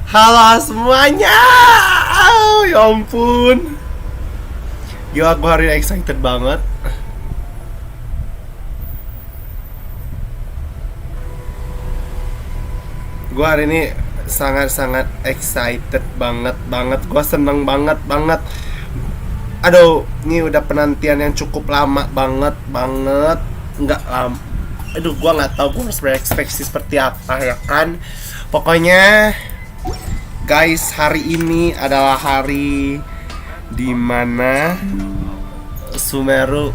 Halo semuanya. Ya ampun. Gila, gue hari ini excited banget. Gue hari ini sangat-sangat excited banget. Gue seneng banget. Aduh, ini udah penantian yang cukup lama banget. Nggak lama. Aduh, gue nggak tahu gue harus berekspektasi seperti apa ya kan. Pokoknya guys, hari ini adalah hari dimana Sumeru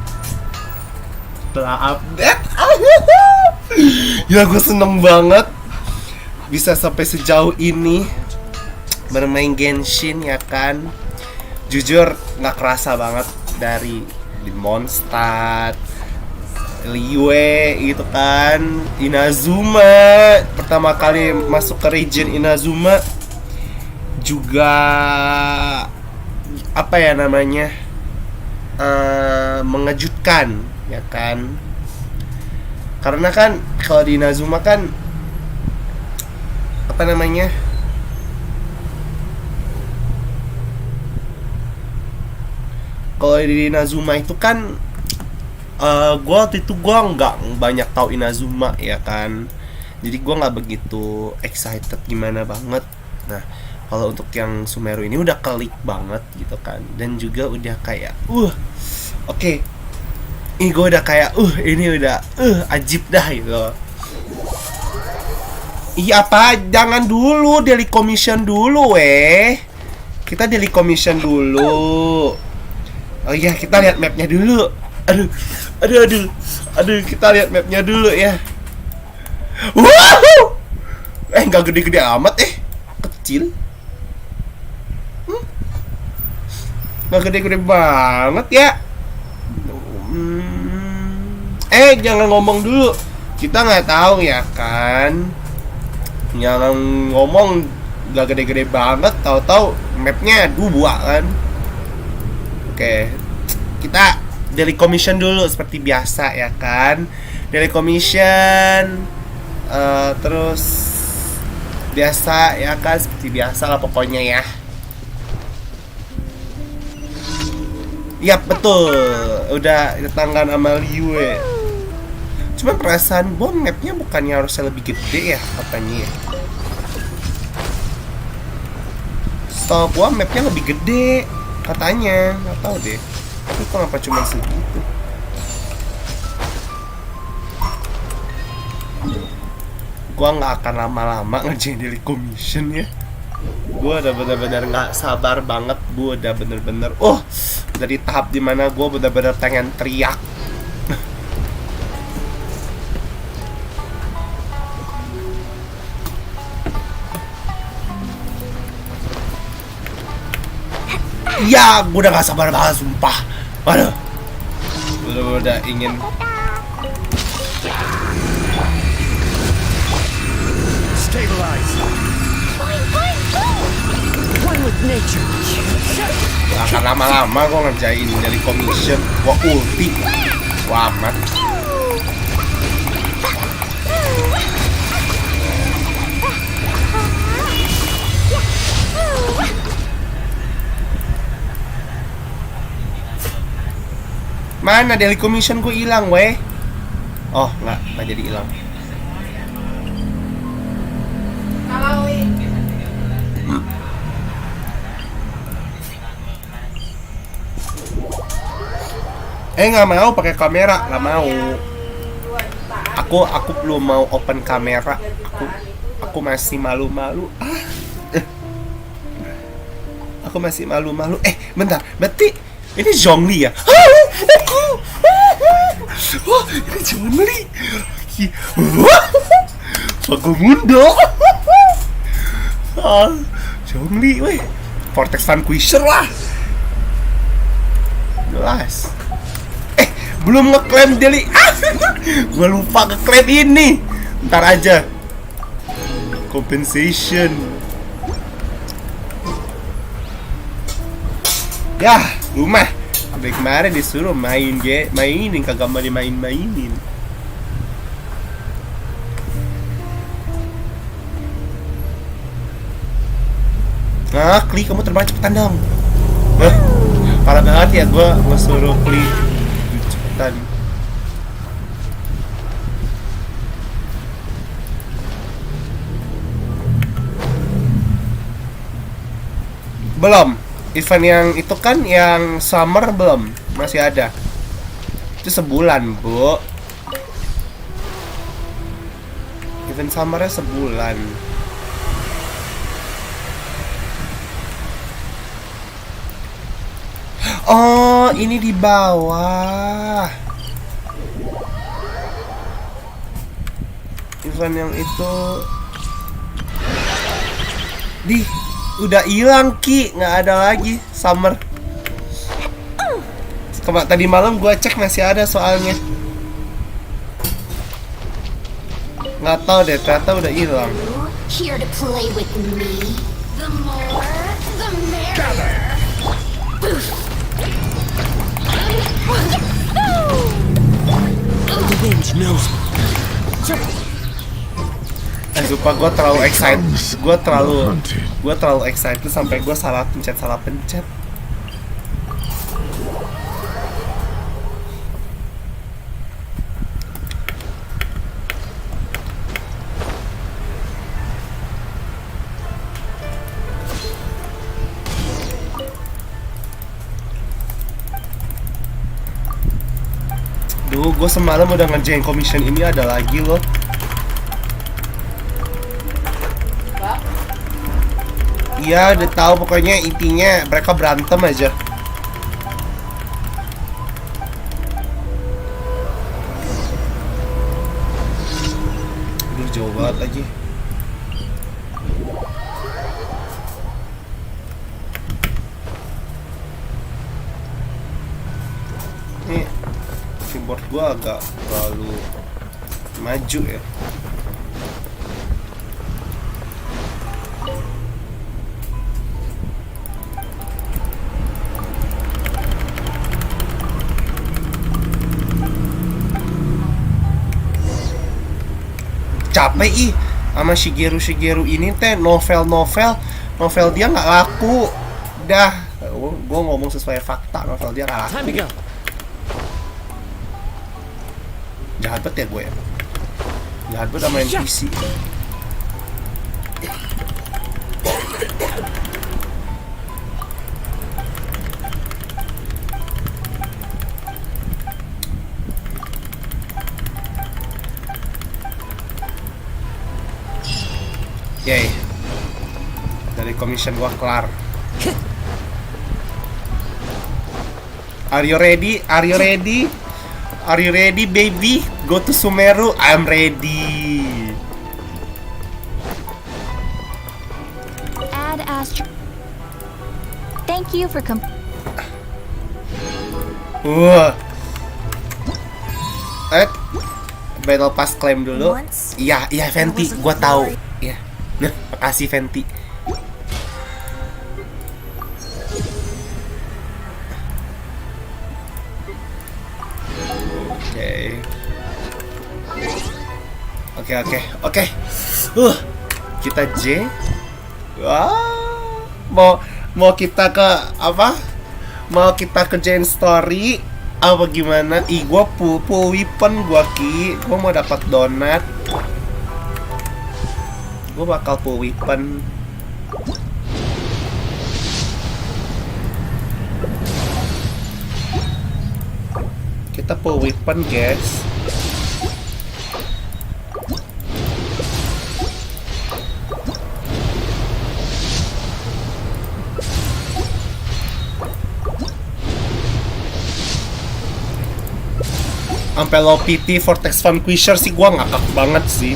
telah update. Ya, gue seneng banget bisa sampai sejauh ini bermain Genshin ya kan. Jujur nggak kerasa banget dari di Mondstadt, Liyue gitu kan, Inazuma. Pertama kali masuk ke region Inazuma juga apa ya namanya, mengejutkan ya kan, karena kan kalau di Inazuma kan apa namanya, kalau di Inazuma itu kan waktu itu gue nggak banyak tahu Inazuma ya kan, jadi gue nggak begitu excited gimana banget. Nah, kalau untuk yang Sumeru ini udah klik banget gitu kan, dan juga udah kayak oke. Ini gue udah kayak ini udah ajib dah gitu. Iya apa? Jangan dulu, daily commission dulu kita daily commission dulu. Oh iya, kita lihat mapnya dulu. Aduh, kita lihat mapnya dulu ya. Wow! Nggak gede-gede amat kecil. Nggak gede-gede banget ya. Jangan ngomong dulu. Kita nggak tahu ya kan. Jangan ngomong nggak gede-gede banget. Tahu-tahu mapnya 2 kan. Oke, kita daily commission dulu seperti biasa ya kan. Daily commission, terus biasa ya kan, seperti biasa lah pokoknya ya. Iya betul, udah tetanggaan sama Liyue. Cuma perasaan gue mapnya bukannya harusnya lebih gede ya katanya ya. Setahu gue mapnya lebih gede katanya, nggak tahu deh. Tapi kenapa cuma segitu? Gue nggak akan lama-lama ngerjain daily commission ya. Gue udah bener-bener nggak sabar banget. Gue udah bener-bener udah di tahap dimana gue bener-bener pengen teriak. Ya, gue udah gak sabar banget sumpah. Waduh, udah ingin. Stabilize. One with nature. Gak akan lama-lama gue ngerjain dari commission. Gue ulti. Wah amat. Mana daily commission gue hilang weh. Oh nggak jadi hilang. Nggak mau pakai kamera, nggak mau. Aku belum mau open kamera. Aku masih malu-malu. Aku masih malu-malu. Bentar, berarti ini Zhongli ya? Wah, ini Zhongli. Pagomundo. Zhongli, weh. Vortex Vanquisher lah. Jelas. Belum ngeklaim daily. Gua lupa ngeklaim ini. Ntar aja. Compensation. Ya, rumah. Dari kemarin disuruh mainin kagak mau dimainin. Nah, Kli, kamu terbang cepetan dong. Hah? Parah banget ya gue ngesuruh Kli cepetan. Belum. Event yang itu kan yang summer belum. Masih ada. Itu sebulan, Bu. Event summernya sebulan. Oh, ini di bawah. Event yang itu udah hilang, Ki, nggak ada lagi summer. Tadi malam gua cek masih ada soalnya. Nggak tahu deh, ternyata udah hilang. Here to play with me. The more, the merrier. The wind knows me. Sumpah gue terlalu excited. Gue terlalu excited sampai gue salah pencet. Duh, gue semalam udah ngerjain commission ini, ada lagi loh. Iya, udah tahu, pokoknya intinya mereka berantem aja. Aduh, jauh banget lagi. Ini keyboard gua agak terlalu maju ya. Capek ih sama Shigeru ini teh, novel dia nggak laku. Dah, gue ngomong sesuai fakta, novel dia nggak laku. Jahat banget ya gue ya. Jahat banget sama NPC. Yay. Dari commission gua kelar. Are you ready? Are you ready, baby? Go to Sumeru. I'm ready. Add Astro. Thank you for Battle Pass claim dulu. Iya, Venti, gua tahu. Iya. Nah, makasih Venti. Oke. Kita J. Wah. Mau kita ke apa? Mau kita kerjain story apa gimana? Gua full weapon gua, Ki. Gua mau dapat donat. Gue bakal full weapon. Kita full weapon, guys. Sampai low PT Vortex Vanquisher sih gue ngakak banget sih.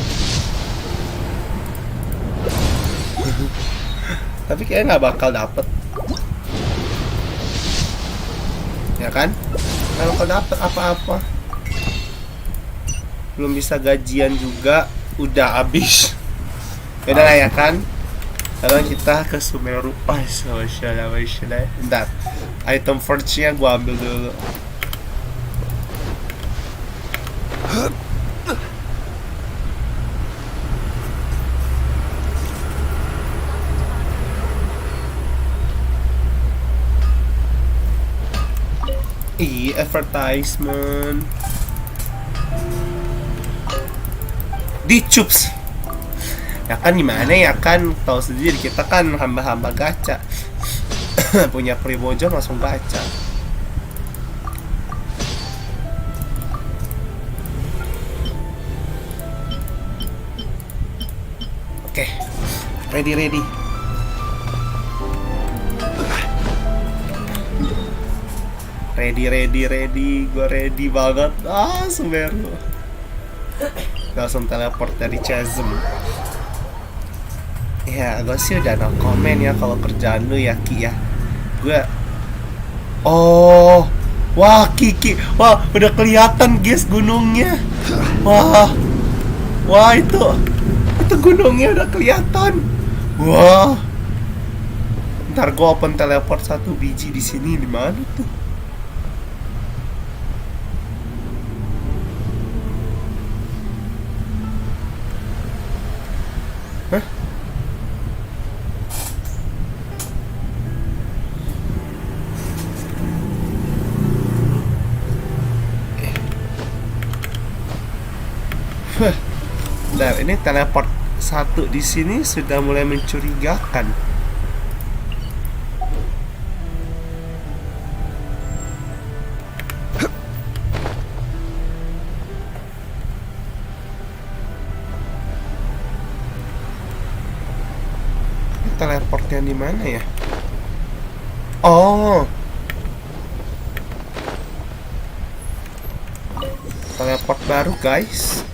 Tapi kayaknya nggak bakal dapet, ya kan? Nggak bakal dapet apa-apa. Belum bisa gajian juga, udah habis. Beda lah ya kan? Sekarang kita ke Sumeru. Bentar, item forge-nya gua ambil dulu. Advertisement. Dicups. Ya kan gimana ya kan, tahu sendiri kita kan hamba-hamba gacha. Punya pribojo langsung gacha. Oke. Ready. Ready. Gue ready banget. Sumeru. Langsung teleport dari chasm. Ya, gue sih udah no comment ya kalau kerjaan lu ya, Ki ya. Gue wah, Kiki. Wah, udah kelihatan guys gunungnya. Wah, itu gunungnya udah kelihatan. Wah. Ntar gue open teleport 1 biji di sini, di mana tuh? Hah? Nah, ini teleport 1 di sini sudah mulai mencurigakan. Teleport yang di mana ya? Teleport baru, guys.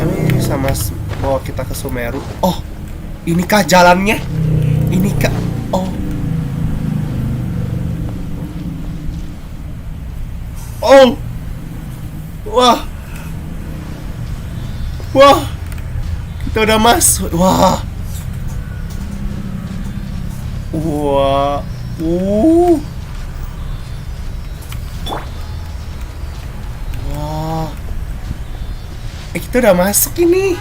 Ini sama bawa kita ke Sumeru. Inikah jalannya? Inikah? Wah, kita udah masuk. Wah. Kita udah masuk ini.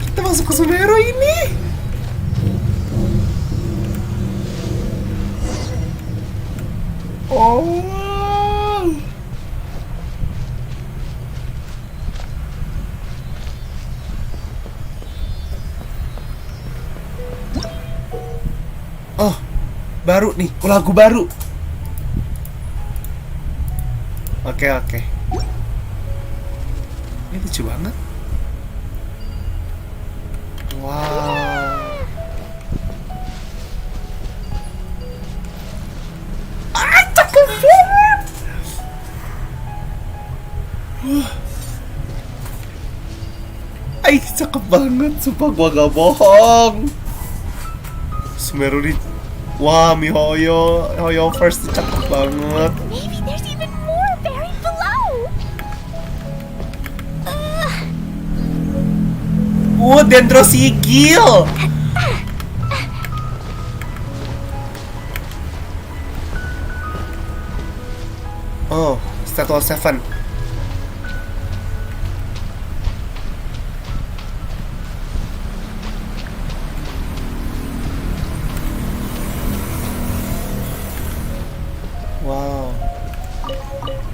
Kita masuk ke Sumeru ini. Baru nih, lagu baru. Oke. Ini lucu banget. Wow. Cakep banget. Cakep banget. Sumpah gua gak bohong. Sumeru di miHoYo first cakep banget. Maybe there's even more buried below. Dendrosigil. Setelah 7.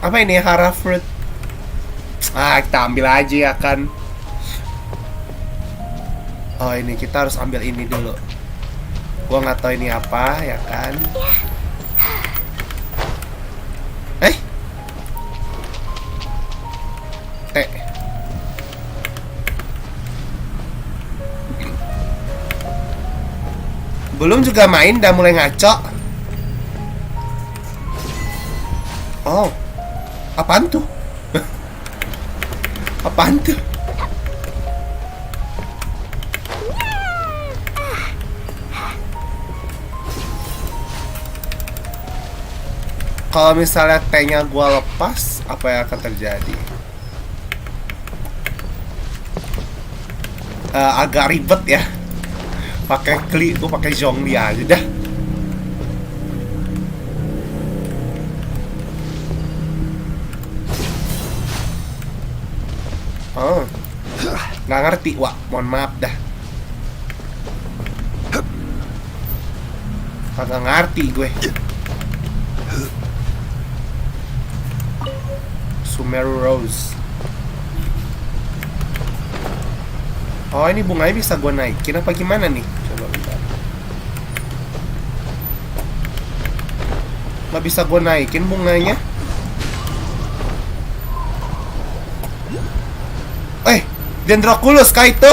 Apa ini, hara fruit? Kita ambil aja ya kan. Ini kita harus ambil ini dulu. Gua nggak tahu ini apa ya kan. Belum juga main udah mulai ngaco. Apaan tuh? Apaan tuh? Kalau misalnya T-nya gua lepas, apa yang akan terjadi? Agak ribet ya. Pakai klik, gua pakai Zhongli aja dah. Nggak ngerti, mohon maaf dah. Kagak ngerti gue. Sumeru Rose. Oh, ini bunganya bisa gue naikin apa gimana nih? Coba bentar. Nggak bisa gue naikin bunganya. Dendroculus kah itu?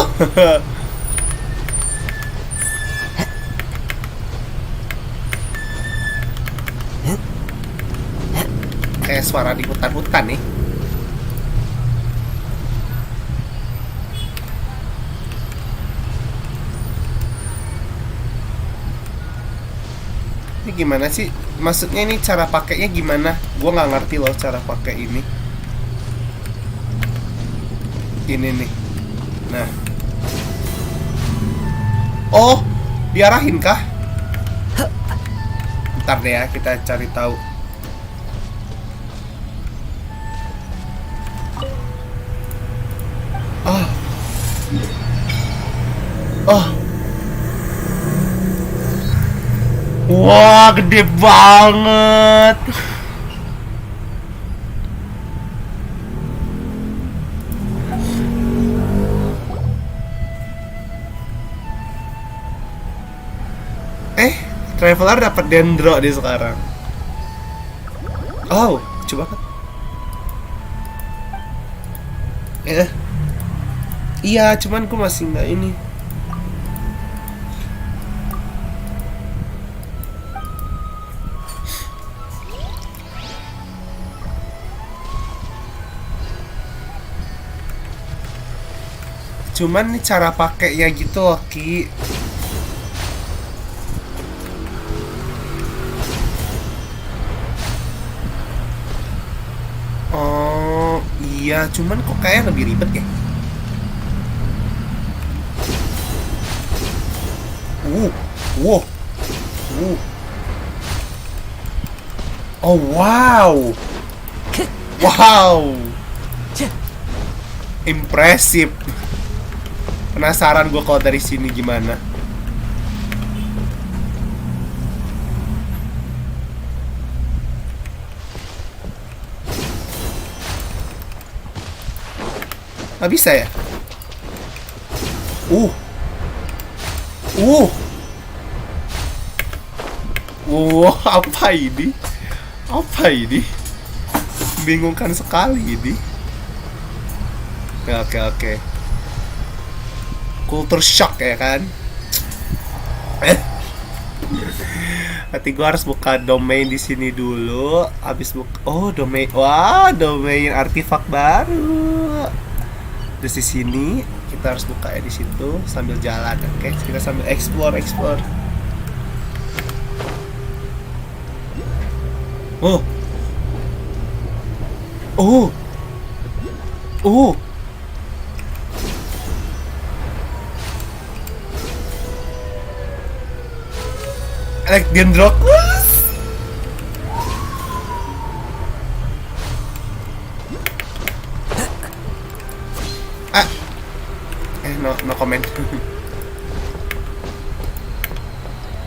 Kayak suara di hutan-hutan nih. Ini gimana sih? Maksudnya ini cara pakainya gimana? Gua nggak ngerti loh cara pakai ini. Ini nih. Nah. Oh, diarahin kah? Bentar deh ya, kita cari tahu. Oh. Oh. Wah, gede banget. Traveler dapat dendro di sekarang. Oh, coba kan. Iya, cuman gue masih nggak ini. Cuman nih cara pakainya gitu loh, Ki. Iya, cuman kok kayak lebih ribet ya. Wow. Oh wow. Wow. Impresif. Penasaran gue kalau dari sini gimana. Nggak bisa ya? Apa ini? Apa ini? Bingungkan sekali ini. Oke. Culture shock ya kan? Nanti gue harus buka domain di sini dulu. Habis buka, domain. Wah, domain artefak baru. Terus di sini kita harus buka ya di situ sambil jalan. Oke, kita sambil explore. Dendroculus. No comment.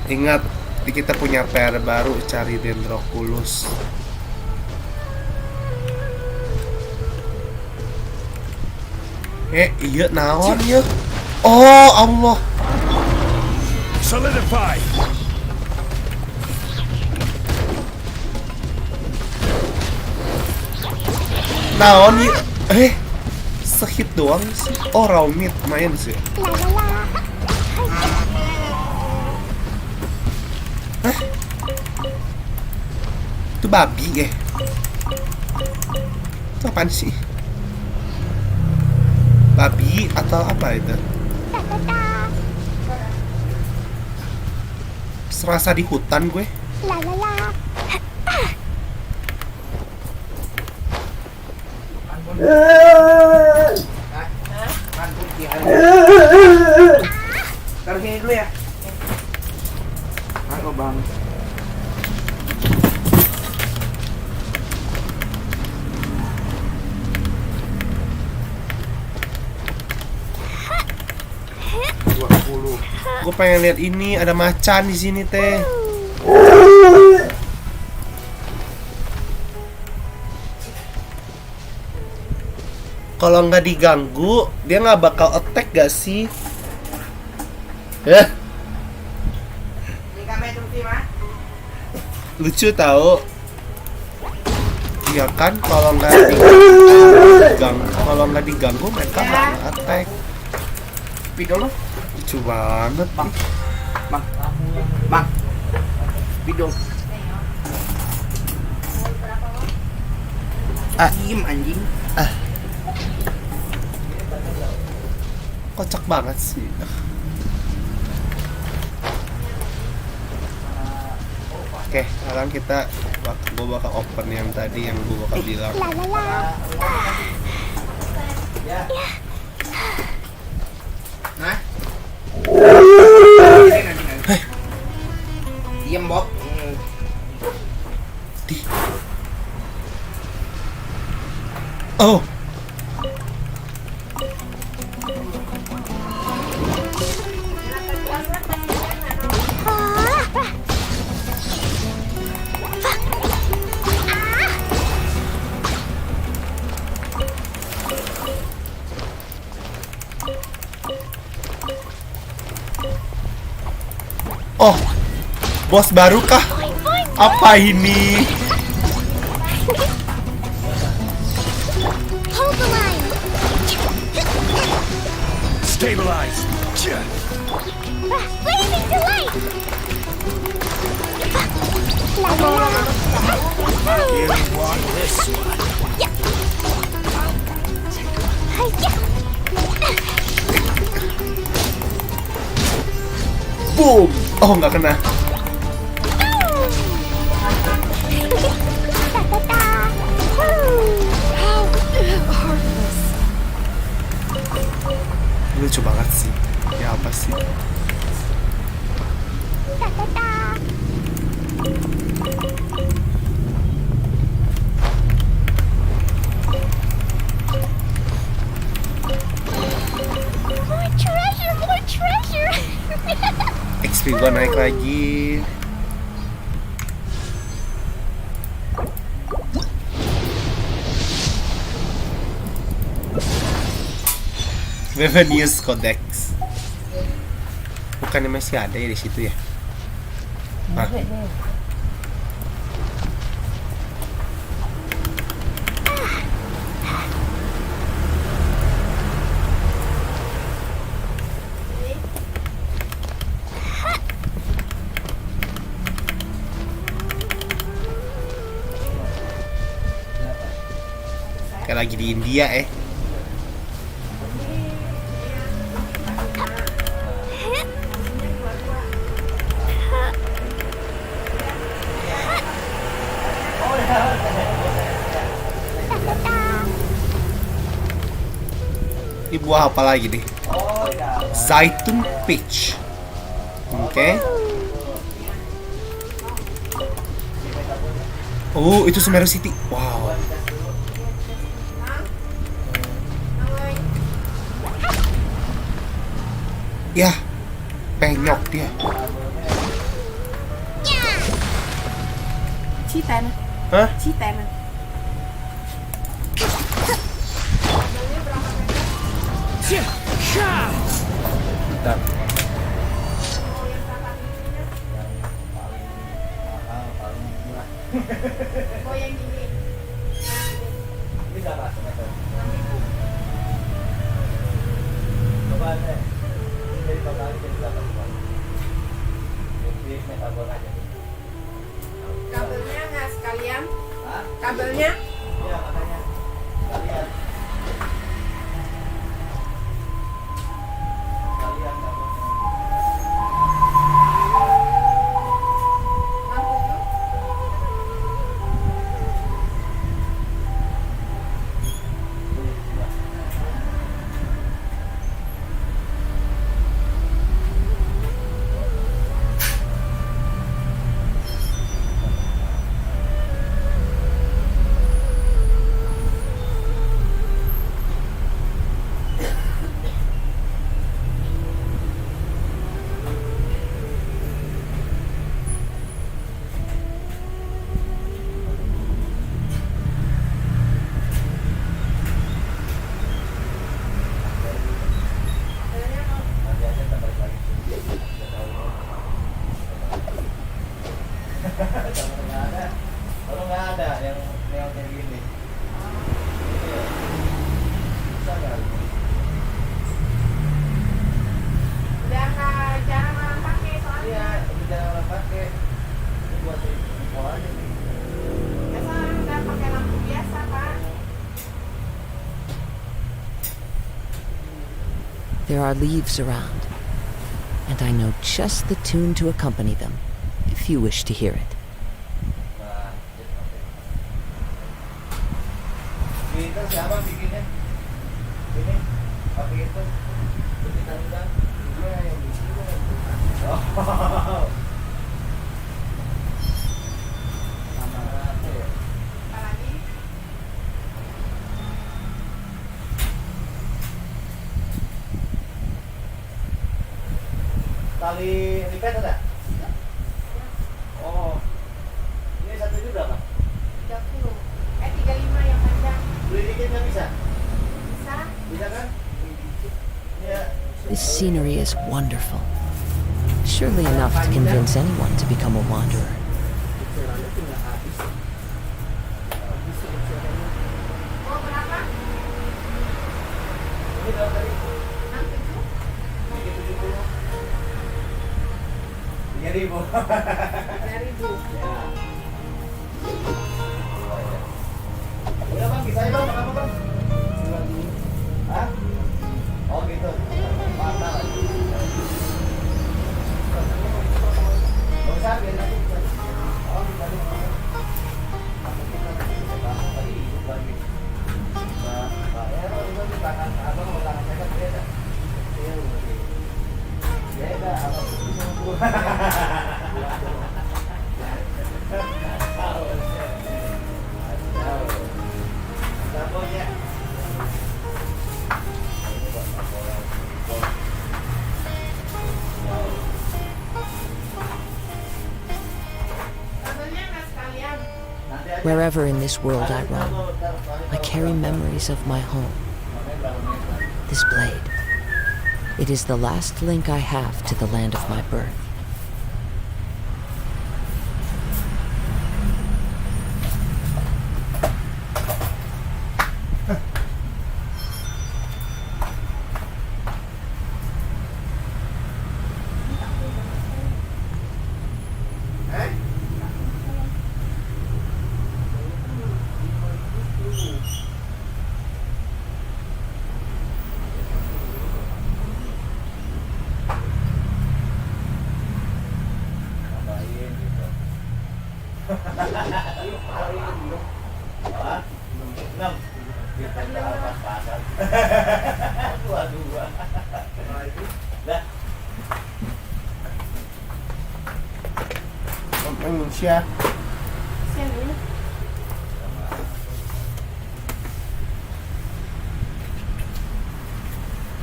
Ingat, kita punya PR baru, cari Dendroculus. Iya naon ya. Oh Allah. Solidify. Naon ya. Sehit doang sih. Oh, raw meat main sih. Hah? Itu babi ya? Itu apaan sih? Babi atau apa itu? Serasa di hutan gue. Taruh sini dulu ya. Ayo bang. Gue pengen lihat ini, ada macan di sini teh. Kalau nggak diganggu, dia nggak bakal attack gak sih? Ya. Lucu tahu. Iya kan, kalau nggak diganggu mereka nggak attack. Video lo, Lucu banget. bang. Video. Diem anjing. Kocak banget sih. Oke, sekarang gue bakal open yang tadi yang gue bakal bilang. La la la. Nah. Diem Bob. Oh, oh, bos baru kah? Apa ini? Hold the line. Stabilize. Blazing delight. La la la. You want this one? Boom! Oh, nggak kena. Lucu banget sih. Ya apa sih? More treasure, more treasure. XP gua naik lagi. Revenues Codex. Bukannya masih ada ya di situ ya? Hah? Kayak lagi di India Ini buah apa lagi nih? Zaitun peach. Oke. Oh, itu Sumeru City. Wow. Ya, penyok dia. Cheaten. Hah? Cheaten. Bentar. Kabelnya nggak sekalian? Kabelnya? Kalau nggak ada, yang kayak gini. Iya. Bisa nggak? Udah nggak jarang orang pakai soalnya. Iya, udah jarang orang pakai. Ini buat info aja nih. Biasa orang udah pakai lampu biasa, Pak. There are leaves around, and I know just the tune to accompany them, if you wish to hear it. Nah, itu siapa bikinnya? Ini pakai itu. Kita udah. Iya, yang di sini kan. Oh. Nama apa ya? Apalagi Tali lipat ada? Oh. Ini satu juga berapa? 30. 35 yang panjang. Beli dikit nggak bisa? Bisa? Bisa kan? Iya. This scenery is wonderful. Surely enough to convince anyone to become a wanderer. Celananya tuh nggak habis. Habis celananya. Oh, berapa? Ini berapa tadi? 67? Dikit 70. 3.000. 3.000. Ya. Udah bang, bisa ya bang, apa bang? Hah? Oh gitu. Mantap lagi. Gak usah, biarin aja bisa. Oh, bisa dulu. Aku kita nanti bisa bangun tadi hidup lagi. Nah, kalau di tangan abang mau tangan saya kan beda. Iya, beda. Abang bisa nunggu. Kabelnya nggak sekalian. Wherever in this world I roam, I carry memories of my home. This blade. It is the last link I have to the land of my birth. Manusia. Sini.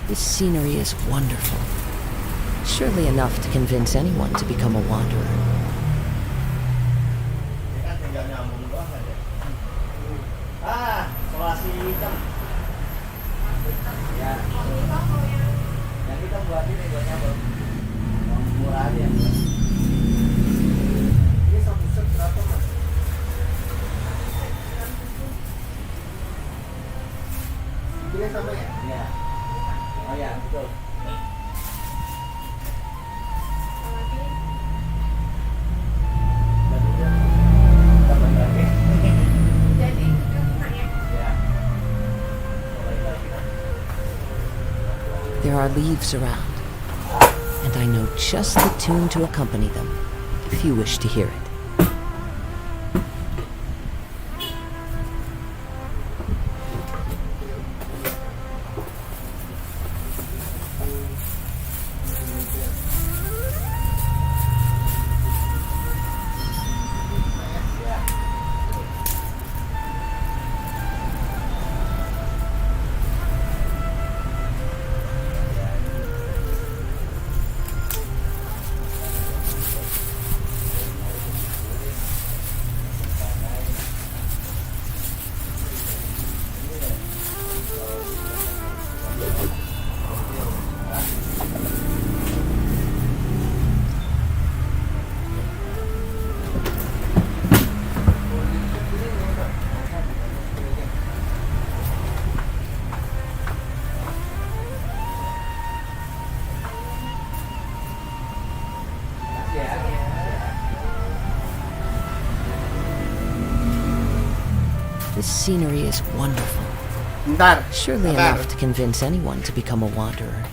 This scenery is wonderful. Surely enough to convince anyone to become a wanderer. Kan tinggal nyambung banget ya. Selasi hitam. Ya. Yang kita buat ini buat nyambung. Murah aja. Ini satu set berapa mas? Ini sama ya? Iya. Oh ya, betul. Dan udah tambah lagi. Jadi 75 ya. Ya. Mulai lagi kan. There are leaves around, and I know just the tune to accompany them, if you wish to hear it. This scenery is wonderful. Bentar. Surely Bentar. enough to convince anyone to become a wanderer.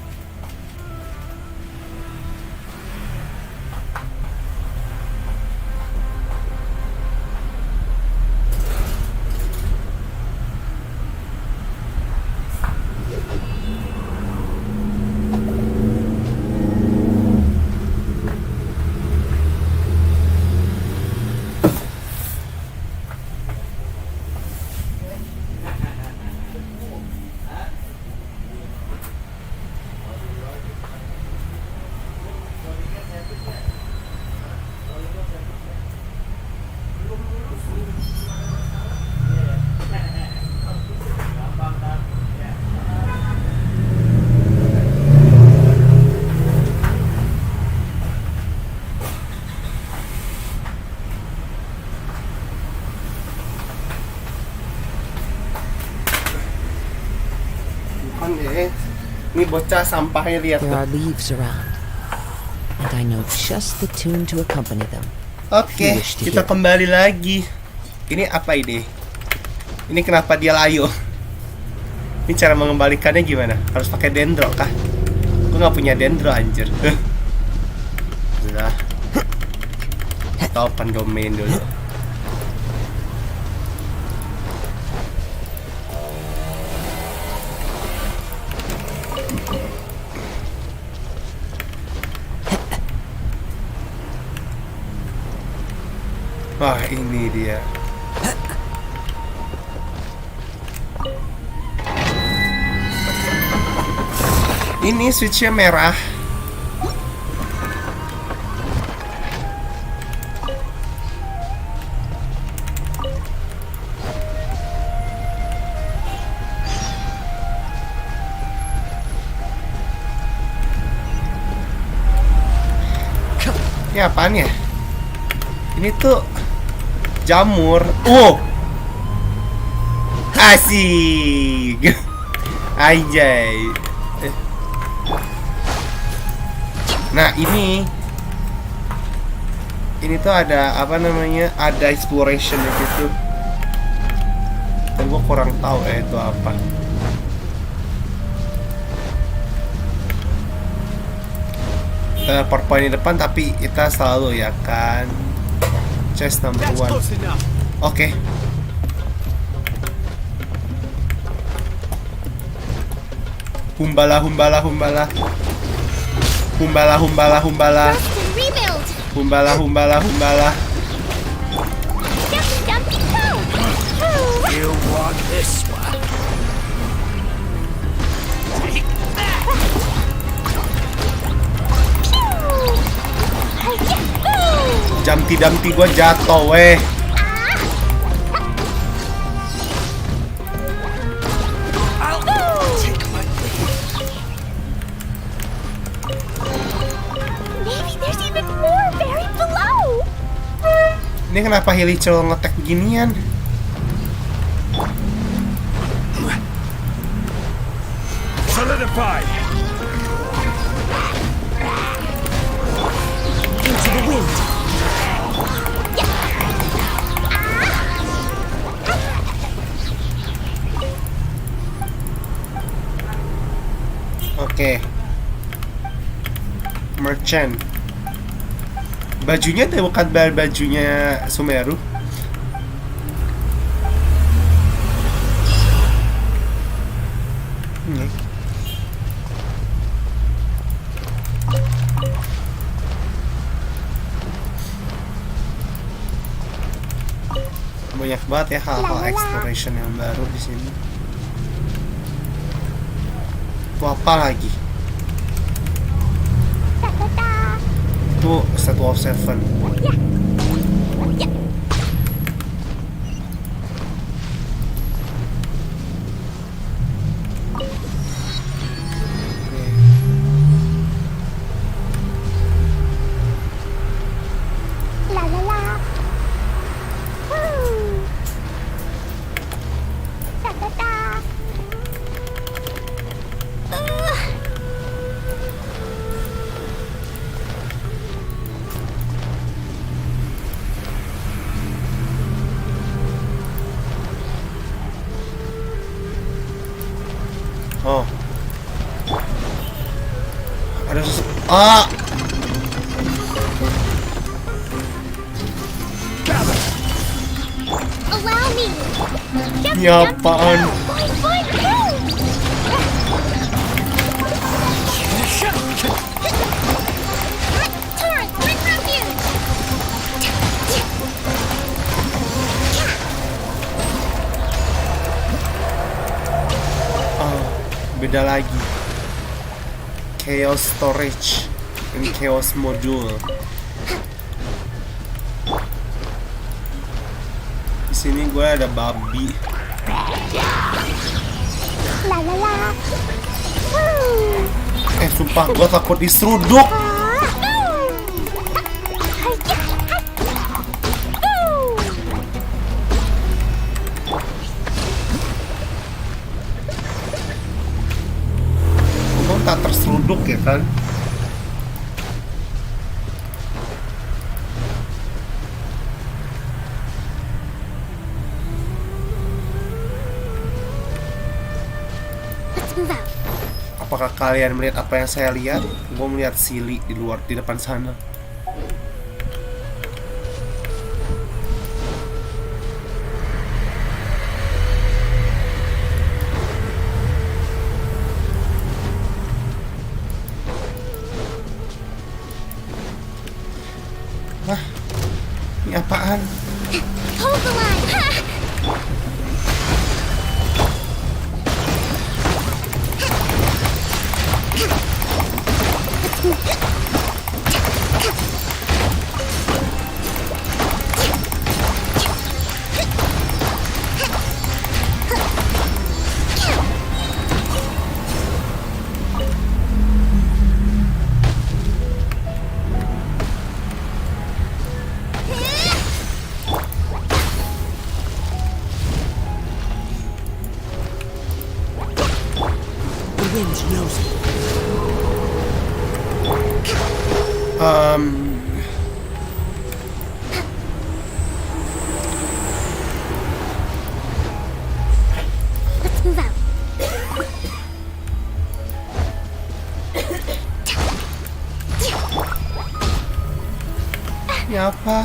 Bukan deh. Ini bocah sampahnya, lihat There tuh. are leaves around, and I know just the tune to accompany them. Oke, You wish to kita hear. kembali lagi. Ini apa ini? Ini kenapa dia layu? Ini cara mengembalikannya gimana? Harus pakai dendro kah? Gue nggak punya dendro anjir. Sudah. Kita open domain dulu. Wah, ini dia. Ini switchnya merah. Ini apaan ya? Ini tuh jamur. Asik. Anjay. Nah, ini tuh ada apa namanya? Ada exploration gitu. Dan gua kurang tahu itu apa. PowerPoint di depan, tapi kita selalu ya kan. Chest number 1. Oke. Humbala, humbala, humbala. Humbala, humbala, humbala. Rest and rebuild. Humbala, humbala, humbala. Dumpy, dumpy, go. You want this one? Take that! Jamti-damti gua jatuh weh. I'll take my Maybe there's even more buried below. Ini kenapa Hilicho ngetek beginian? solidify. Into the wind. Oke. Merchant. Bajunya tuh bukan bajunya Sumeru. Banyak banget ya hal-hal exploration yang baru di sini. Itu apa lagi? Itu Statue of Seven. La la la. Woo. Da da da. Ah, Allow me. ini apaan? Fine, fine, move. Taurus, bring refuge. Ah, beda lagi. Chaos storage and chaos module. Di sini gue ada babi. La la la. Woo. Sumpah gue takut diseruduk. Gue tak terseruduk ya kan? Let's move out. Apakah kalian melihat apa yang saya lihat? Gue melihat Silly di luar, di depan sana. Wah, ini apaan? Hold the line. Ha! The wind knows it. Let's move out. Ini apa?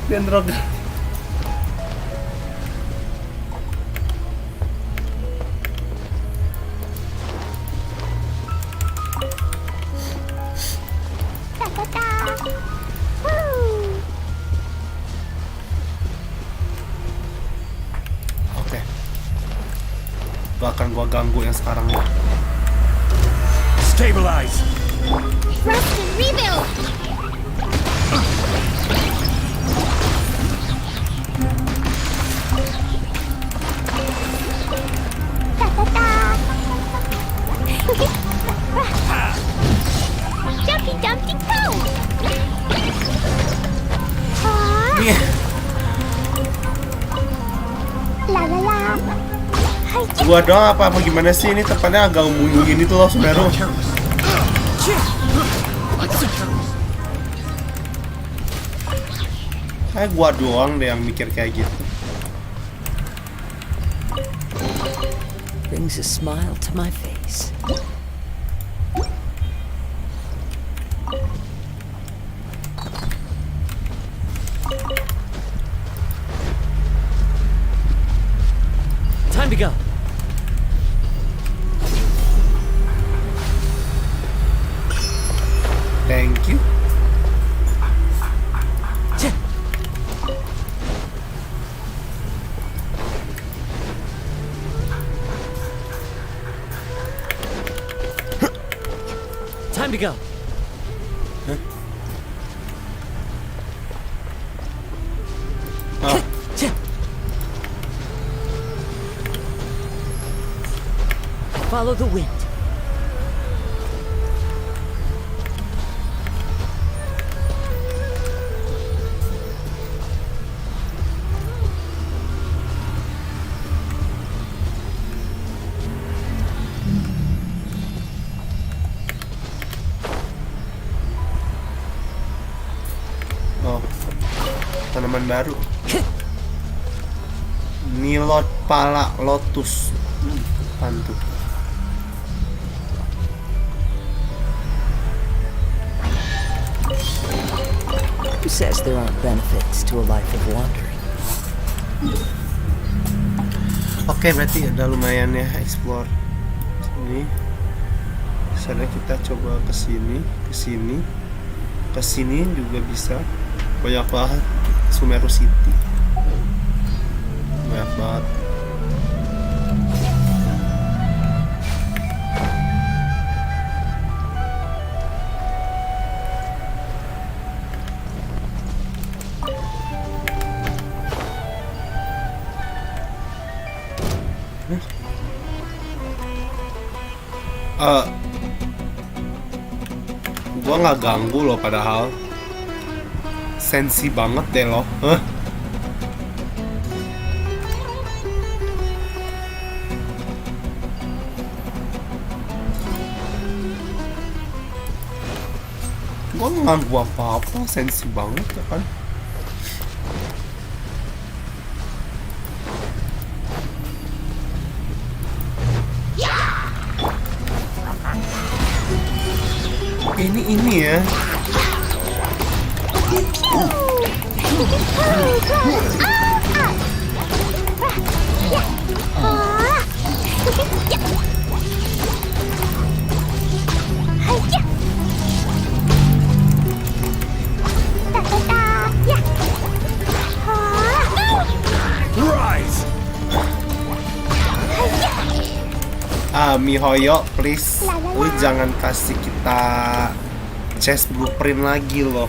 Dendrogan. Da da da. Woo. Oke. Itu akan gua ganggu yang sekarang ya. Stabilize. Rest and rebuild. Da da da. Jumpy Dumpty go. Nih, La la la. Hai. gua doang apa gimana sih ini tepatnya agak membuyungin itu loh Sumeru. Kayak gua doang deh yang mikir kayak gitu. Brings a smile to my face. Time to go. Thank you. Time to go. Oh, Follow the wind. oh, tanaman baru. Nilot pala lotus. Pantu. says there aren't benefits to a life of wandering? Oke, berarti udah lumayan ya explore sini. Sana kita coba ke sini juga bisa. Banyak banget Sumeru City. Banyak banget. Gua nggak ganggu loh, padahal sensi banget deh loh. Gua nggak ganggu apa-apa, sensi banget ya kan. Ini ya. Mihoyo, please, lu jangan kasih kita chest blueprint lagi loh.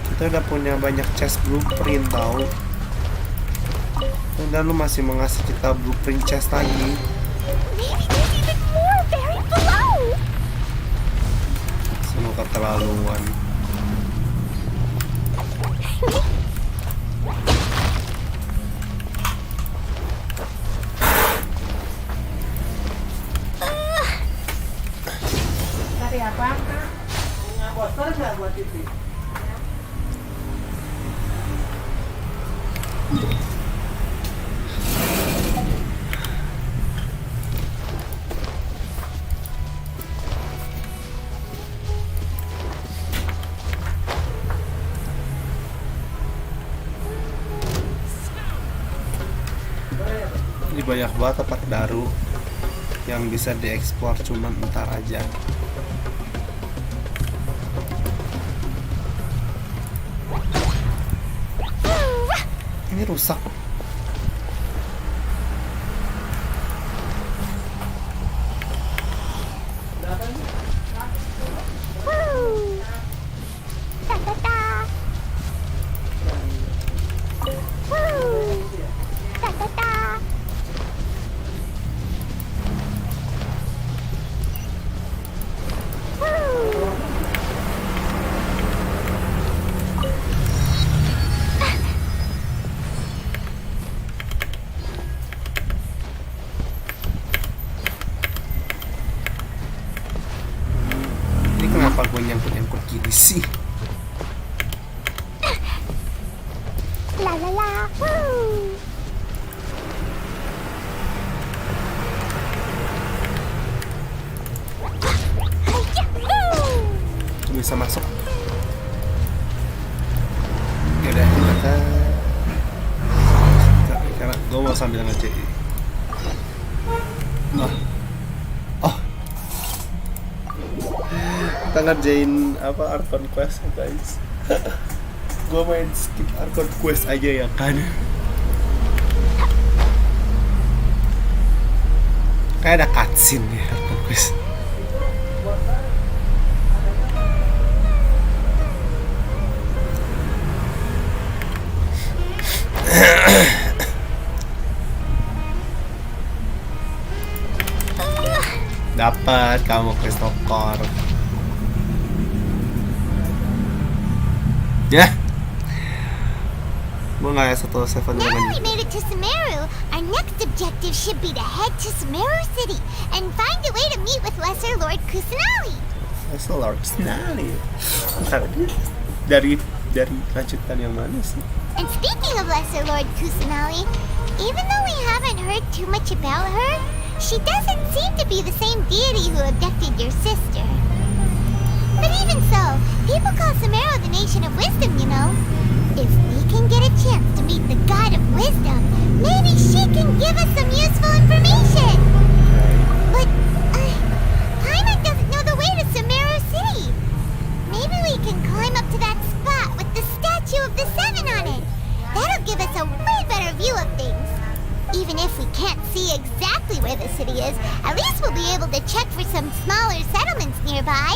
Kita udah punya banyak chest blueprint tau. Dan lu masih mau ngasih kita blueprint chest lagi. Semua keterlaluan. Cari apa, Kak? Punya botol nggak buat TV? Ini banyak banget tempat baru yang bisa dieksplor, cuman ntar aja. Ini rusak. Kenapa gue nyangkut gini sih? La la la, woo! Bisa masuk. Ya udah, kita karena gue mau sambil ngerjain. Kita ngerjain apa Art Conquest guys. Gue main skip Art Conquest aja ya kan. Kayak ada cutscene ya Art Conquest. Dapat kamu Christopher. Ya. Gue nggak ya 1-7 Now lagi. we made it to Sumeru, our next objective should be to head to Sumeru City and find a way to meet with Lesser Lord Kusanali. Lesser Lord Kusanali. Bentar, dari lanjutan yang mana sih? And speaking of Lesser Lord Kusanali, even though we haven't heard too much about her, she doesn't seem to be the same deity who abducted your sister. But even so, People call Sumeru the nation of wisdom, you know. If we can get a chance to meet the god of wisdom, maybe she can give us some useful information. But, Paimon doesn't know the way to Sumeru City. Maybe we can climb up to that spot with the statue of the Seven on it. That'll give us a way better view of things. Even if we can't see exactly where the city is, at least we'll be able to check for some smaller settlements nearby.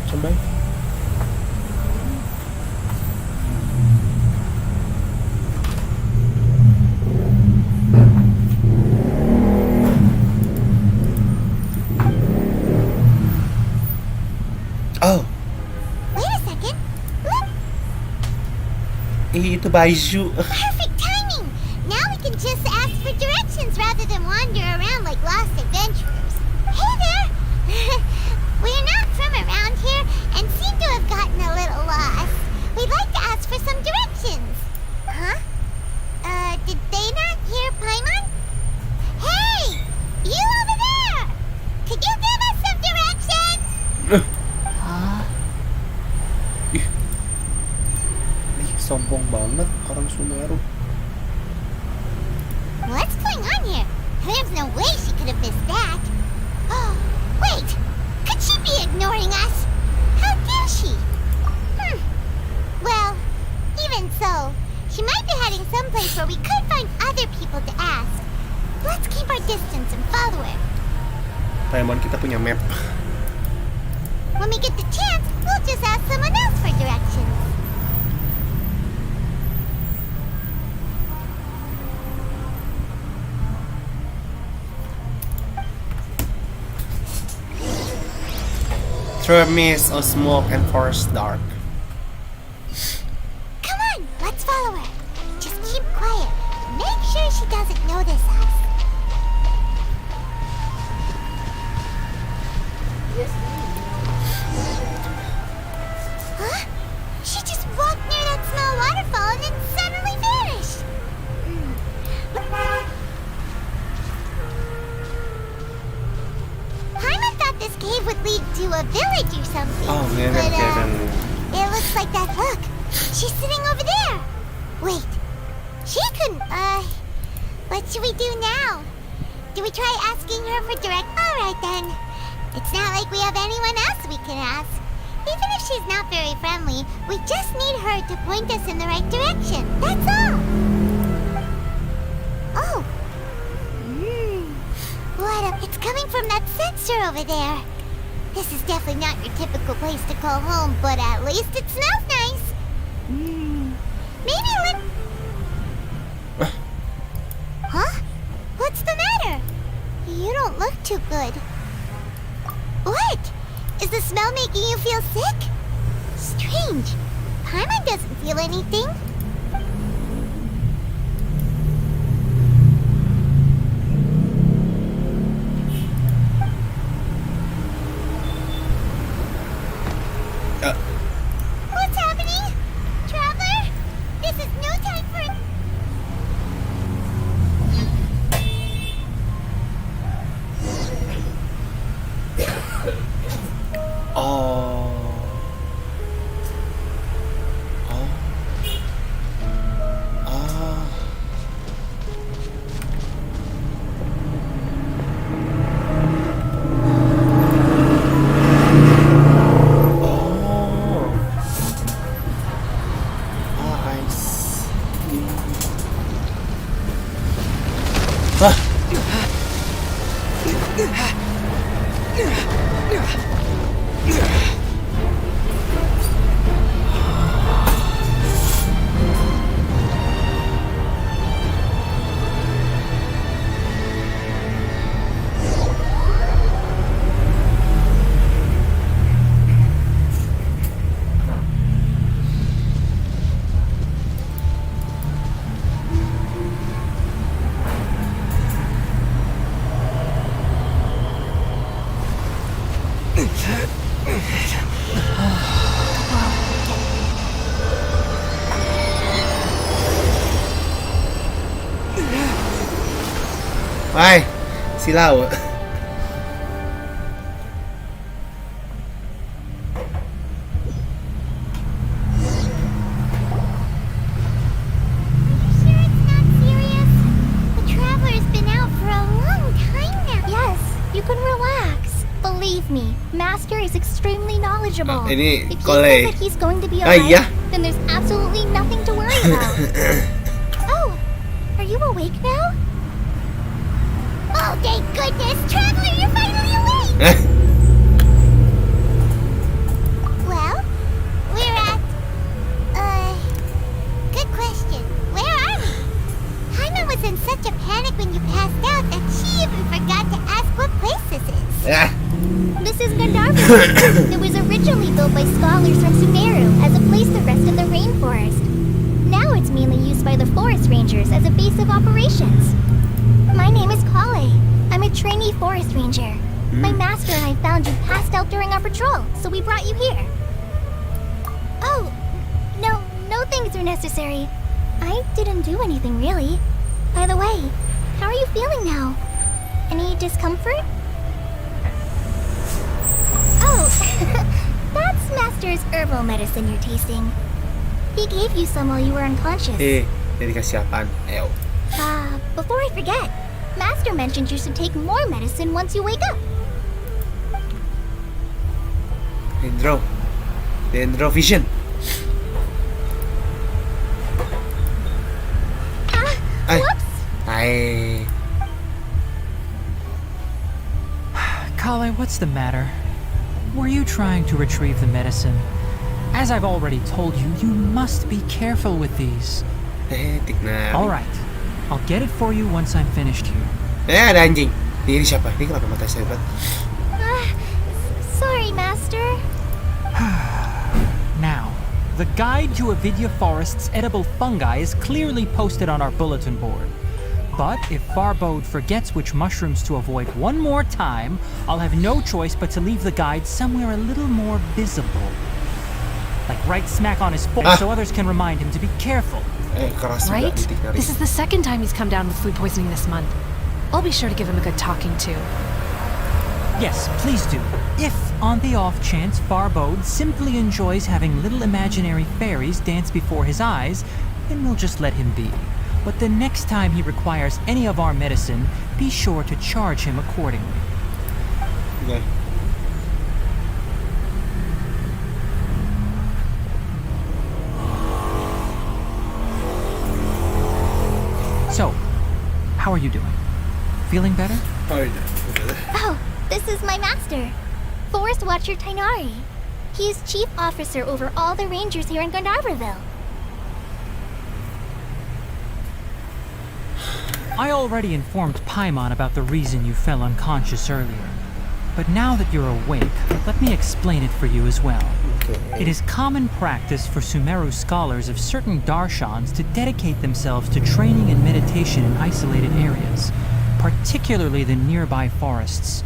Sampai. Oh, Wait a second. Look, itu baju. perfect timing. Now we can just ask for directions rather than wander around like lost adventurers. Hey there! We're not from around here and seem to have gotten a little lost. We'd like to ask for some directions. Huh? Did they not hear Paimon? Hey! You over there! Could you give us some directions? Ih, sombong banget orang Sumeru. What's going on here? There's no way she could have missed that. Oh, wait! Could she be ignoring us? How dare she? Well, even so, she might be heading someplace where we could find other people to ask. Let's keep our distance and follow her. Paimon, kita punya map. When we get the chance, we'll just ask someone else for directions. Through a mist of smoke and forest dark. Come on, let's follow her. Just keep quiet. Make sure she doesn't notice us. Huh? She just walked near that small waterfall and then suddenly vanished. Paimon thought this cave would lead to a village or something. Oh, man, but, Kevin. it looks like that. Look, she's sitting over there. Wait, she couldn't. What should we do now? Do we try asking her for direct? All right then. It's not like we have anyone else we can ask. Even if she's not very friendly, we just need her to point us in the right direction. That's all. Oh. It's coming from that sensor over there. This is definitely not your typical place to call home, but at least it smells nice. Maybe Huh? What's the matter? You don't look too good. What? Is the smell making you feel sick? Strange. Paimon doesn't feel anything. What's happening? Traveler? This is no time for... Oh. Hai, Silau. Sure it's not serious? The Traveler's been out for a long time now. Yes, you can relax. Believe me, Master is extremely knowledgeable. Ini If he Kole. says that he's going to be Ah, alright, iya. then there's absolutely nothing to worry about. Oh, are you awake now? Oh, thank goodness! Traveler, you're finally awake! Well, we're at... Good question. Where are we? Jaime was in such a panic when you passed out that she even forgot to ask what place this is. Ah, This is Gandharva. It was originally built by scholars from Sumeru as a place to rest in the rainforest. Now it's mainly used by the forest rangers as a base of operations. My name is Kale. I'm a trainee forest ranger. My master and I found you passed out during our patrol, so we brought you here. Oh, no things are necessary. I didn't do anything really. By the way, how are you feeling now? Any discomfort? Oh, that's Master's herbal medicine you're tasting. He gave you some while you were unconscious. dia dikasih apaan? Ayo. Before I forget, Master mentioned you should take more medicine once you wake up. Dendro vision. Ay. Whoops! Ay. Kale, what's the matter? Were you trying to retrieve the medicine? As I've already told you, you must be careful with these. Tignan. Alright, I'll get it for you once I'm finished here. Ada anjing. Ini siapa? Ini kenapa mata saya hebat? Sorry, Master. Now, the guide to Avidya Forest's edible fungi is clearly posted on our bulletin board. But if Farbode forgets which mushrooms to avoid one more time, I'll have no choice but to leave the guide somewhere a little more visible. Like right smack on his forehead so others can remind him to be careful. Keras juga Right? titik nari. This is the second time he's come down with food poisoning this month. I'll be sure to give him a good talking to. Yes, please do. If, on the off chance, Farbode simply enjoys having little imaginary fairies dance before his eyes, then we'll just let him be. But the next time he requires any of our medicine, be sure to charge him accordingly. Okay. So, how are you doing? Feeling better? Oh, this is my master, Forest Watcher Tainari. He is chief officer over all the rangers here in Gandharvaville. I already informed Paimon about the reason you fell unconscious earlier. But now that you're awake, let me explain it for you as well. It is common practice for Sumeru scholars of certain darshans to dedicate themselves to training and meditation in isolated areas, particularly the nearby forests.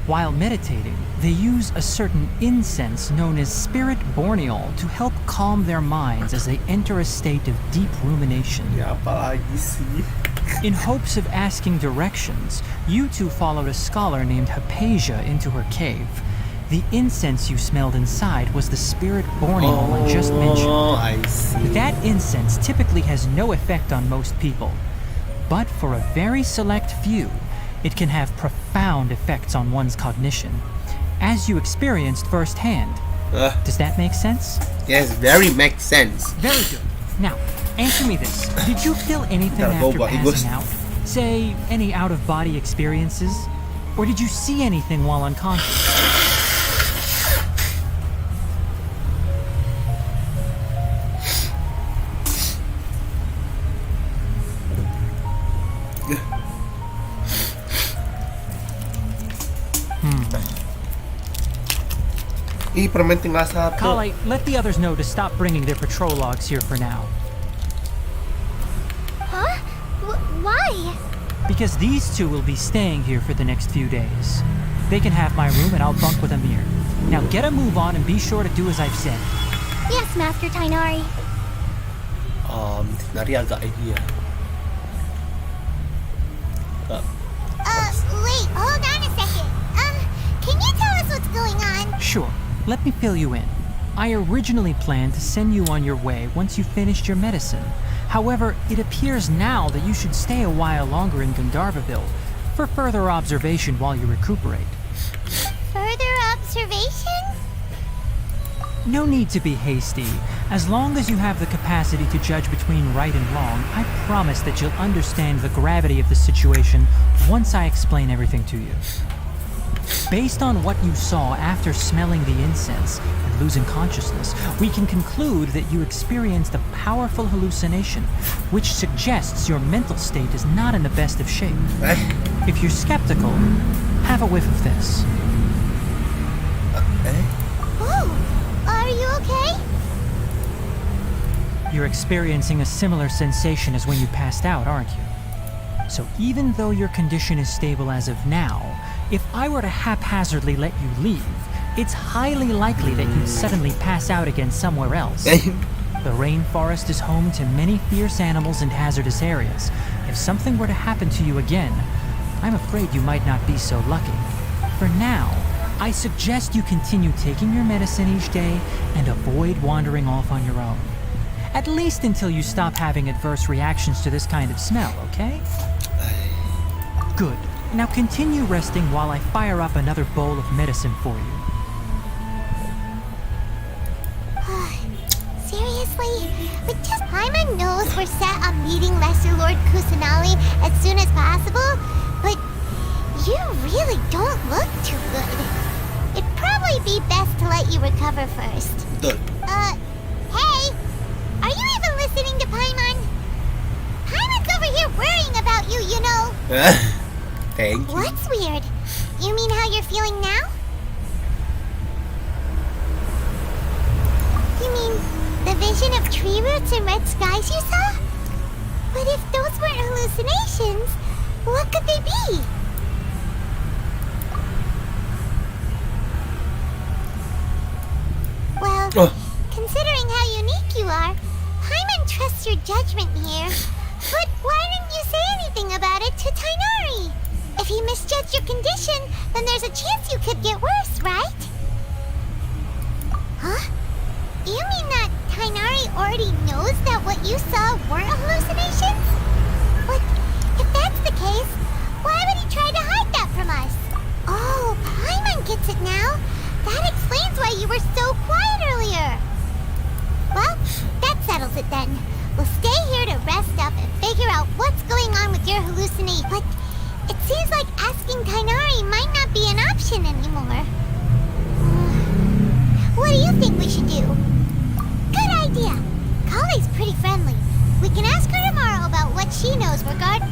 While meditating, they use a certain incense known as spirit borneol to help calm their minds as they enter a state of deep rumination. Ya apa lagi sih? In hopes of asking directions, you two followed a scholar named Hypatia into her cave. The incense you smelled inside was the spirit borneol I just mentioned. Oh, I see. That incense typically has no effect on most people, but for a very select few, it can have profound effects on one's cognition, as you experienced firsthand. Does that make sense? Yes, very makes sense. Very good. Now, answer me this. Did you feel anything after passing out? Say, any out-of-body experiences? Or did you see anything while unconscious? Ih, permen tinggal satu. Kale, let the others know to stop bringing their patrol logs here for now. Huh? Why? Because these two will be staying here for the next few days. They can have my room and I'll bunk with Amir. Now get a move on and be sure to do as I've said. Yes, Master Tainari. Nari agak ini ya. going on. Sure, let me fill you in. I originally planned to send you on your way once you finished your medicine. However, it appears now that you should stay a while longer in Gandharvaville for further observation while you recuperate. Further observation? No need to be hasty. As long as you have the capacity to judge between right and wrong, I promise that you'll understand the gravity of the situation once I explain everything to you. Based on what you saw after smelling the incense and losing consciousness, we can conclude that you experienced a powerful hallucination, which suggests your mental state is not in the best of shape. If you're skeptical, have a whiff of this. Oh, are you okay? You're experiencing a similar sensation as when you passed out, aren't you? So even though your condition is stable as of now, if I were to haphazardly let you leave, it's highly likely that you'd suddenly pass out again somewhere else. The rainforest is home to many fierce animals and hazardous areas. If something were to happen to you again, I'm afraid you might not be so lucky. For now, I suggest you continue taking your medicine each day and avoid wandering off on your own. At least until you stop having adverse reactions to this kind of smell, okay? Good. Now continue resting while I fire up another bowl of medicine for you. Seriously? But just Paimon knows we're set on meeting Lesser Lord Kusanali as soon as possible, but you really don't look too good. It'd probably be best to let you recover first. Hey! Are you even listening to Paimon? Paimon's over here worrying about you, you know. Thank you. What's weird? You mean how you're feeling now? You mean the vision of tree roots and red skies you saw? But if those weren't hallucinations, what could they be? Well, considering how unique you are, Paimon trusts your judgment here. But why didn't you say anything about it to Tighnari? If he misjudged your condition, then there's a chance you could get worse, right? Huh? You mean that Tighnari already knows that what you saw weren't hallucinations? But if that's the case, why would he try to hide that from us? Oh, Paimon gets it now. That explains why you were so quiet earlier. Well, that settles it then. We'll stay here to rest up and figure out what's going on with your hallucination. But it seems like asking Tighnari might not be an option anymore. What do you think we should do? Good idea. Kale's pretty friendly. We can ask her tomorrow about what she knows regarding...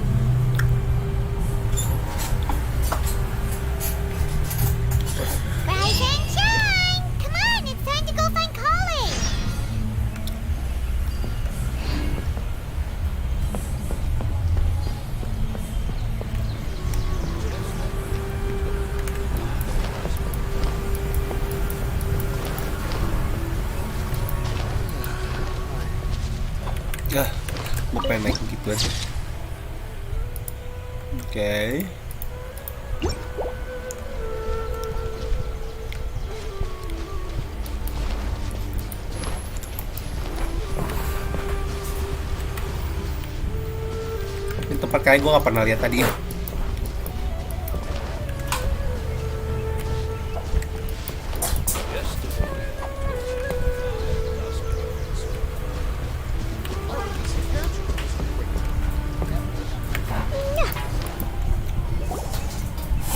Rise and shine! Come on, it's time to go find Kale! Gue pengen naik gitu aja. Oke. Ini tempat kayak gue gak pernah lihat tadi ya.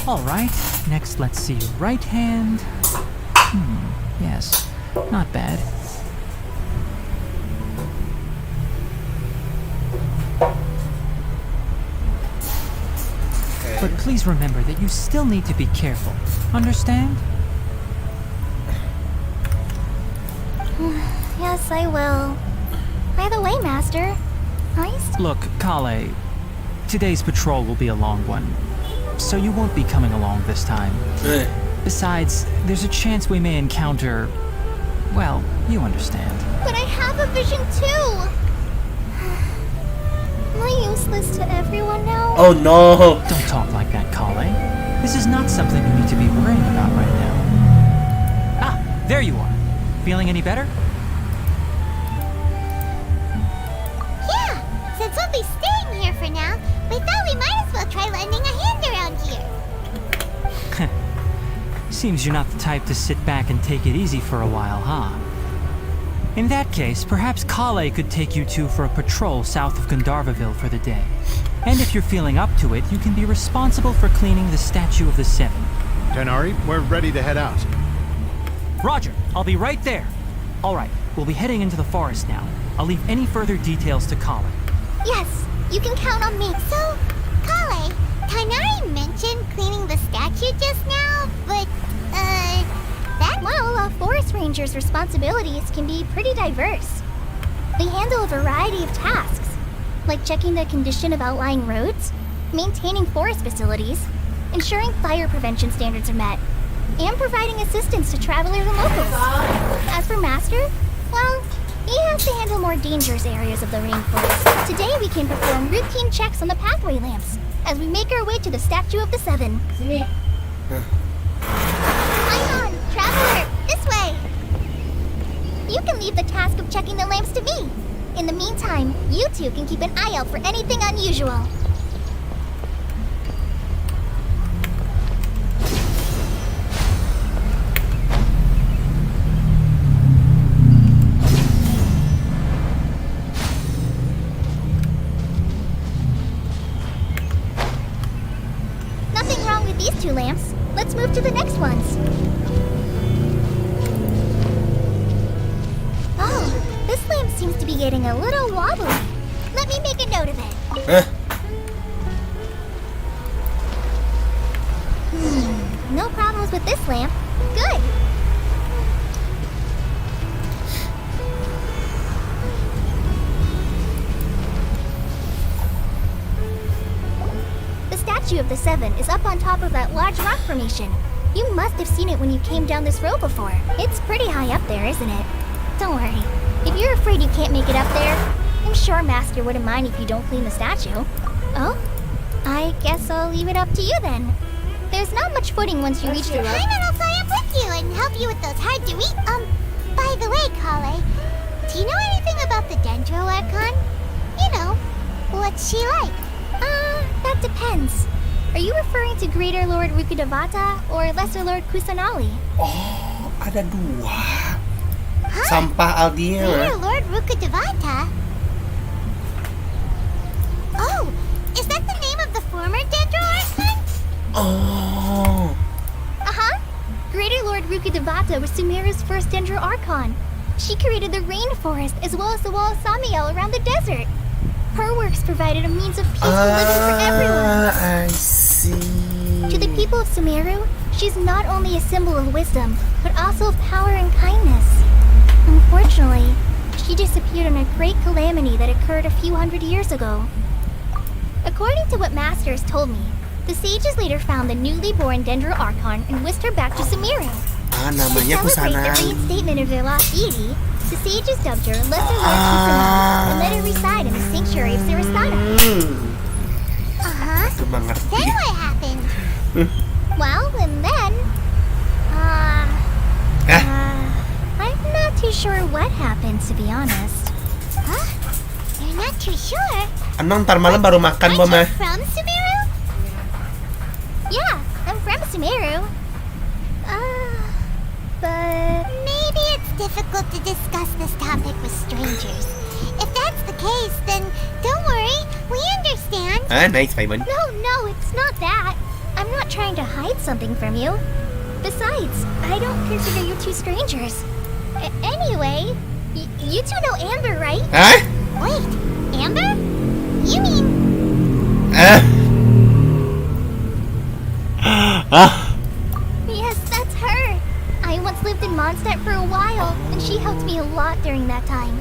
Alright, next let's see. Right hand. Yes, not bad. But please remember that you still need to be careful. Understand? Yes, I will. By the way, Master, nice. Look, Kale, today's patrol will be a long one, so you won't be coming along this time. Besides, there's a chance we may encounter... well, you understand. But I have a vision too! Am I useless to everyone now? Oh no! Don't talk like that, Kale. This is not something you need to be worrying about right now. There you are. Feeling any better? Yeah, since we'll be staying here for now, we thought we might as well try lending a hand around here. Seems you're not the type to sit back and take it easy for a while, huh? In that case, perhaps Kale could take you two for a patrol south of Gandharvaville for the day. And if you're feeling up to it, you can be responsible for cleaning the Statue of the Seven. Tenari, we're ready to head out. Roger, I'll be right there. All right, we'll be heading into the forest now. I'll leave any further details to Kale. Yes, you can count on me. So, Kale, Tainari mentioned cleaning the statue just now, but, Well, a forest ranger's responsibilities can be pretty diverse. They handle a variety of tasks, like checking the condition of outlying roads, maintaining forest facilities, ensuring fire prevention standards are met, and providing assistance to travelers and locals. As for Master, well, he has to handle more dangerous areas of the rainforest. Today we can perform routine checks on the pathway lamps as we make our way to the Statue of the Seven. Ion, traveler, this way! You can leave the task of checking the lamps to me. In the meantime, you two can keep an eye out for anything unusual. Nothing wrong with these two lamps. Let's move to the next ones. Oh, this lamp seems to be getting a little wobbly. Let me make a note of it. No problems with this lamp. Good. The Statue of the Seven is up on top of that large rock formation. You must have seen it when you came down this road before. It's pretty high up there, isn't it? Don't worry. If you're afraid you can't make it up there, I'm sure Master wouldn't mind if you don't clean the statue. Oh? I guess I'll leave it up to you then. There's not much footing once you reach the road. I'll fly up with you and help you with those hard to reach. By the way, Kale, do you know anything about the Dendro Archon? You know, what's she like? That depends. Are you referring to Greater Lord Rukudavata or Lesser Lord Kusanali? Oh, ada dua. Huh? Sampah Aldia. Greater Lord Rukudavata? Oh, is that the name of the former Dendro Archon? Oh. Uh-huh. Greater Lord Rukudavata was Sumeru's first Dendro Archon. She created the rainforest as well as the wall of Samiel around the desert. Her works provided a means of peaceful living for everyone. I see. To the people of Sumeru, she's not only a symbol of wisdom, but also of power and kindness. Unfortunately, she disappeared in a great calamity that occurred a few hundred years ago. According to what Master has told me, the sages later found the newly born Dendro Archon and whisked her back to Sumeru. Namanya To celebrate the Kusanan. reinstatement of their lost deity, the sages dubbed her Lesser Lord Kusanali and let her reside in the sanctuary of Sarasana. Uh-huh. Itu mengerti. Then what happened? Well, and then... I'm not too sure what happened, to be honest. Huh? You're not too sure? Anong ntar malam baru makan, Aren't Mama? you from Sumeru? Yeah, I'm from Sumeru. But... Maybe it's difficult to discuss this topic with strangers. If that's the case, then don't worry. We understand. Nice, Paimon. No, it's not that. I'm not trying to hide something from you. Besides, I don't consider you two strangers. Anyway, you two know Amber, right? Hah? Wait, Amber? You mean... Yes, that's her. I once lived in Mondstadt for a while, and she helped me a lot during that time.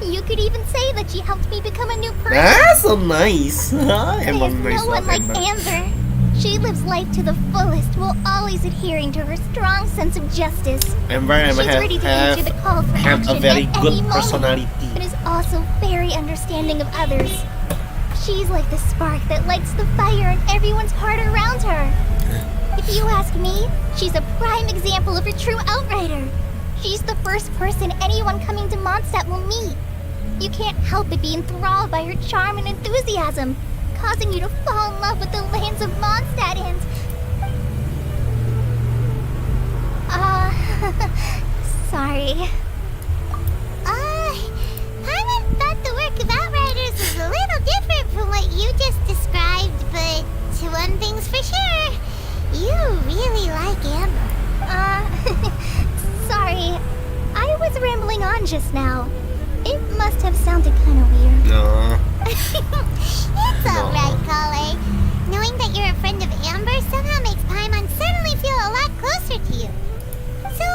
You could even say that she helped me become a new person. So nice. Emang There's nice no one like banget, Ember. Amber. She lives life to the fullest while always adhering to her strong sense of justice. Ember She's ready to answer the call for have action a very at good any moment, personality. but is also very understanding of others. She's like the spark that lights the fire in everyone's heart around her. If you ask me, she's a prime example of a true outrider. She's the first person anyone coming to Mondstadt will meet. You can't help but be enthralled by her charm and enthusiasm, causing you to fall in love with the lands of Mondstadt and... sorry. Paimon thought the work of Outriders was a little different from what you just described, but one thing's for sure, you really like Amber. Sorry. I was rambling on just now. It must have sounded kind of weird. No. It's alright, Kale. Knowing that you're a friend of Amber somehow makes Paimon suddenly feel a lot closer to you. So,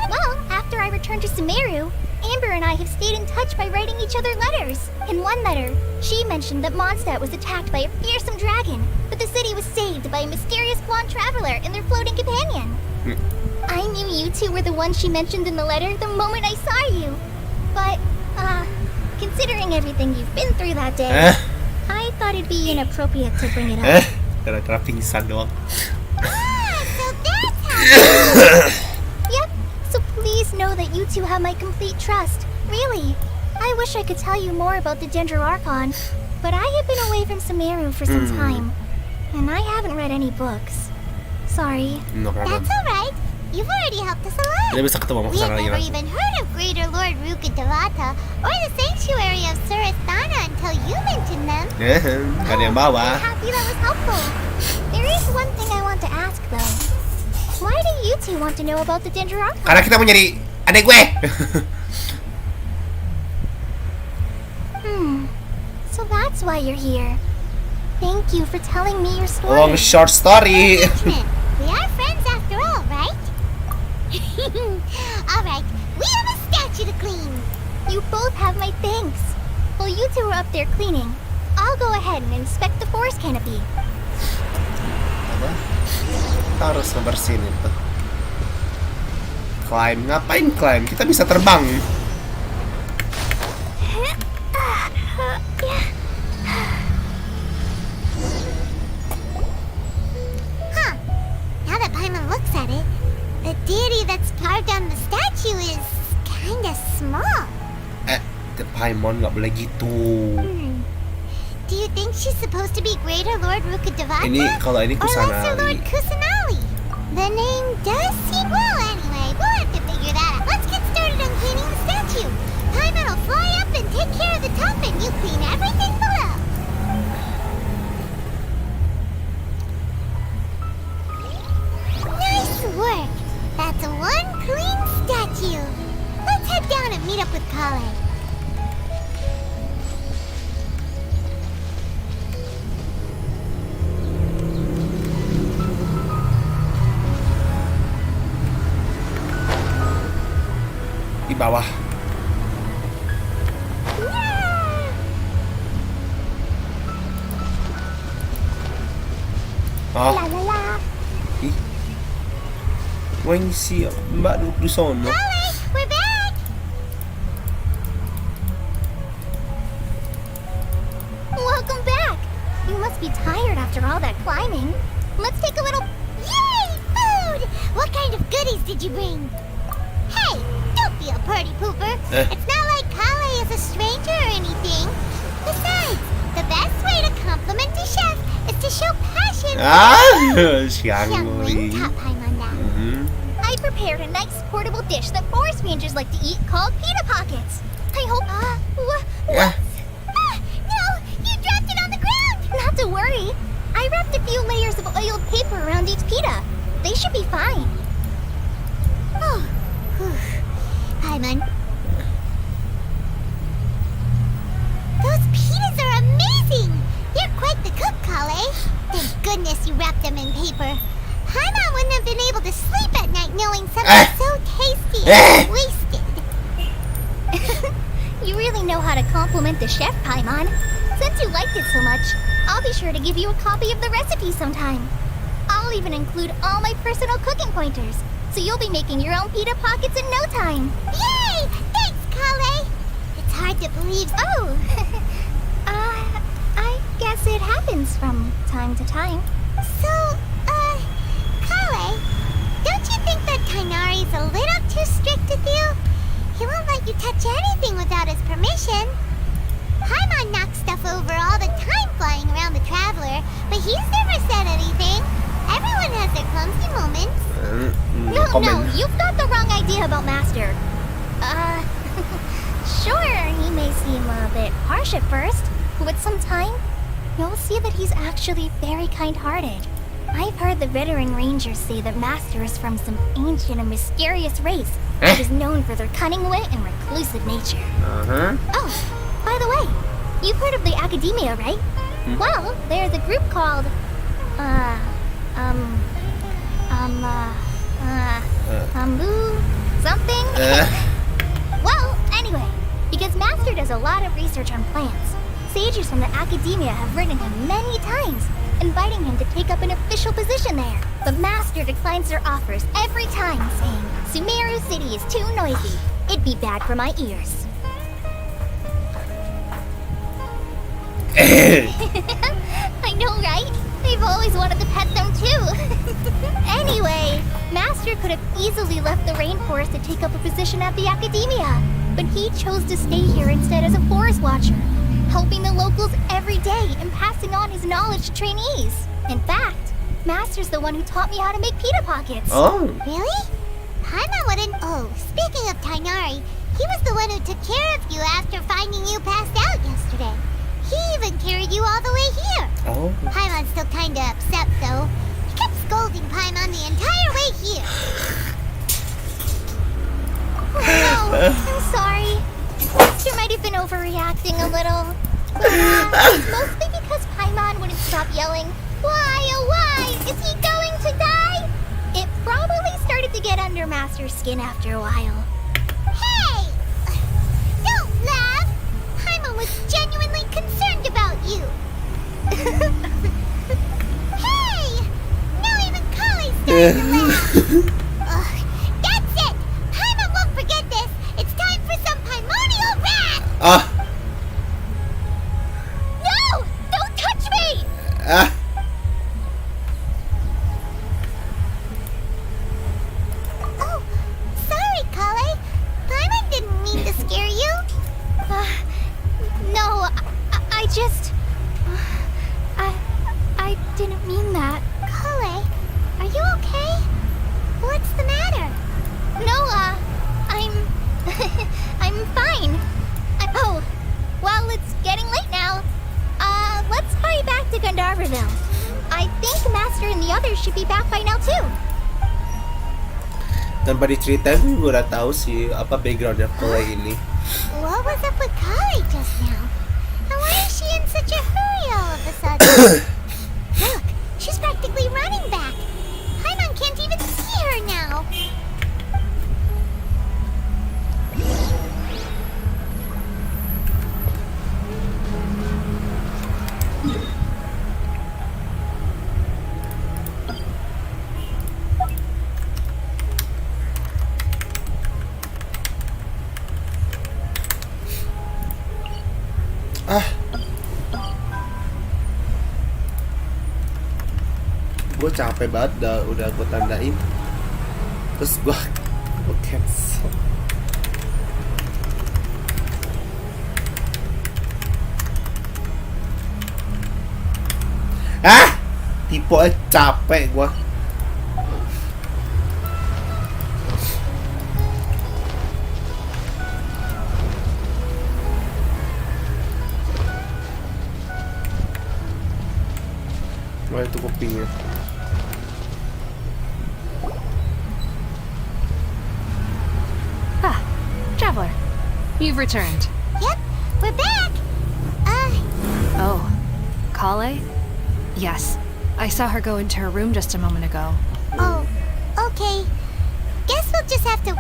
well, after I returned to Sumeru, Amber and I have stayed in touch by writing each other letters. In one letter, she mentioned that Mondstadt was attacked by a fearsome dragon, but the city was saved by a mysterious blonde traveler and their floating companion. I knew you two were the ones she mentioned in the letter the moment I saw you. But, considering everything you've been through that day, I thought it'd be inappropriate to bring it up. Gara-gara pingsan doang. so that's how... Yep, so please know that you two have my complete trust. Really. I wish I could tell you more about the Dendroarchon, but I have been away from Sumeru for some time, and I haven't read any books. Sorry. No problem. That's alright. You've already helped us a lot. Hindi bisa ketemu We sama had never lagi. even heard of Greater Lord Rukkhadevata or the Sanctuary of Surasthana until you mentioned them. Gak ada yang bawa. I'm happy that was helpful. There is one thing I want to ask, though. Why do you two want to know about the Dendroarchon? Karena kita mau nyari adek gue. So that's why you're here. Thank you for telling me your story. Long short story. Engagement. We are friends after all, right? Alright, we have a statue to clean. You both have my thanks. While you two are up there cleaning, I'll go ahead and inspect the forest canopy. Kita harus ngebersihin itu. Climb, ngapain climb? Kita bisa terbang. Huh. Now that Paimon looks at it, the deity that's carved on the statue is kinda small. Paimon nggak boleh gitu. Do you think she's supposed to be Greater Lord Rukkhadevata? Kalau ini Or Lesser Kusanali. Lord Kusanali? The name does seem well anyway. We'll have to figure that out. Let's get started on cleaning the statue. Paimon will fly up and take care of the top and you clean everything below. Nice work. That's one clean statue. Let's head down and meet up with Kale. Di bawah. Oh, La la la. ih. Weng si Mbak duduk di sono. Kale, we're back. Welcome back. You must be tired after all that climbing. Let's take a little... Yay! Food! What kind of goodies did you bring? Hey, don't be a party pooper. It's not like Kale is a stranger or anything. Besides, the best way to compliment a chef is to show passion. Siang Youngling taught Paimon that. I prepared a nice portable dish that forest rangers like to eat called pita pockets. I hope... what? Yeah. No, you dropped it on the ground. Not to worry. I wrapped a few layers of oiled paper around each pita. They should be fine. Oh, whew. Paimon. Those pitas are amazing. You're quite the cook, Kale. Thank goodness you wrapped them in paper. Paimon wouldn't have been able to sleep at night knowing something so tasty and wasted. You really know how to compliment the chef, Paimon. Since you liked it so much, I'll be sure to give you a copy of the recipe sometime. I'll even include all my personal cooking pointers, so you'll be making your own pita pockets in no time. Yay! Thanks, Kale. It's hard to believe. Oh, I guess it happens from time to time. So, Kale, don't you think that Kainari's a little too strict explanation. Paimon knocks stuff over all the time flying around the Traveler, but he's never said anything. Everyone has their clumsy moments. No, you've got the wrong idea about Master. Sure, he may seem a bit harsh at first, but with some time, you'll see that he's actually very kind-hearted. I've heard the veteran rangers say that Master is from some ancient and mysterious race that is known for their cunning wit and reclusive nature. Oh, by the way, you've heard of the Academia, right? Well, there's a group called, something? Well, anyway, because Master does a lot of research on plants, sages from the Academia have written him many times, inviting him to take up an official position there. But Master declines their offers every time, saying, Sumeru City is too noisy. It'd be bad for my ears. I know, right? I've always wanted to pet them too. Anyway, Master could have easily left the rainforest to take up a position at the Academia, but he chose to stay here instead as a forest watcher, helping the locals every day and passing on his knowledge to trainees. In fact, Master's the one who taught me how to make pita pockets. Oh. Really? Paimon wouldn't... Oh, speaking of Tainari, he was the one who took care of you after finding you passed out yesterday. He even carried you all the way here. Oh. Paimon's still kinda upset, though. He kept scolding Paimon the entire way here. Oh, no. I'm sorry. Master might have been overreacting a little. But, it's mostly because Paimon wouldn't stop yelling, why, oh why, is he going to die? It probably started to get under Master's skin after a while. Hey! Don't laugh! Paimon was genuinely concerned about you. Hey! Now even Kale's starting to laugh. Ugh, that's it! Paimon won't forget this. It's time for some Paimonial wrath! No! Don't touch me! Oh, sorry, Kale. Paimon didn't mean to scare you. No, I just... I didn't mean that. Kale, are you okay? What's the matter? No, I'm fine. Oh, well, it's getting late now. Let's hurry back to Gandharvaville. I think Master and the others should be back by now too. Tanpa diceritain, gue udah tahu sih apa backgroundnya Kale ini. What was up with Kale just now? And why is she in such a hurry all of a sudden? Look, she's practically running back. Paimon can't even see her now. Gue capek banget, udah gue tandain, terus gue cancel. Tipe capek gue. Wah, itu kupingnya. Traveler, you've returned. Yep, we're back. Oh, Kale? Yes, I saw her go into her room just a moment ago. Oh, okay. Guess we'll just have to...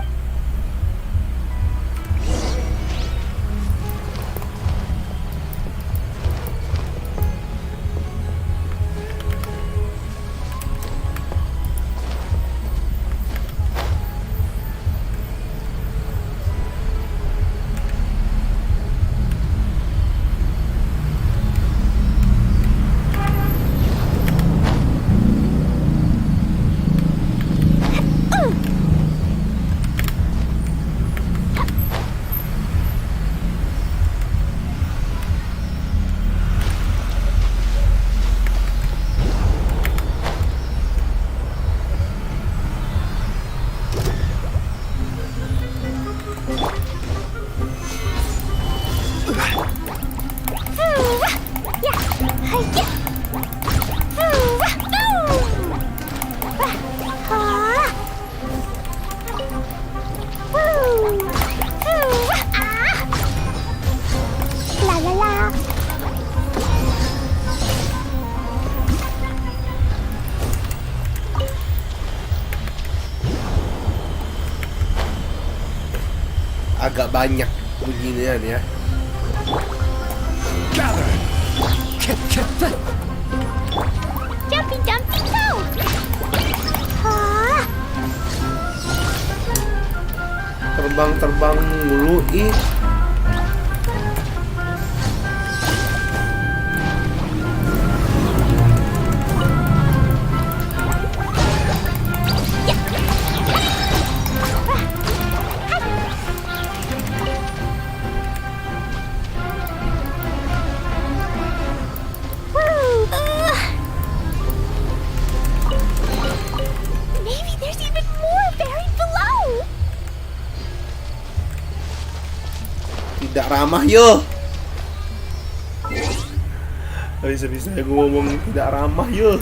agak banyak beginian ya. Jumpy Dumpy go! Ah, Terbang mulu ih. maybe there's even more buried below. Tidak ramah yo. Bisa-bisa gue ngomong tidak ramah yo.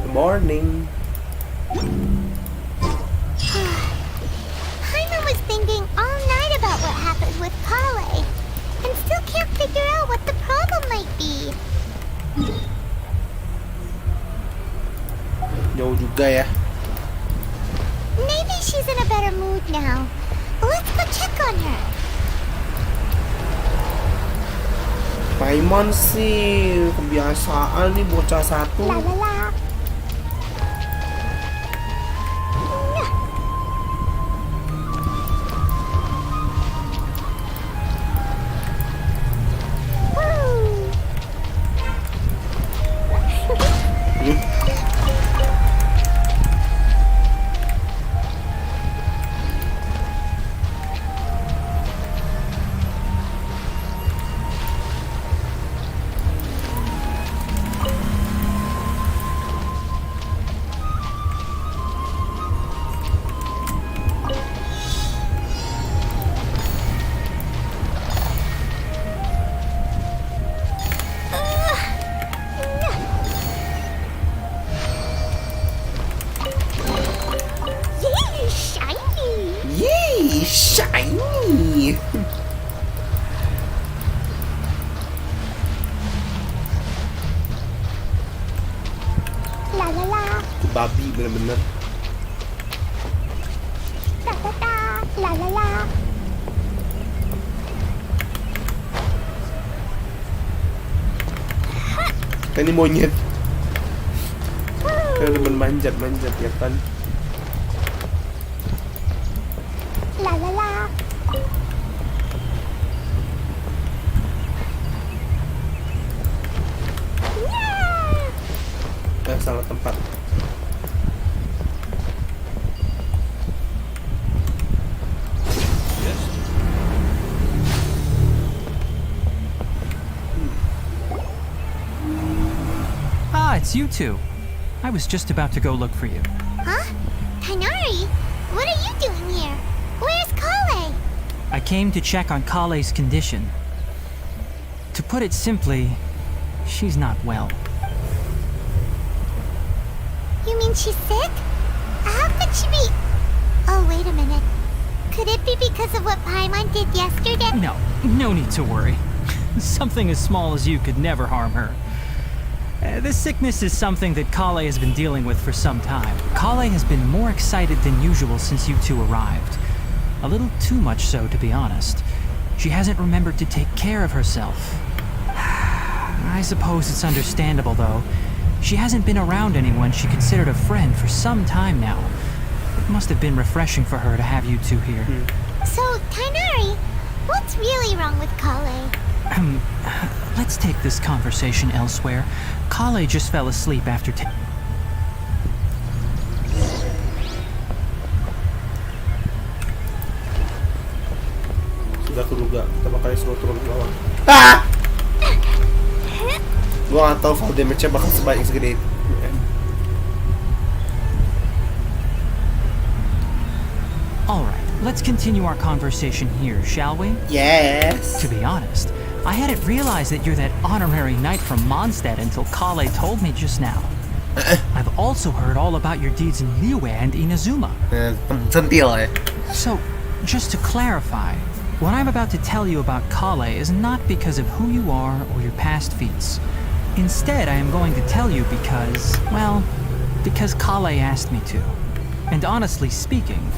Good morning. Hyman was thinking all night about what happened with Kale, and still can't figure out what the problem might be. Jauh juga ya. Maybe she's in a better mood now. Let's go check on her. Paimon sih kebiasaan nih bocah satu. La la la. Shiny. La la la. Itu babi bener-bener. Da da da. La la la. Ini monyet. Kita udah manjat-manjat ya kan. La la la. Salah tempat. Ah, it's you two. I was just about to go look for you. Huh? Tainari? What are you doing here? Where's Kale? I came to check on Kale's condition. To put it simply, she's not well. You mean she's sick? How could she be? Oh, wait a minute. Could it be because of what Paimon did yesterday? No need to worry. Something as small as you could never harm her. This sickness is something that Kale has been dealing with for some time. Kale has been more excited than usual since you two arrived. A little too much so, to be honest. She hasn't remembered to take care of herself. I suppose it's understandable, though. She hasn't been around anyone she considered a friend for some time now. It must have been refreshing for her to have you two here. So, Tainari, what's really wrong with Kale? Let's take this conversation elsewhere. Kale just fell asleep after Sudah kuduga, kita bakal suruh turun ke bawah. Ah! Gua gak tau fall damage-nya bakal sebanyak segede itu. Alright, let's continue our conversation here, shall we? Yes. To be honest, I hadn't realized that you're that honorary knight from Mondstadt until Kale told me just now. I've also heard all about your deeds in Liyue and Inazuma. Sentil ya. So, just to clarify, what I'm about to tell you about Kale is not because of who you are or your past feats. Instead, I am going to tell you because, well, because Kale asked me to. And honestly speaking,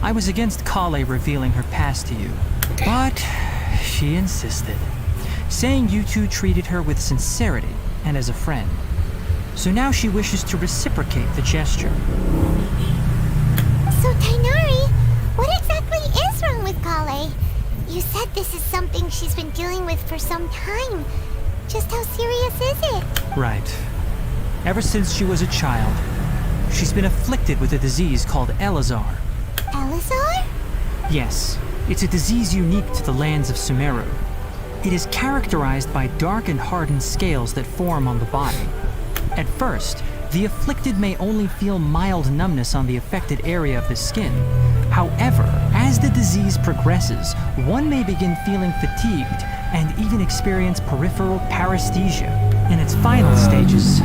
I was against Kale revealing her past to you. But she insisted, saying you two treated her with sincerity and as a friend. So now she wishes to reciprocate the gesture. So, Tainari, what exactly is wrong with Kale? You said this is something she's been dealing with for some time. Just how serious is it? Right. Ever since she was a child, she's been afflicted with a disease called Elazar. Elazar? Yes, it's a disease unique to the lands of Sumeru. It is characterized by dark and hardened scales that form on the body. At first, the afflicted may only feel mild numbness on the affected area of the skin. However, as the disease progresses, one may begin feeling fatigued and even experience peripheral paresthesia. In its final stages,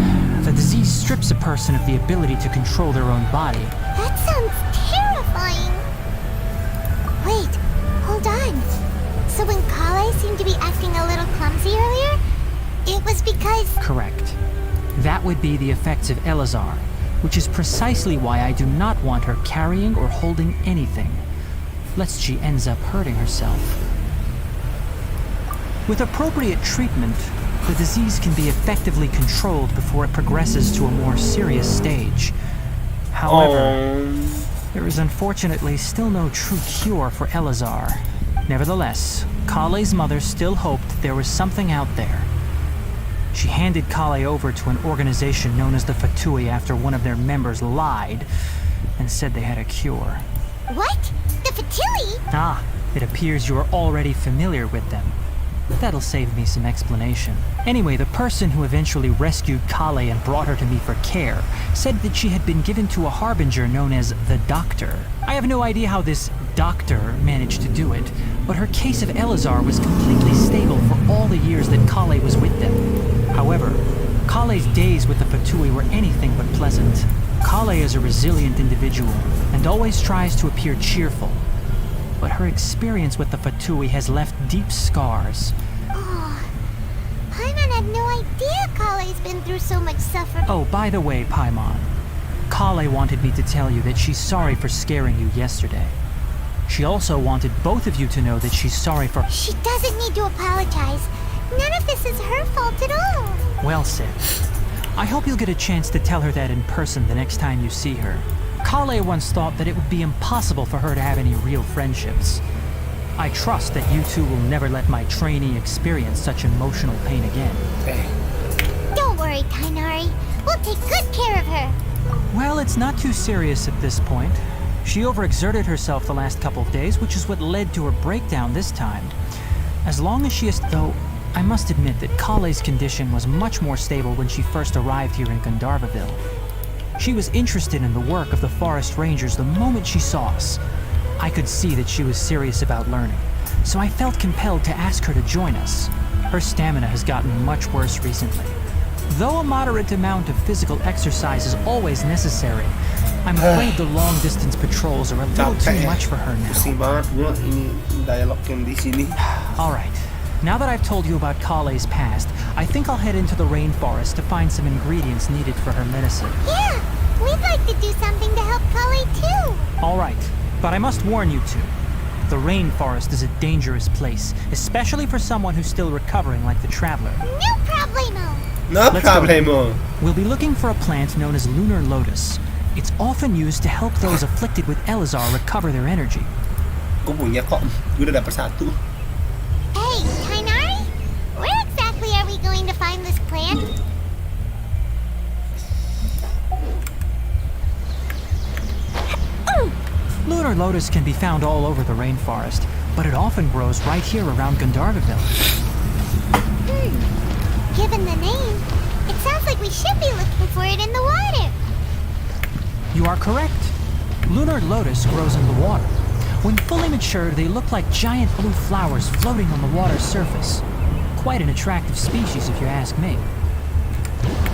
the disease strips a person of the ability to control their own body. That sounds terrifying. Wait, hold on. So when Kale seemed to be acting a little clumsy earlier, it was because... Correct. That would be the effects of Elazar, which is precisely why I do not want her carrying or holding anything, lest she ends up hurting herself. With appropriate treatment, the disease can be effectively controlled before it progresses to a more serious stage. However, there is unfortunately still no true cure for Elazar. Nevertheless, Kale's mother still hoped there was something out there. She handed Kale over to an organization known as the Fatui after one of their members lied and said they had a cure. What? The Fatui? Ah, it appears you are already familiar with them. That'll save me some explanation. Anyway, the person who eventually rescued Kale and brought her to me for care said that she had been given to a harbinger known as the Doctor. I have no idea how this doctor managed to do it, but her case of Elazar was completely stable for all the years that Kale was with them. However, Kale's days with the Fatui were anything but pleasant. Kale is a resilient individual and always tries to appear cheerful. But her experience with the Fatui has left deep scars. Oh, Paimon had no idea Kale's been through so much suffering. Oh, by the way, Paimon, Kale wanted me to tell you that she's sorry for scaring you yesterday. She also wanted both of you to know that she's sorry for... She doesn't need to apologize. None of this is her fault at all. Well said. I hope you'll get a chance to tell her that in person the next time you see her. Kale once thought that it would be impossible for her to have any real friendships. I trust that you two will never let my trainee experience such emotional pain again. Don't worry, Tainari. We'll take good care of her. Well, it's not too serious at this point. She overexerted herself the last couple of days, which is what led to her breakdown this time. As long as she is... Though, I must admit that Kale's condition was much more stable when she first arrived here in Gandharvaville. She was interested in the work of the forest rangers the moment she saw us. I could see that she was serious about learning, so I felt compelled to ask her to join us. Her stamina has gotten much worse recently. Though a moderate amount of physical exercise is always necessary, I'm afraid the long-distance patrols are a little too much for her now. Pusing banget gua ini dialog yang di sini. All right. Now that I've told you about Kale's past, I think I'll head into the rainforest to find some ingredients needed for her medicine. Yeah, we'd like to do something to help Kale too. All right, but I must warn you two. The rainforest is a dangerous place, especially for someone who's still recovering like the traveler. No problemo. No Let's go. problemo. We'll be looking for a plant known as Lunar Lotus. It's often used to help those afflicted with Elazar recover their energy. Gue punya kok, gue udah dapet satu. Hey, Tainari, where exactly are we going to find this plant? Lunar Lotus can be found all over the rainforest, but it often grows right here around Gandharvaville. Given the name, it sounds like we should be looking for it in the water. You are correct. Lunar Lotus grows in the water. When fully matured, they look like giant blue flowers floating on the water's surface. quite an attractive species if you ask me.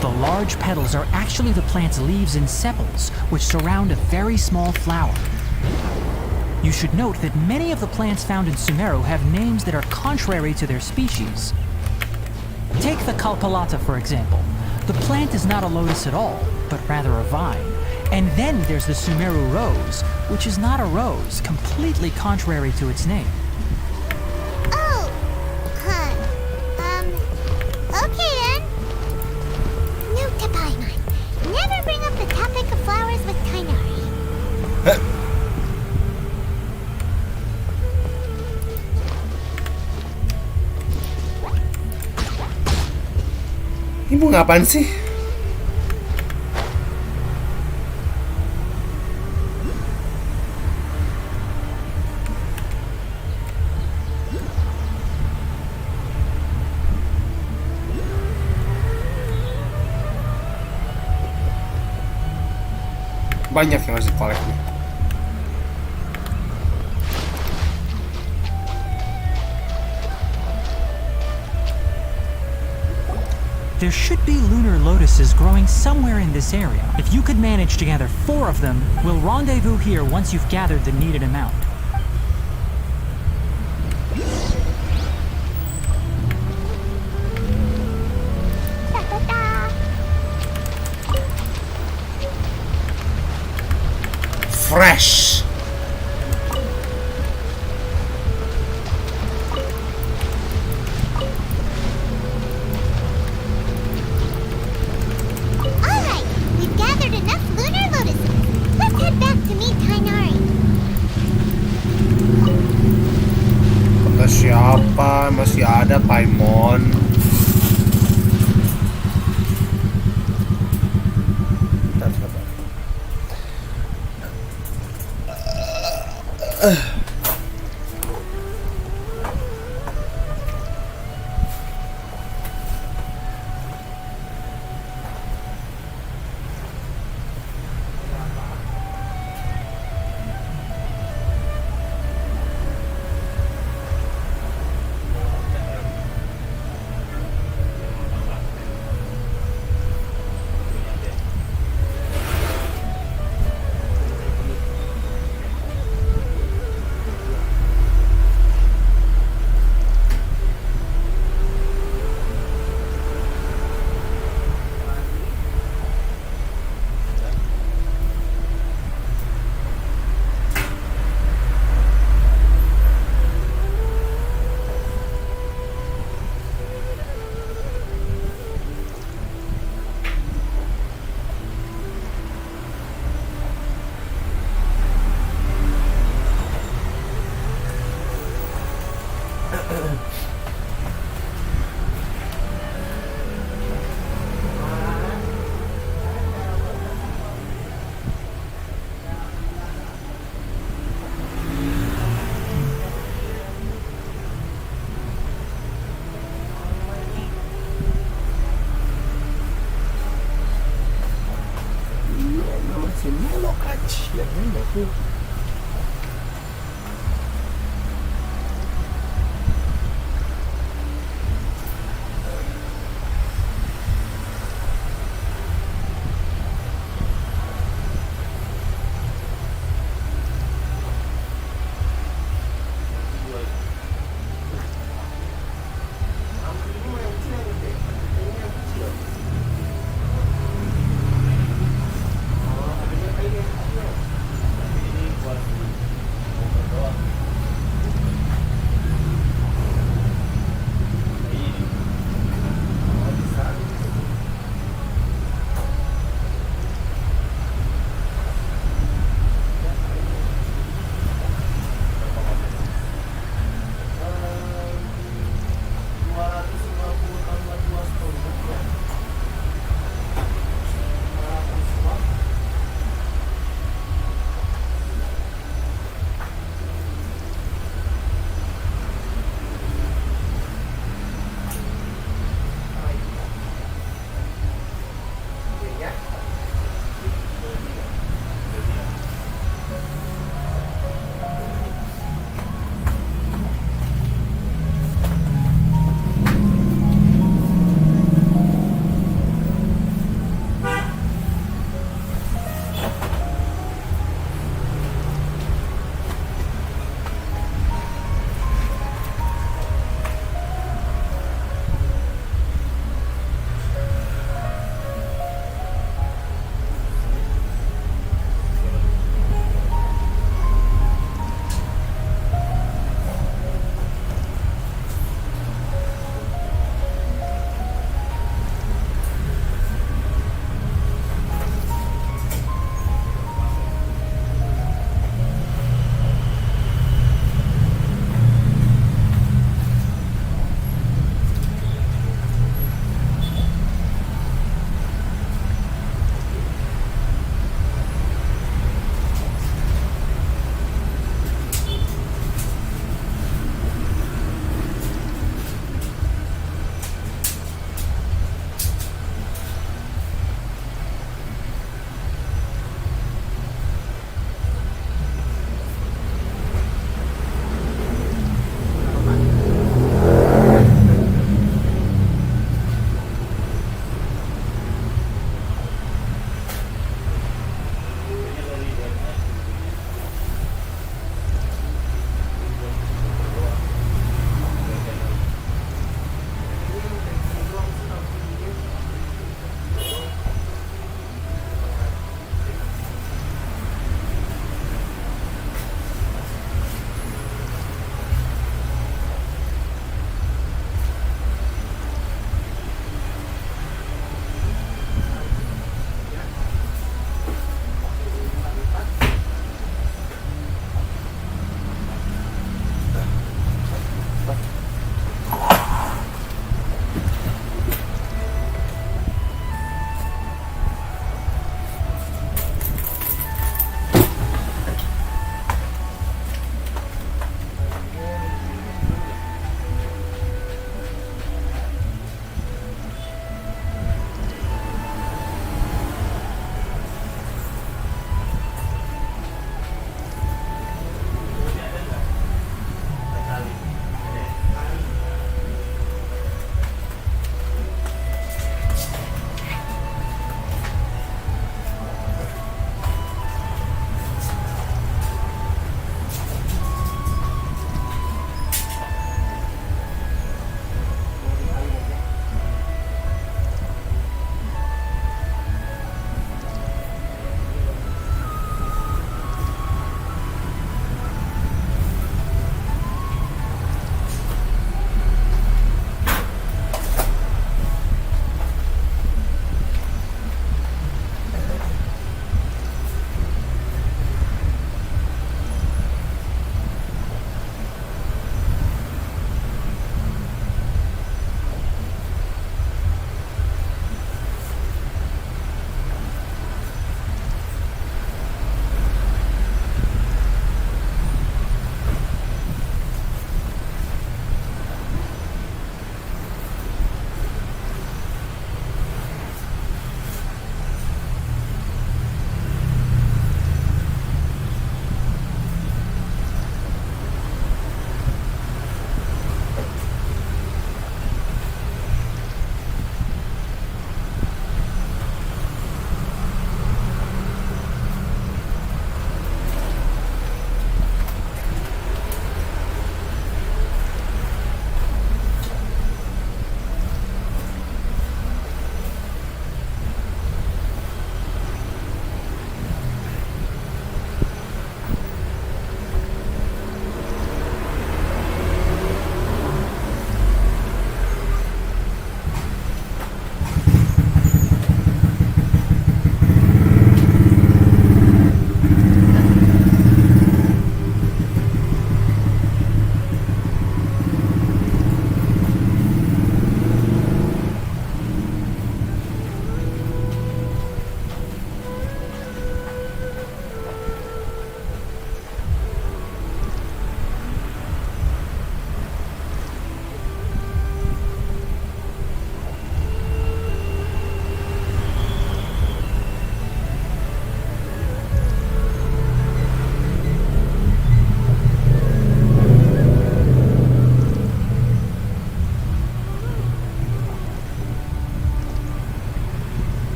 The large petals are actually the plant's leaves and sepals, which surround a very small flower. You should note that many of the plants found in Sumeru have names that are contrary to their species. Take the Kalpalata, for example. The plant is not a lotus at all, but rather a vine. And then there's the Sumeru rose, which is not a rose, completely contrary to its name. Oh, okay then. Note to Paimon. Never bring up the topic of flowers with Kainari. Ini bunga apaan sih? Banyak yang harus dikolek nih. There should be lunar lotuses growing somewhere in this area. If you could manage to gather 4 of them, we'll rendezvous here once you've gathered the needed amount. Fresh. Alright, we've gathered enough lunar lotuses. Let's head back to meet Kainari. Kata siapa? Masih ada Paimon.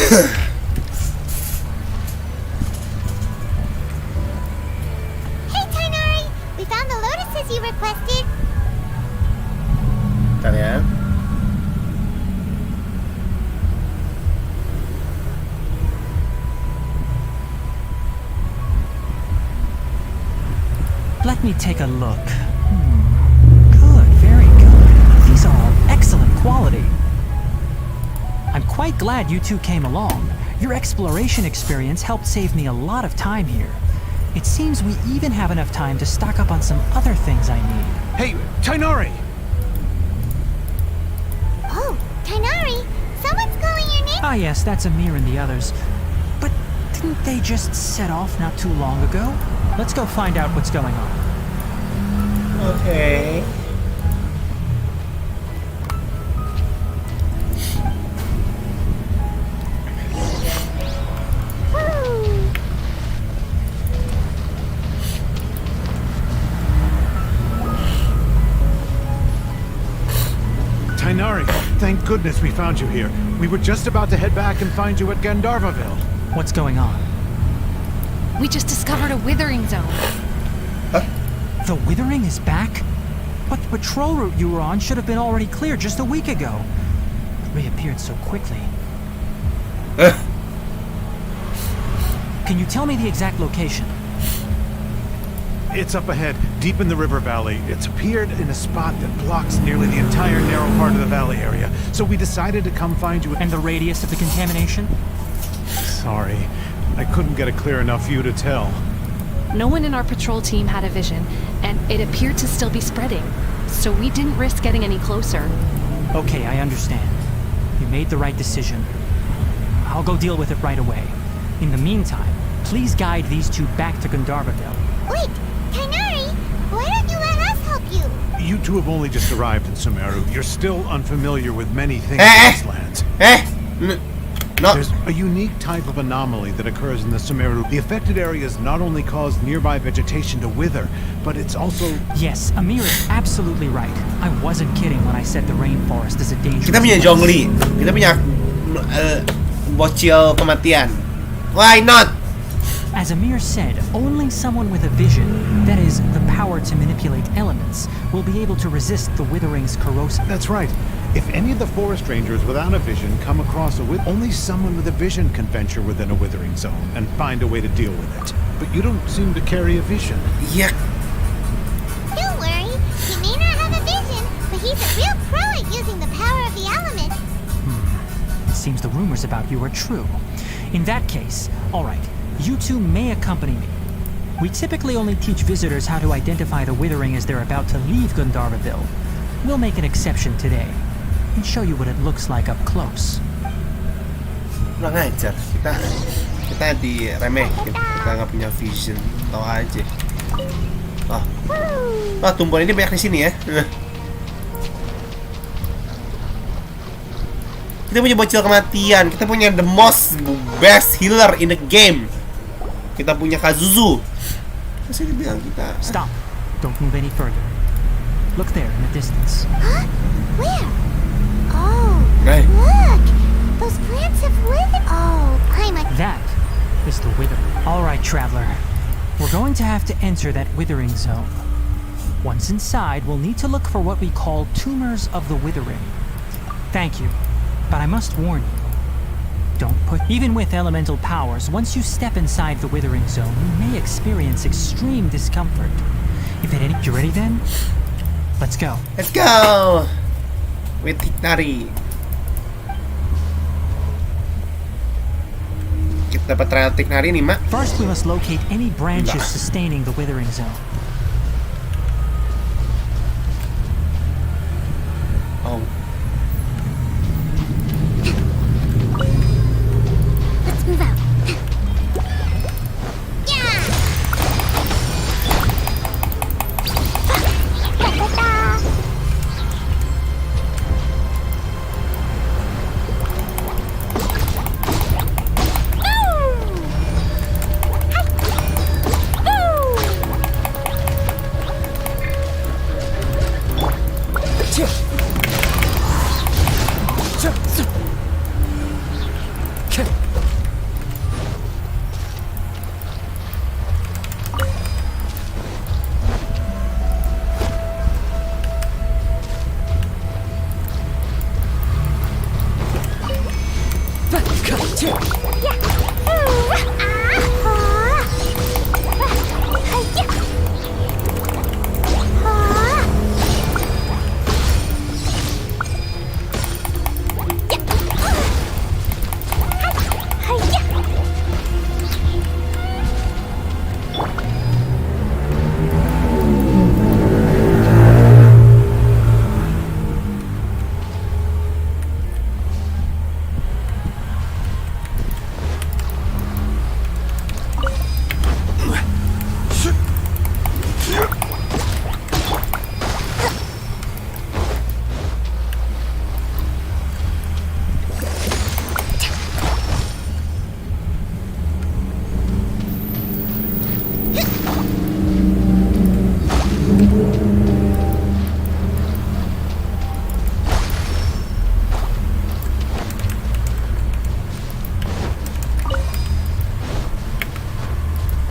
Hey, Tainari! We found the lotuses you requested. Bentar ya. Let me take a look. Good, very good. These are all excellent quality. I'm quite glad you two came along. Your exploration experience helped save me a lot of time here. It seems we even have enough time to stock up on some other things I need. Hey, Tainari! Oh, Tainari! Someone's calling your name. Ah yes, that's Amir and the others. But didn't they just set off not too long ago? Let's go find out what's going on. Oke. Tainari, thank goodness we found you here. We were just about to head back and find you at Gandharvaville. What's going on? We just discovered a withering zone. The Withering is back? But the patrol route you were on should have been already clear just a week ago. It reappeared so quickly. Can you tell me the exact location? It's up ahead, deep in the river valley. It's appeared in a spot that blocks nearly the entire narrow part of the valley area. So we decided to come find you. And the radius of the contamination? Sorry, I couldn't get a clear enough view to tell. No one in our patrol team had a vision, and it appeared to still be spreading. So we didn't risk getting any closer. Okay, I understand. You made the right decision. I'll go deal with it right away. In the meantime, please guide these two back to Gandharvaville. Wait, Tainari! Why don't you let us help you? You two have only just arrived in Sumeru. You're still unfamiliar with many things in these lands. No. There's a unique type of anomaly that occurs in the Sumeru. The affected areas not only cause nearby vegetation to wither, but it's also... Yes, Amir is absolutely right. I wasn't kidding when I said the rainforest is a dangerous Kita punya place. Zhongli. Kita punya bocil kematian. Why not? As Amir said, only someone with a vision, that is, the power to manipulate elements, will be able to resist the withering's corrosive. That's right. If any of the forest rangers without a vision come across only someone with a vision can venture within a withering zone and find a way to deal with it. But you don't seem to carry a vision. Iya. Don't worry, he may not have a vision, but he's a real pro at using the power of the element. It seems the rumors about you are true. In that case, all right, you two may accompany me. We typically only teach visitors how to identify the withering as they're about to leave Gandharvaville. We'll make an exception today and show you what it looks like up close. Kurang ajar. Kita diremehin. Kita nggak punya vision. Tahu aja. Tumpuan ini banyak di sini ya. Kita punya bocil kematian. Kita punya the most best healer in the game. Kita punya Kazuzu. Masih dibilang kita. Stop. Don't move any further. Look there in the distance. Huh? Where? Oh, Hey. look! Those plants have withered. Oh, That is the withering. All right, traveler. We're going to have to enter that withering zone. Once inside, we'll need to look for what we call tumors of the withering. Thank you, but I must warn you. Even with elemental powers, once you step inside the withering zone, you may experience extreme discomfort. You ready then? Let's go. Let's go. With Tiknari. Kita dapat trial Tiknari nih, Mak. First, we must locate any branches sustaining the withering zone. Oh. let's move out. Yeah! Ta-ta-ta!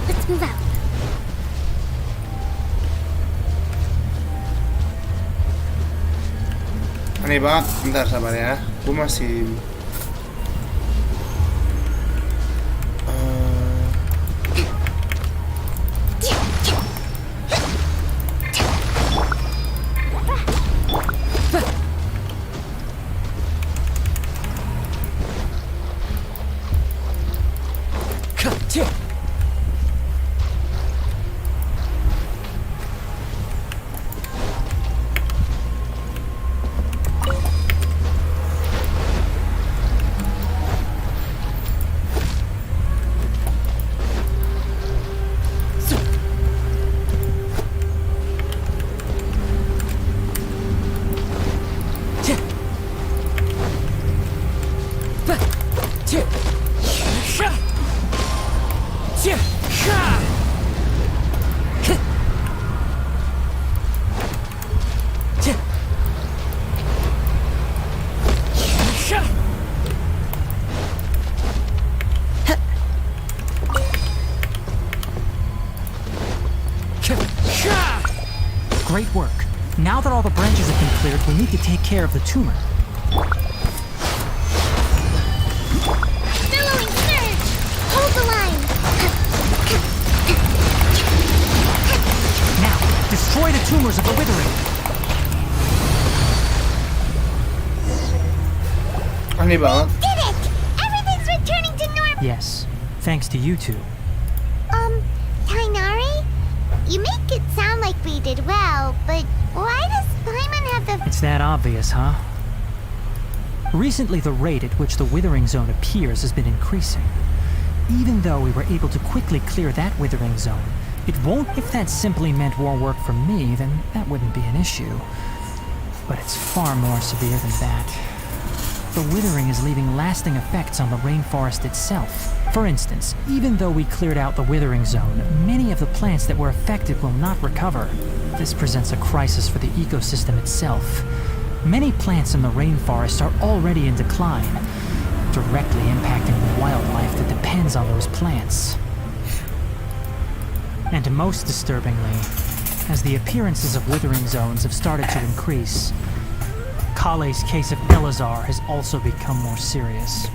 Let's move out. Aneh banget, bentar sabar ya. Gue masih Great work. Now that all the branches have been cleared, we need to take care of the tumor. Billowing surge! Hold the line! Now, destroy the tumors of the withering. aneh banget. Did it! Everything's returning to normal! Yes, thanks to you two. Tainari? You make it sound like we did well, but why does Paimon have the... It's that obvious, huh? Recently, the rate at which the withering zone appears has been increasing. Even though we were able to quickly clear that withering zone, it won't. If that simply meant more work for me, then that wouldn't be an issue. But it's far more severe than that. The withering is leaving lasting effects on the rainforest itself. For instance, even though we cleared out the withering zone, many of the plants that were affected will not recover. This presents a crisis for the ecosystem itself. Many plants in the rainforest are already in decline, directly impacting the wildlife that depends on those plants. And most disturbingly, as the appearances of withering zones have started to increase, Kale's case of Elazar has also become more serious.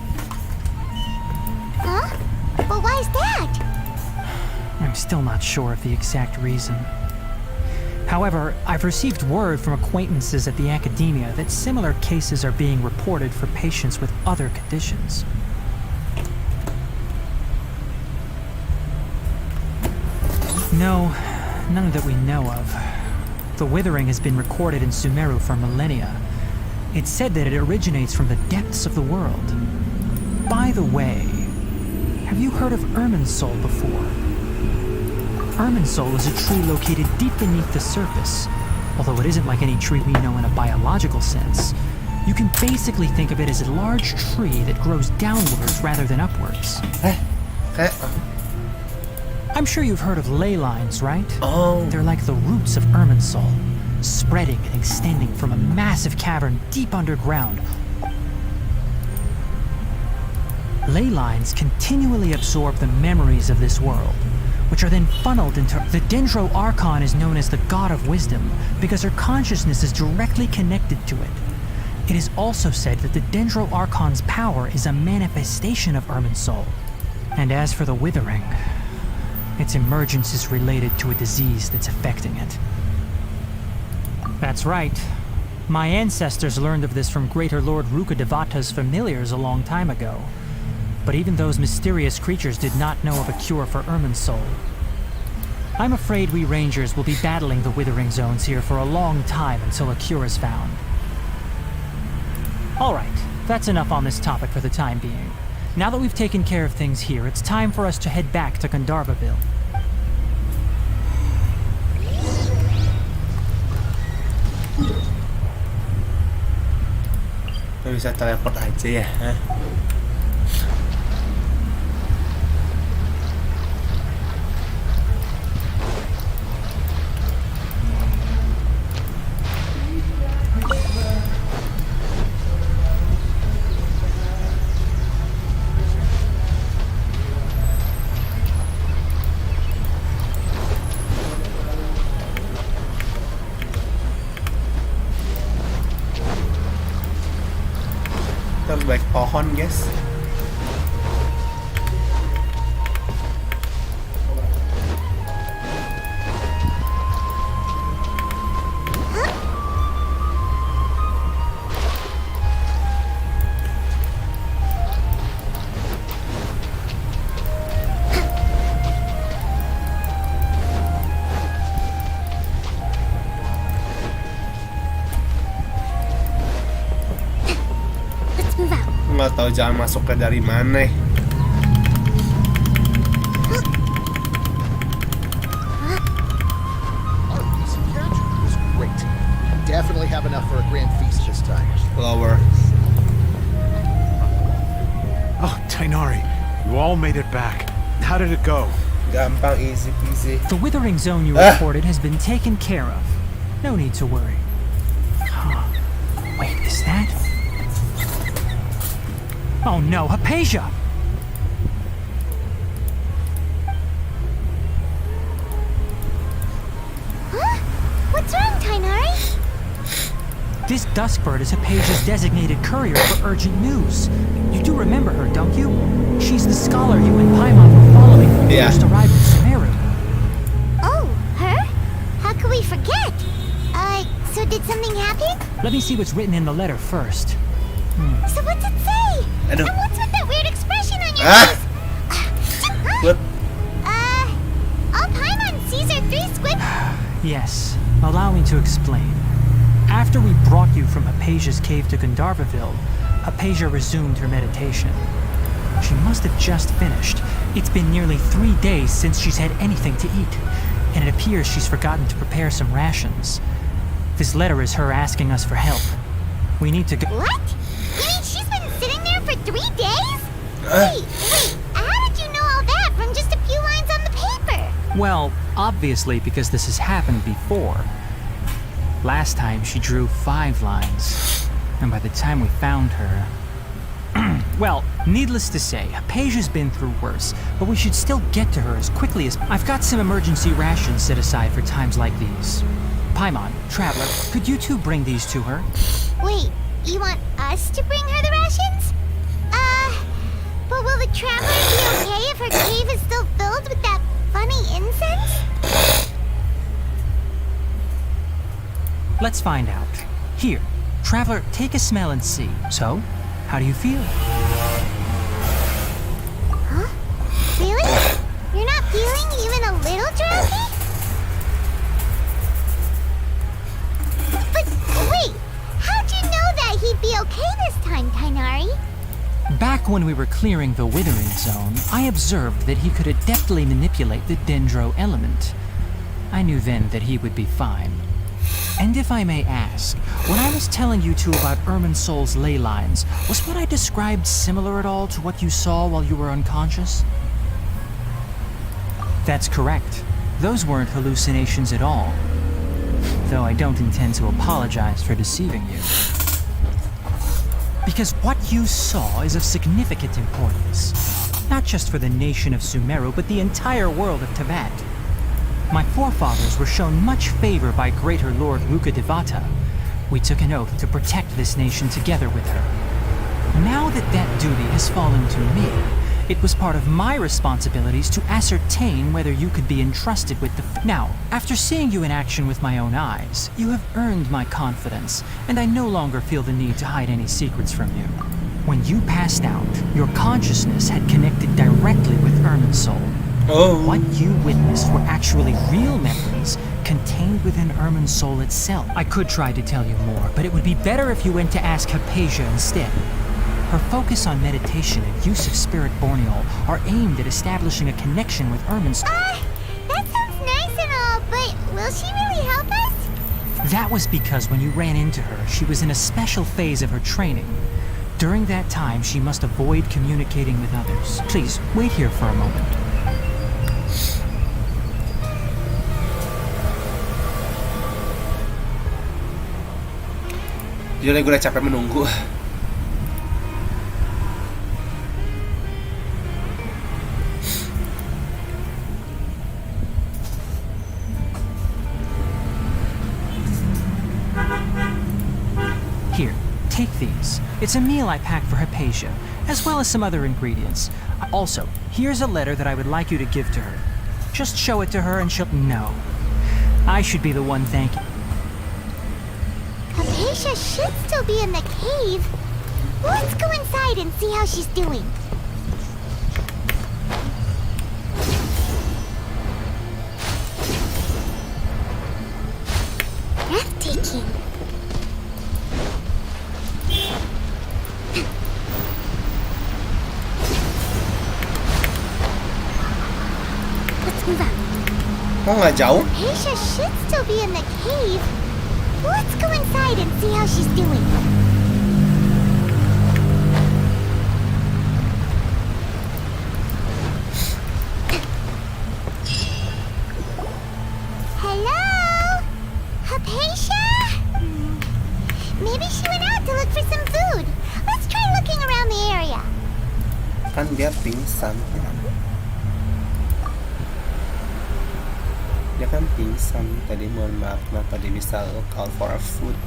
Huh? But why is that? I'm still not sure of the exact reason. However, I've received word from acquaintances at the academia that similar cases are being reported for patients with other conditions. No, none that we know of. The withering has been recorded in Sumeru for millennia. It's said that it originates from the depths of the world. By the way, have you heard of Irminsul before? Irminsul is a tree located deep beneath the surface. Although it isn't like any tree we know in a biological sense, you can basically think of it as a large tree that grows downwards rather than upwards. I'm sure you've heard of ley lines, right? Oh. They're like the roots of Irminsul, spreading and extending from a massive cavern deep underground. Ley lines continually absorb the memories of this world, which are then funneled into... The Dendro Archon is known as the God of Wisdom because her consciousness is directly connected to it. It is also said that the Dendro Archon's power is a manifestation of Irmin's soul. And as for the withering, its emergence is related to a disease that's affecting it. That's right. My ancestors learned of this from Greater Lord Rukkhadevata's familiars a long time ago. But even those mysterious creatures did not know of a cure for Irmin's soul. I'm afraid we Rangers will be battling the withering zones here for a long time until a cure is found. Alright, that's enough on this topic for the time being. Now that we've taken care of things here, it's time for us to head back to Gandharvaville. Bisa teleport aja ya, hah? Baik pohon, guys. Nggak tahu jalan masuknya dari mana. Great. Definitely have enough for a grand feast this time. Lower. Oh, Tainari, you all made it back. How did it go? Gampang, easy peasy. The withering zone you reported has been taken care of. No need to worry. Huh. Wait, is that? Oh no, Hypatia! Huh? What's wrong, Tainari? This Duskbird is Hypatia's designated courier for urgent news. You do remember her, don't you? She's the scholar you and Paimon were following when you first arrived in Sumeru. Oh, her? How could we forget? So did something happen? Let me see what's written in the letter first. So what's it say? Aduh. And what's with that weird expression on your Ah! face? What? All Paimon sees are 3 squid. Yes, allow me to explain. After we brought you from Hypatia's cave to Gandharvaville, Hypatia resumed her meditation. She must have just finished. It's been nearly 3 days since she's had anything to eat, and it appears she's forgotten to prepare some rations. This letter is her asking us for help. We need to go. What? You mean she's been sitting there for 3 days? Wait, how did you know all that from just a few lines on the paper? Well, obviously because this has happened before. Last time she drew 5 lines, and by the time we found her... Well, needless to say, Hypatia's been through worse, but we should still get to her as quickly as... I've got some emergency rations set aside for times like these. Paimon, Traveler, could you two bring these to her? Wait, you want us to bring her the rations? But will the Traveler be okay if her cave is still filled with that funny incense? Let's find out. Here, Traveler, take a smell and see. So, how do you feel? Huh? Really? You're not feeling even a little drowsy? But wait, how'd you know that he'd be okay this time, Tainari? Back when we were clearing the withering zone, I observed that he could adeptly manipulate the dendro element. I knew then that he would be fine. And if I may ask, when I was telling you two about Irmin's soul's ley lines, was what I described similar at all to what you saw while you were unconscious? That's correct. Those weren't hallucinations at all. Though I don't intend to apologize for deceiving you. Because what you saw is of significant importance. Not just for the nation of Sumeru, but the entire world of Teyvat. My forefathers were shown much favor by Greater Lord Rukkhadevata, We took an oath to protect this nation together with her. Now that that duty has fallen to me, it was part of my responsibilities to ascertain whether you could be entrusted with the... Now, after seeing you in action with my own eyes, you have earned my confidence, and I no longer feel the need to hide any secrets from you. When you passed out, your consciousness had connected directly with Irmin's soul. Oh. What you witnessed were actually real memories contained within Irmin's soul itself. I could try to tell you more, but it would be better if you went to ask Hypatia instead. Her focus on meditation and use of spirit borneol are aimed at establishing a connection with Irmin's... That sounds nice and all, but will she really help us? That was because when you ran into her, she was in a special phase of her training. During that time, she must avoid communicating with others. Please, wait here for a moment. Jadi gue udah capek menunggu. Here, take these. It's a meal I packed for Hypatia, as well as some other ingredients. Also, here's a letter that I would like you to give to her. Just show it to her and she'll know. I should be the one thanking. Hypatia should still be in the cave. Let's go inside and see how she's doing. Breathtaking. Let's move out. Oh, nggak jauh? Hypatia should still be in the cave. Let's go inside and see how she's doing. Hello? Hypatia? Maybe she went out to look for some food. Let's try looking around the area. Kan dia pingsan. Dia kan pingsan tadi, mohon maaf kenapa dia bisa look out for a food.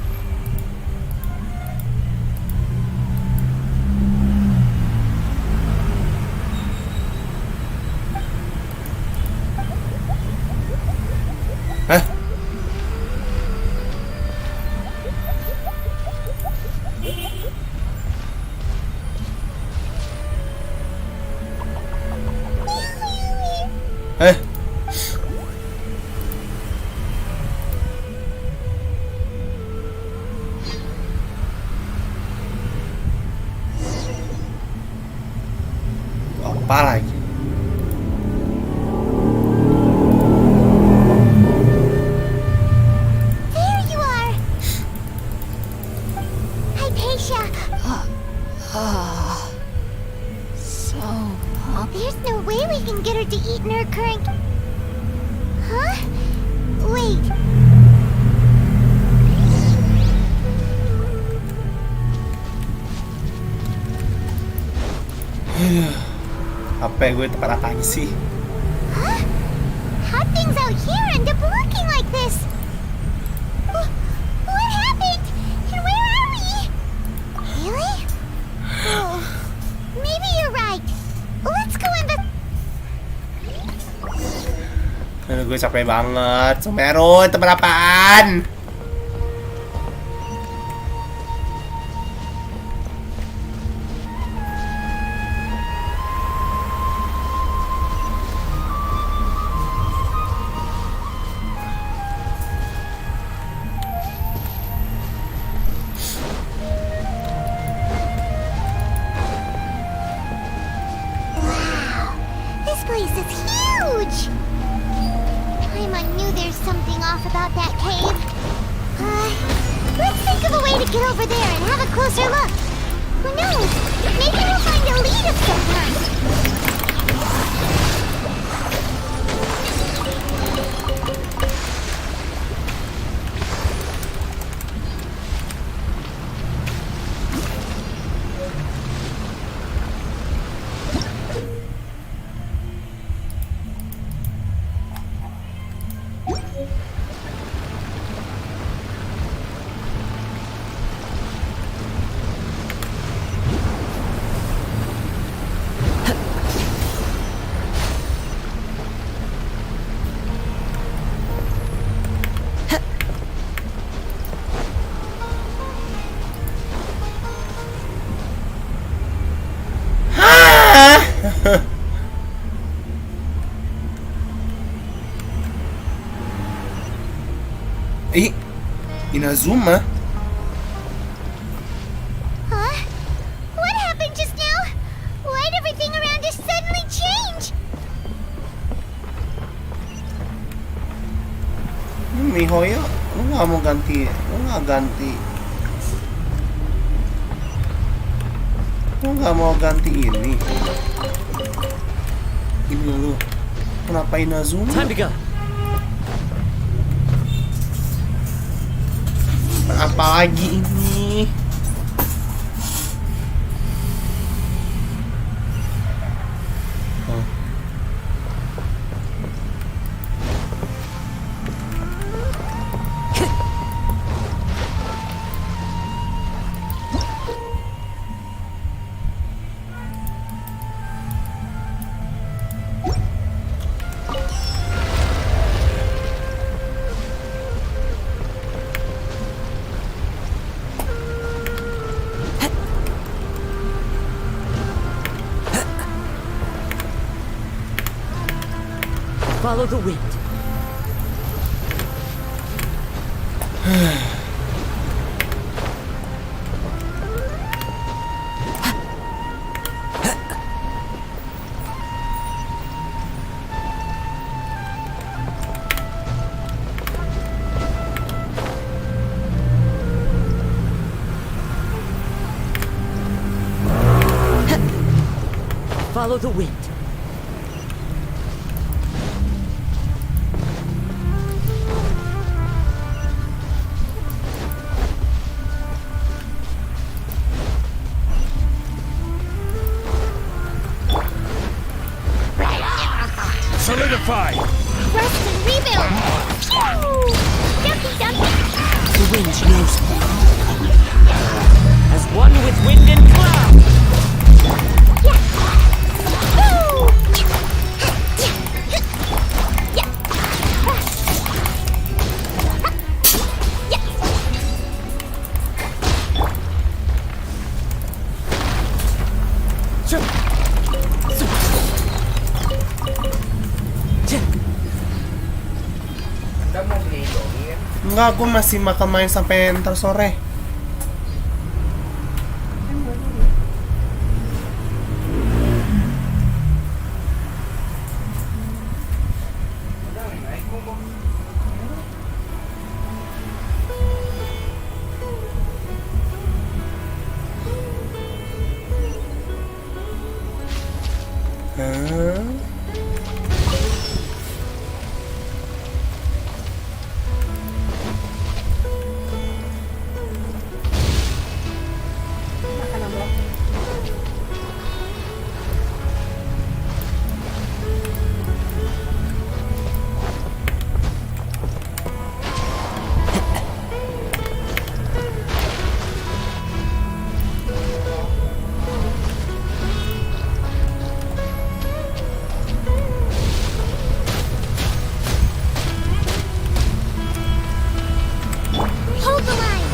Hah? Eh? Apa lagi? There you are. Hypatia. So There's no way we can get her to eat in her current... Huh? Wait. Apa gue tempat apaan sih? Huh? How things out here end up looking like this? What happened? And where are we? Really? Oh, maybe you're right. Let's go in the... Aduh, gue capek banget. Sumeru, tempat apaan? This place is huge! I knew there's something off about that cave. Let's think of a way to get over there and have a closer look. Who knows? Maybe we'll find a lead of some kind. Inazuma. Huh? What happened just now? Why'd everything around us suddenly change? Mihoyo, lu nggak mau ganti? Lu nggak ganti? Lu nggak mau ganti ini? Ini lu. Kenapa Inazuma? Time to go. Apa lagi ini? Oh. Follow the wind. Follow the wind. Solidify! Rest and rebuild! Pew! Dumpy dumpy! The wind knows me. As one with wind and cloud. Yeah! Woo! Yeah! Anda mau beli Indomie kan? Enggak, aku masih makan main sampai ntar sore. Hah? Hold the line!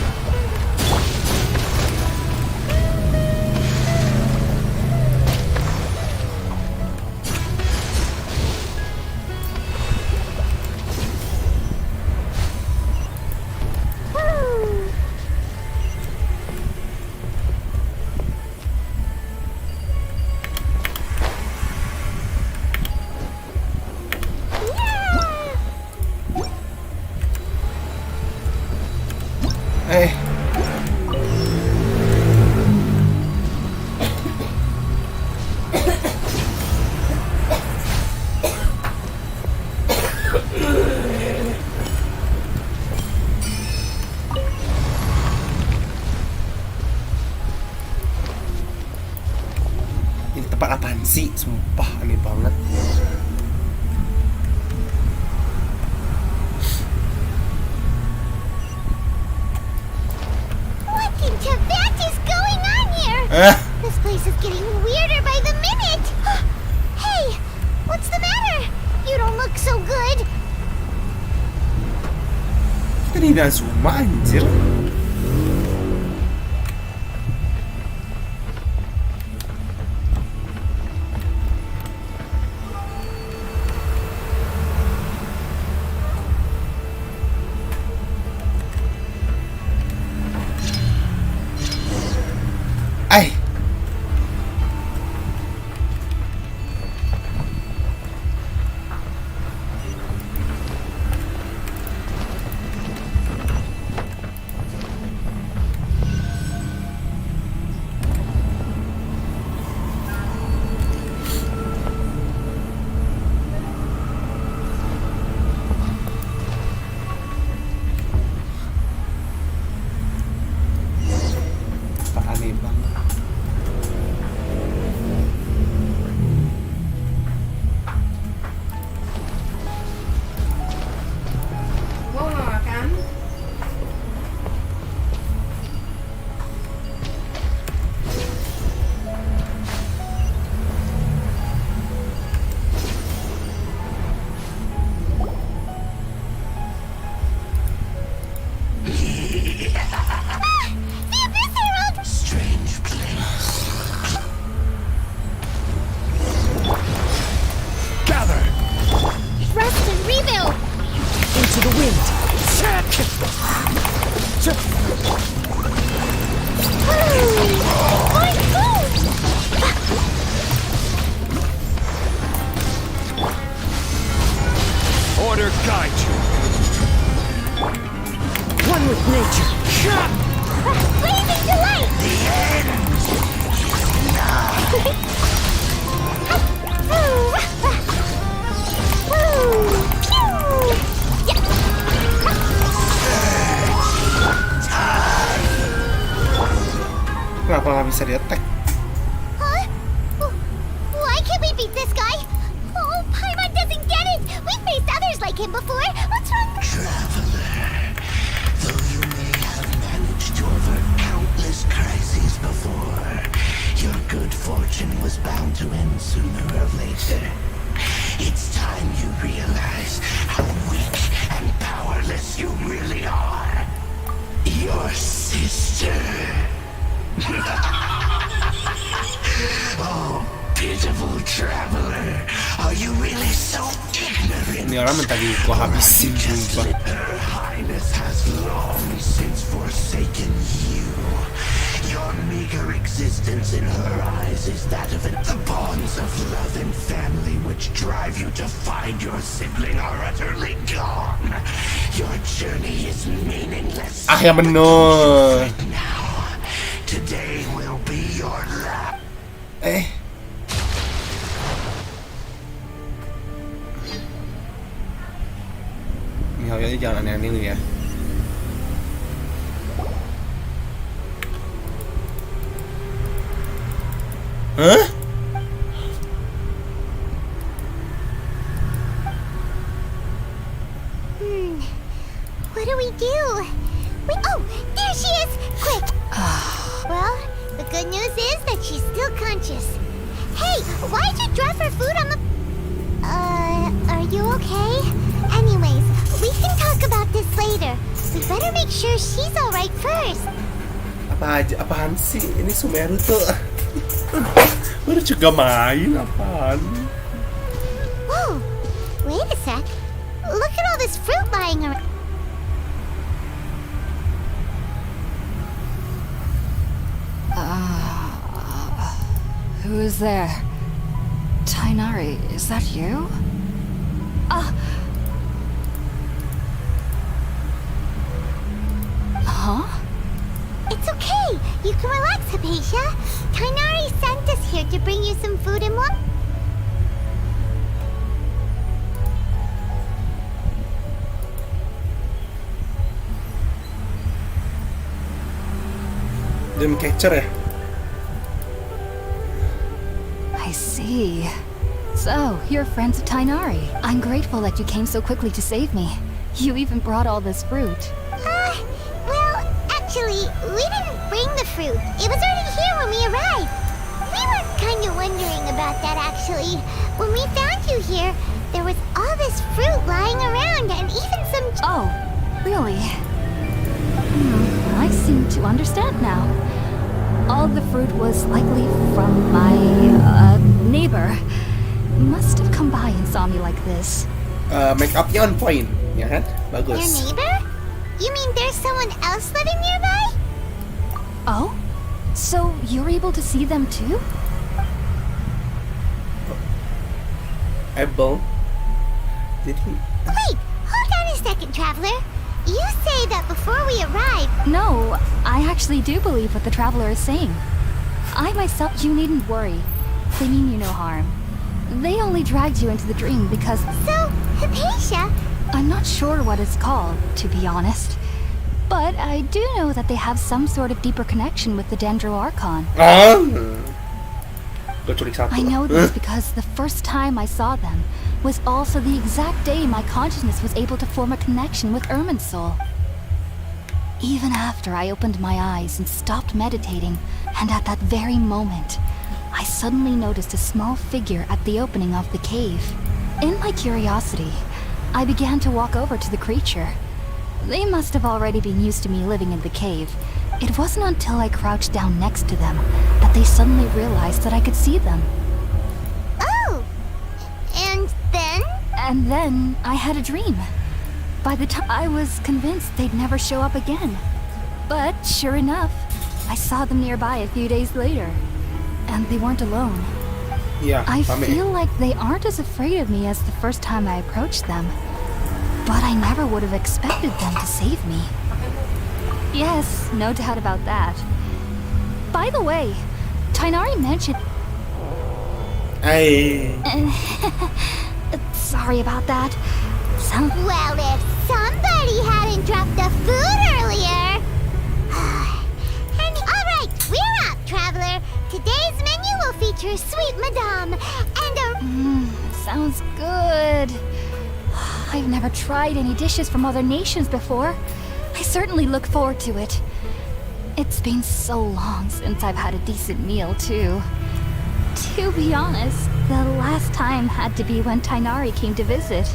Woo! Yeah! Eh. Ini tempat apaan sih? Sumpah aneh banget. What in Tibet is going on here? Eh, This place is getting weirder by the minute! Hey! What's the matter? You don't look so good! kita di Inazuma anjir. Ay. Aneh banget. Mau nggak makan? Rest and rebuild! Into the wind. My food! Order guide you. One with nature. Blazing delight! Kenapa nggak bisa di-attack? Huh? Why can't we beat this guy? Oh, Paimon doesn't get it! We've faced others like him before! What's wrong? Traveler, though you may have managed to avert countless crises before, your good fortune was bound to end sooner or later. It's time you realize how weak and powerless you really are. Your sister. Oh, pitiful traveler. Are you really so ignorant? Ini orang minta gua habisin sumpah. Her Highness has long since forsaken you. Your meager existence in her eyes is that of the bonds of love and family which drive you to find your sibling are utterly gone. Your journey is meaningless. Ah, yang bener. Now, today will be your last. Mihoyo jangan aneh-aneh lu ya. Huh? What do we do? Oh, there she is! Quick! Well, the good news is that she's still conscious. Hey, why'd you drop her food on the... are you okay? Anyways, we can talk about this later. We better make sure she's alright first. Apaan sih? Ini Sumeru tuh. Baru juga main, apaan? Whoa, wait a sec. Look at all this fruit lying around. Who's there? Tainari, is that you? Huh? It's okay. You can relax, Hypatia. Tainari sent us here to bring you some food and water. Dream catcher ya? I see. So, you're friends of Tainari. I'm grateful that you came so quickly to save me. You even brought all this fruit. Well, actually, we didn't bring the fruit. It was already here when we arrived. We were kind of wondering about that, actually. When we found you here, there was all this fruit lying around and even some... Oh, really? I seem to understand now. All the fruit was likely from my, neighbor. He must have come by and saw me like this. Make up-nya on point, ya kan? Bagus. Your neighbor? You mean there's someone else living nearby? Oh? So you're able to see them too? Able? Did he? Wait, hold on a second, Traveler. You say that before we arrive. No, I actually do believe what the Traveler is saying. I myself, you needn't worry. They mean you no harm. They only dragged you into the dream because... So, Hypatia... I'm not sure what it's called, to be honest. But I do know that they have some sort of deeper connection with the Dendro Archon. I know this because the first time I saw them was also the exact day my consciousness was able to form a connection with Irminsul. Even after I opened my eyes and stopped meditating, and at that very moment, I suddenly noticed a small figure at the opening of the cave. In my curiosity, I began to walk over to the creature. They must have already been used to me living in the cave. It wasn't until I crouched down next to them that they suddenly realized that I could see them. Oh! And then? And then I had a dream. By the time I was convinced they'd never show up again. But sure enough, I saw them nearby a few days later. And they weren't alone. Yeah, I feel like they aren't as afraid of me as the first time I approached them. But I never would have expected them to save me. Yes, no doubt about that. By the way, Tighnari mentioned... Sorry about that. Well, if somebody hadn't dropped the food earlier... Alright, we're up, Traveler. Today's menu will feature Sweet Madame and a... Sounds good. I've never tried any dishes from other nations before. I certainly look forward to it. It's been so long since I've had a decent meal, too. To be honest, the last time had to be when Tighnari came to visit.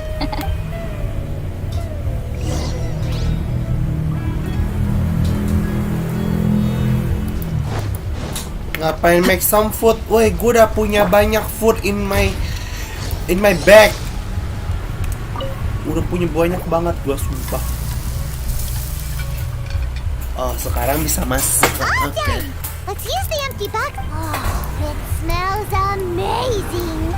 Ngapain make some food? Woi, gue udah punya banyak food in my bag. Udah punya banyak banget, gue sumpah. Oh, sekarang bisa masak. Okay. Let's use the empty box. Oh, it smells amazing.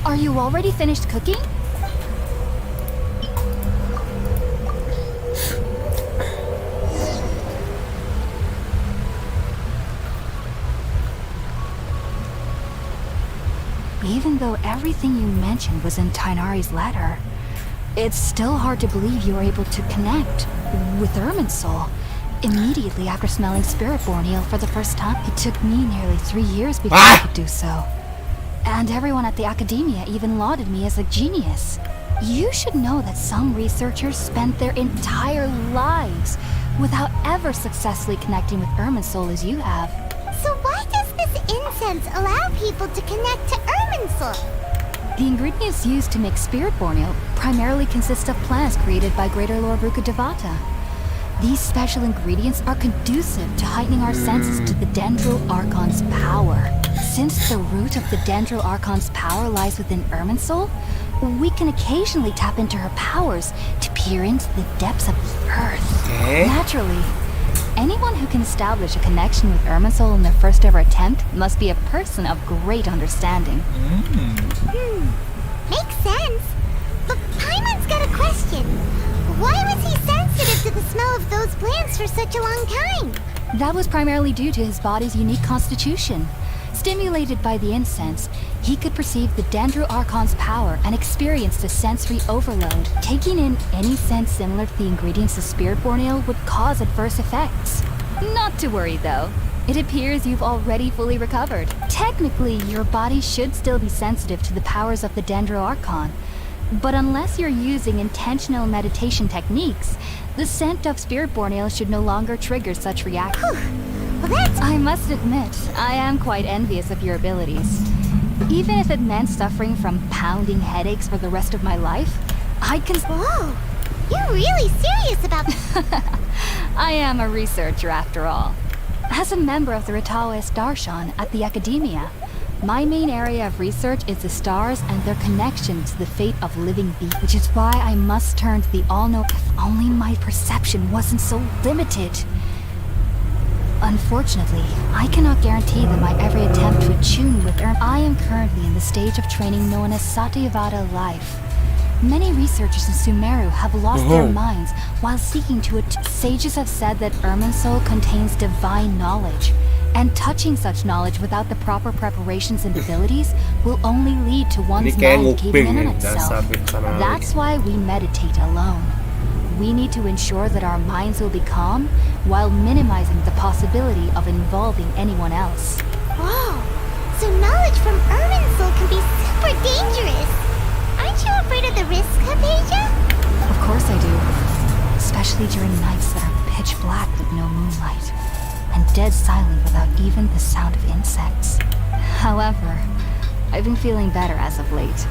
Are you already finished cooking? Even though everything you mentioned was in Tighnari's letter, it's still hard to believe you were able to connect with Irminsul immediately after smelling Spiritborn ale for the first time. It took me nearly 3 years before I could do so. And everyone at the Academia even lauded me as a genius. You should know that some researchers spent their entire lives without ever successfully connecting with Irminsul as you have. So why does this incense allow people to connect to Irminsul? The ingredients used to make Spiritborn ale primarily consist of plants created by Greater Lord Rukkhadevata. These special ingredients are conducive to heightening our senses to the Dendro Archon's power. Since the root of the Dendro Archon's power lies within Irminsul, we can occasionally tap into her powers to peer into the depths of the earth. Naturally, anyone who can establish a connection with Irminsul in their first ever attempt must be a person of great understanding. Makes sense. But Paimon's got a question. Why was he sensitive to the smell of those plants for such a long time? That was primarily due to his body's unique constitution. Stimulated by the incense, he could perceive the Dendro Archon's power and experienced a sensory overload. Taking in any scent similar to the ingredients of Spiritborn ale would cause adverse effects. Not to worry though. It appears you've already fully recovered. Technically, your body should still be sensitive to the powers of the Dendro Archon. But unless you're using intentional meditation techniques, the scent of Spiritborn ale should no longer trigger such reactions. I must admit, I am quite envious of your abilities. Even if it meant suffering from pounding headaches for the rest of my life, I can... Whoa! You're really serious about... I am a researcher after all. As a member of the Ritaoist Darshan at the Academia, My main area of research is the stars and their connection to the fate of living beings, which is why I must turn to the all-knowing. If only my perception wasn't so limited. Unfortunately, I cannot guarantee that my every attempt to attune with I am currently in the stage of training known as Satyavada life. Many researchers in Sumeru have lost their minds while seeking to sages have said that Irminsul contains divine knowledge, and touching such knowledge without the proper preparations and abilities will only lead to one's mind caving in on itself. That's why we meditate alone. We need to ensure that our minds will be calm while minimizing the possibility of involving anyone else. Whoa! So knowledge from Irminsul can be super dangerous. Aren't you afraid of the risk, Hypatia? Of course I do. Especially during nights that are pitch black with no moonlight, and dead silent without even the sound of insects. However, I've been feeling better as of late.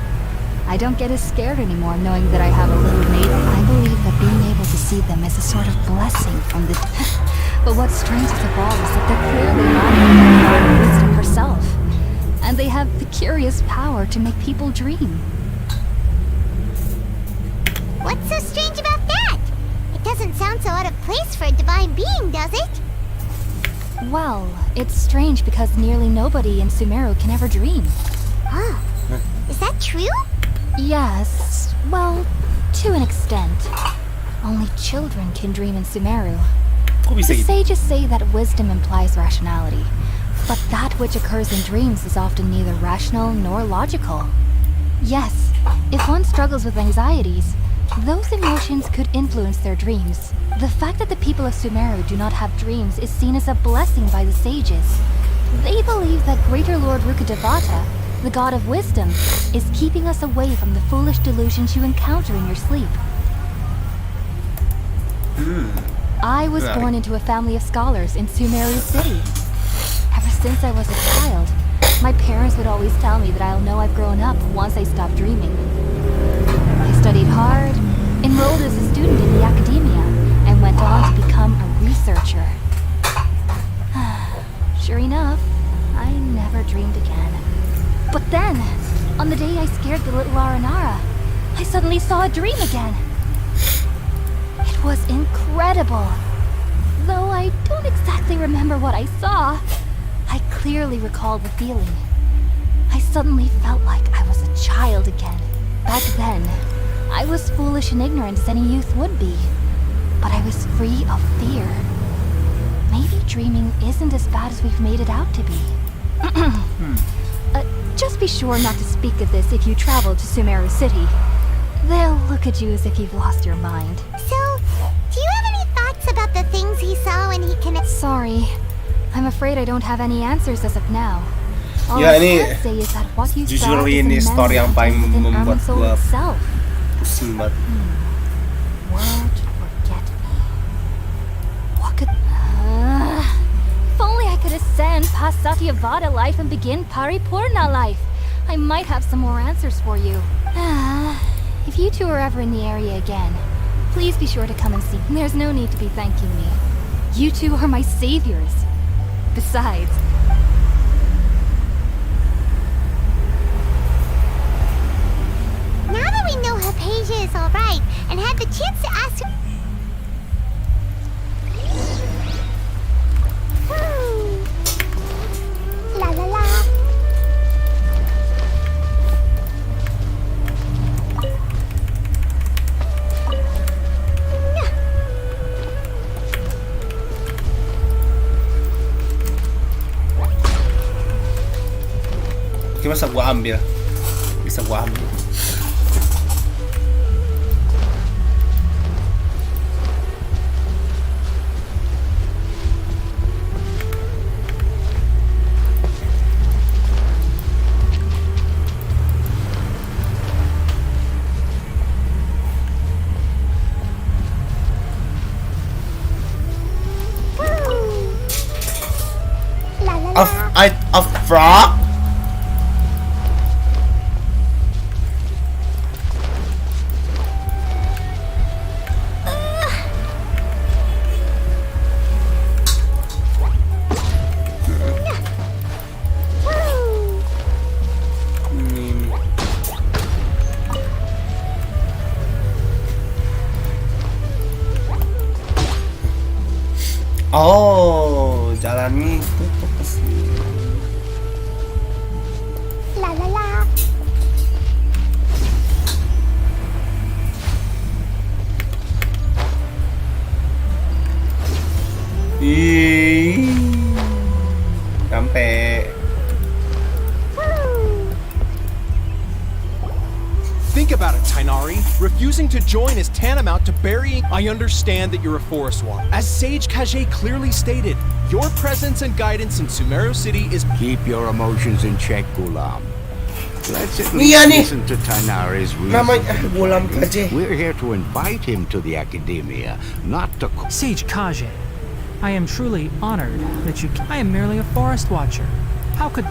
I don't get as scared anymore knowing that I have a little maiden. I believe that being able to see them is a sort of blessing from the... But what's strangest of all is that they're clearly not even the God of wisdom herself. And they have the curious power to make people dream. What's so strange about that? It doesn't sound so out of place for a divine being, does it? Well, it's strange because nearly nobody in Sumeru can ever dream. Huh. Is that true? Yes, well, to an extent. Only children can dream in Sumeru. The sages say that wisdom implies rationality, but that which occurs in dreams is often neither rational nor logical. Yes, if one struggles with anxieties, those emotions could influence their dreams. The fact that the people of Sumeru do not have dreams is seen as a blessing by the sages. They believe that Greater Lord Rukkhadevata, the god of wisdom, is keeping us away from the foolish delusions you encounter in your sleep. I was born into a family of scholars in Sumeru City. Ever since I was a child, my parents would always tell me that I'll know I've grown up once I stop dreaming. I studied hard, enrolled as a student in the academia, and went on to become a researcher. Sure enough, I never dreamed again. But then, on the day I scared the little Aranara, I suddenly saw a dream again. It was incredible. Though I don't exactly remember what I saw, I clearly recall the feeling. I suddenly felt like I was a child again. Back then, I was foolish and ignorant as any youth would be, but I was free of fear. Maybe dreaming isn't as bad as we've made it out to be. Just be sure not to speak of this if you travel to Sumeru City. They'll look at you as if you've lost your mind. So, do you have any thoughts about the things he saw when he connected? Sorry. I'm afraid I don't have any answers as of now. All Ya, I ini can say is that what you jujur saw is ini story yang paling within membuat Irminsul gua itself. pusing banget. Won't forget me. What could... if only I could ascend past Satyavada life and begin Paripurna life, I might have some more answers for you. If you two are ever in the area again, please be sure to come and see. There's no need to be thanking me. You two are my saviors. Besides... Now that we know Hypatia is alright, and had the chance to ask her... La la la. Oke, masa gua ambil? Bisa gua ambil. A frog? Oh, jalannya itu tuh ke sini. La la la. Ih, sampai. Think about it, Tainari. Refusing to join is tantamount to burying. I understand that you're a forest walker. As Sage Kage clearly stated, your presence and guidance in Sumeru City is. Keep your emotions in check, Gulam. Let's at Iya least nih. listen to Tainari's Namanya reason. Gulam Kaje. We're here to invite him to the academia, not to. Sage Kage, I am truly honored that you. I am merely a forest watcher. How could.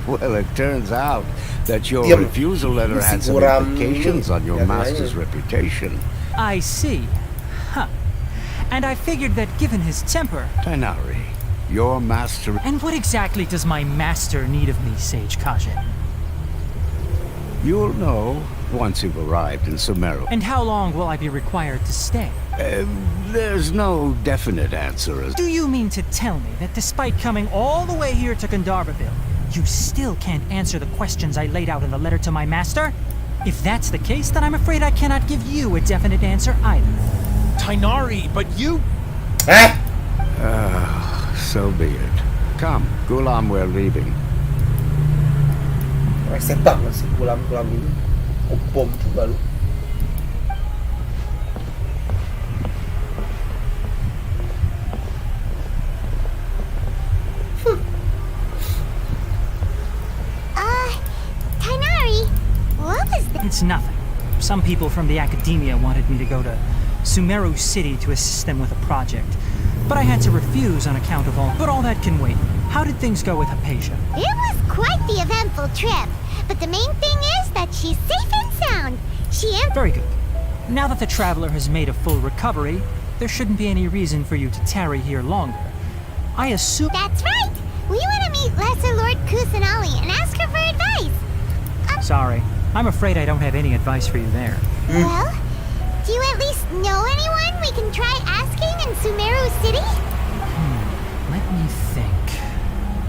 Well, it turns out that your Diam. refusal letter had some Guram implications ini. on your Biar master's aja. reputation. I see. Huh. And I figured that given his temper. Tainari, your master. And what exactly does my master need of me, Sage Kage? You'll know once you've arrived in Sumeru. And how long will I be required to stay? There's no definite answer as. Do you mean to tell me that despite coming all the way here to Gandharvaville, you still can't answer the questions I laid out in the letter to my master? If that's the case, then I'm afraid I cannot give you a definite answer either. Tainari, but you. So be it. Come, Gulam, we're leaving. Reset banget sih Gulam-Gulam ini. Bom juga lu. Tainari, what was that? It's nothing. Some people from the academia wanted me to go to Sumeru City to assist them with a project. But I had to refuse on account of all. But all that can wait. How did things go with Hypatia? It was quite the eventful trip, but the main thing is that she's safe and sound. Very good. Now that the traveler has made a full recovery, there shouldn't be any reason for you to tarry here longer. I assume. That's right! We want to meet Lesser Lord Kusanali and ask her for advice. Sorry. I'm afraid I don't have any advice for you there. Well, do you at least know anyone we can try asking in Sumeru City? Let me think.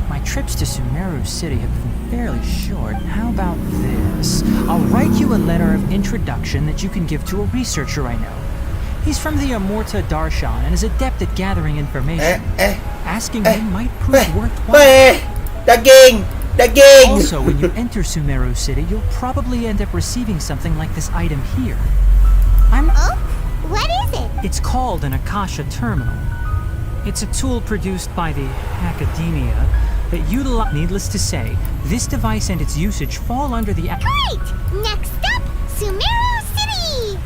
My trips to Sumeru City have been fairly short. How about this? I'll write you a letter of introduction that you can give to a researcher I know. He's from the Amorta Darshan and is adept at gathering information. Asking him might prove worthwhile. Daging! Also, when you enter Sumeru City, you'll probably end up receiving something like this item here. Oh? What is it? It's called an Akasha Terminal. It's a tool produced by the academia that utilize. Needless to say, this device and its usage fall under the. Great! Next up, Sumeru City!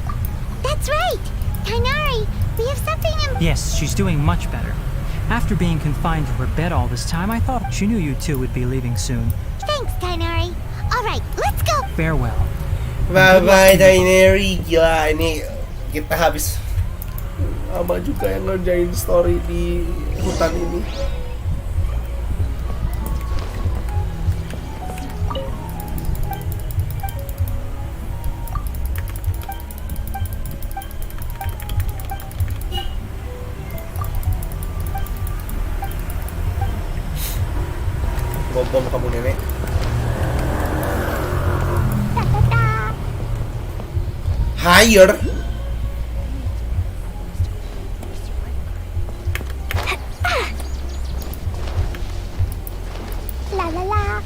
That's right! Tainari, we have something Yes, she's doing much better. After being confined to her bed all this time, I thought she knew you two would be leaving soon. Thanks, Tainari. Alright, let's go! Farewell. Bye-bye, Tainari. Gila, ini kita habis lama juga yang ngerjain story di hutan ini. Bom kamu nenek. Higher. La la la.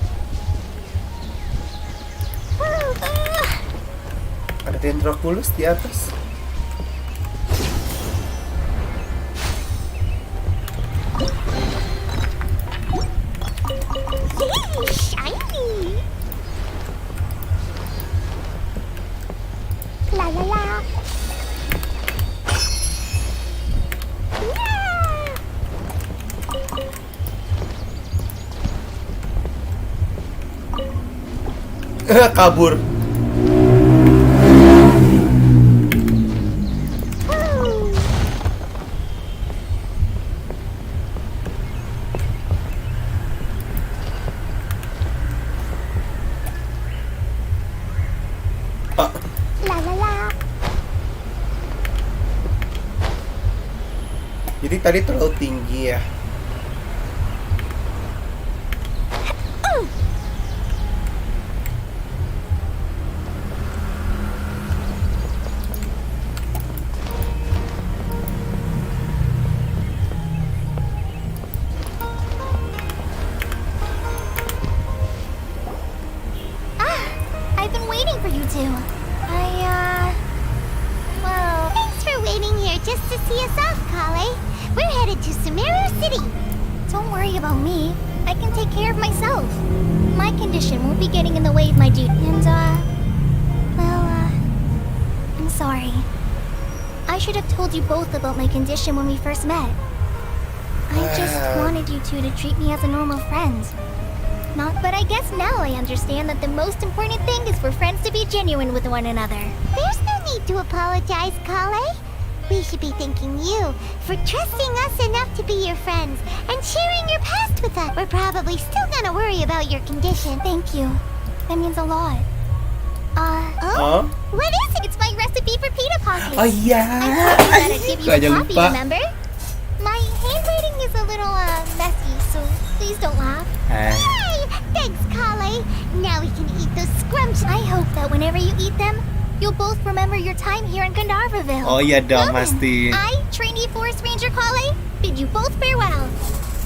Ada Dendroculus di atas. Shiny! La la la. Kabur. La la la. Jadi tadi terlalu tinggi ya. I've been waiting for you two. Well, Thanks for waiting here just to see us off, Kale. We're headed to Sumeru City. don't worry about me. I can take care of myself. My condition won't be getting in the way of my duty. And, I'm sorry. I should have told you both about my condition when we first met. I just wanted you two to treat me as a normal friend. But I guess now I understand that the most important thing is for friends to be genuine with one another. There's no need to apologize, Kale. We should be thanking you for trusting us enough to be your friends and sharing your past with us. We're probably still gonna worry about your condition. Thank you. That means a lot. What is it? It's my recipe for pita pockets. Oh iya. I told you that I'd give you Aja a copy, lupa. remember? My handwriting is a little, messy, so please don't laugh. Hey! Thanks, Kale. Now we can eat those scrumptious. I hope that whenever you eat them, you'll both remember your time here in Gandharvaville. Oh iya dong pasti. I, trainee Forest Ranger Kale, bid you both farewell.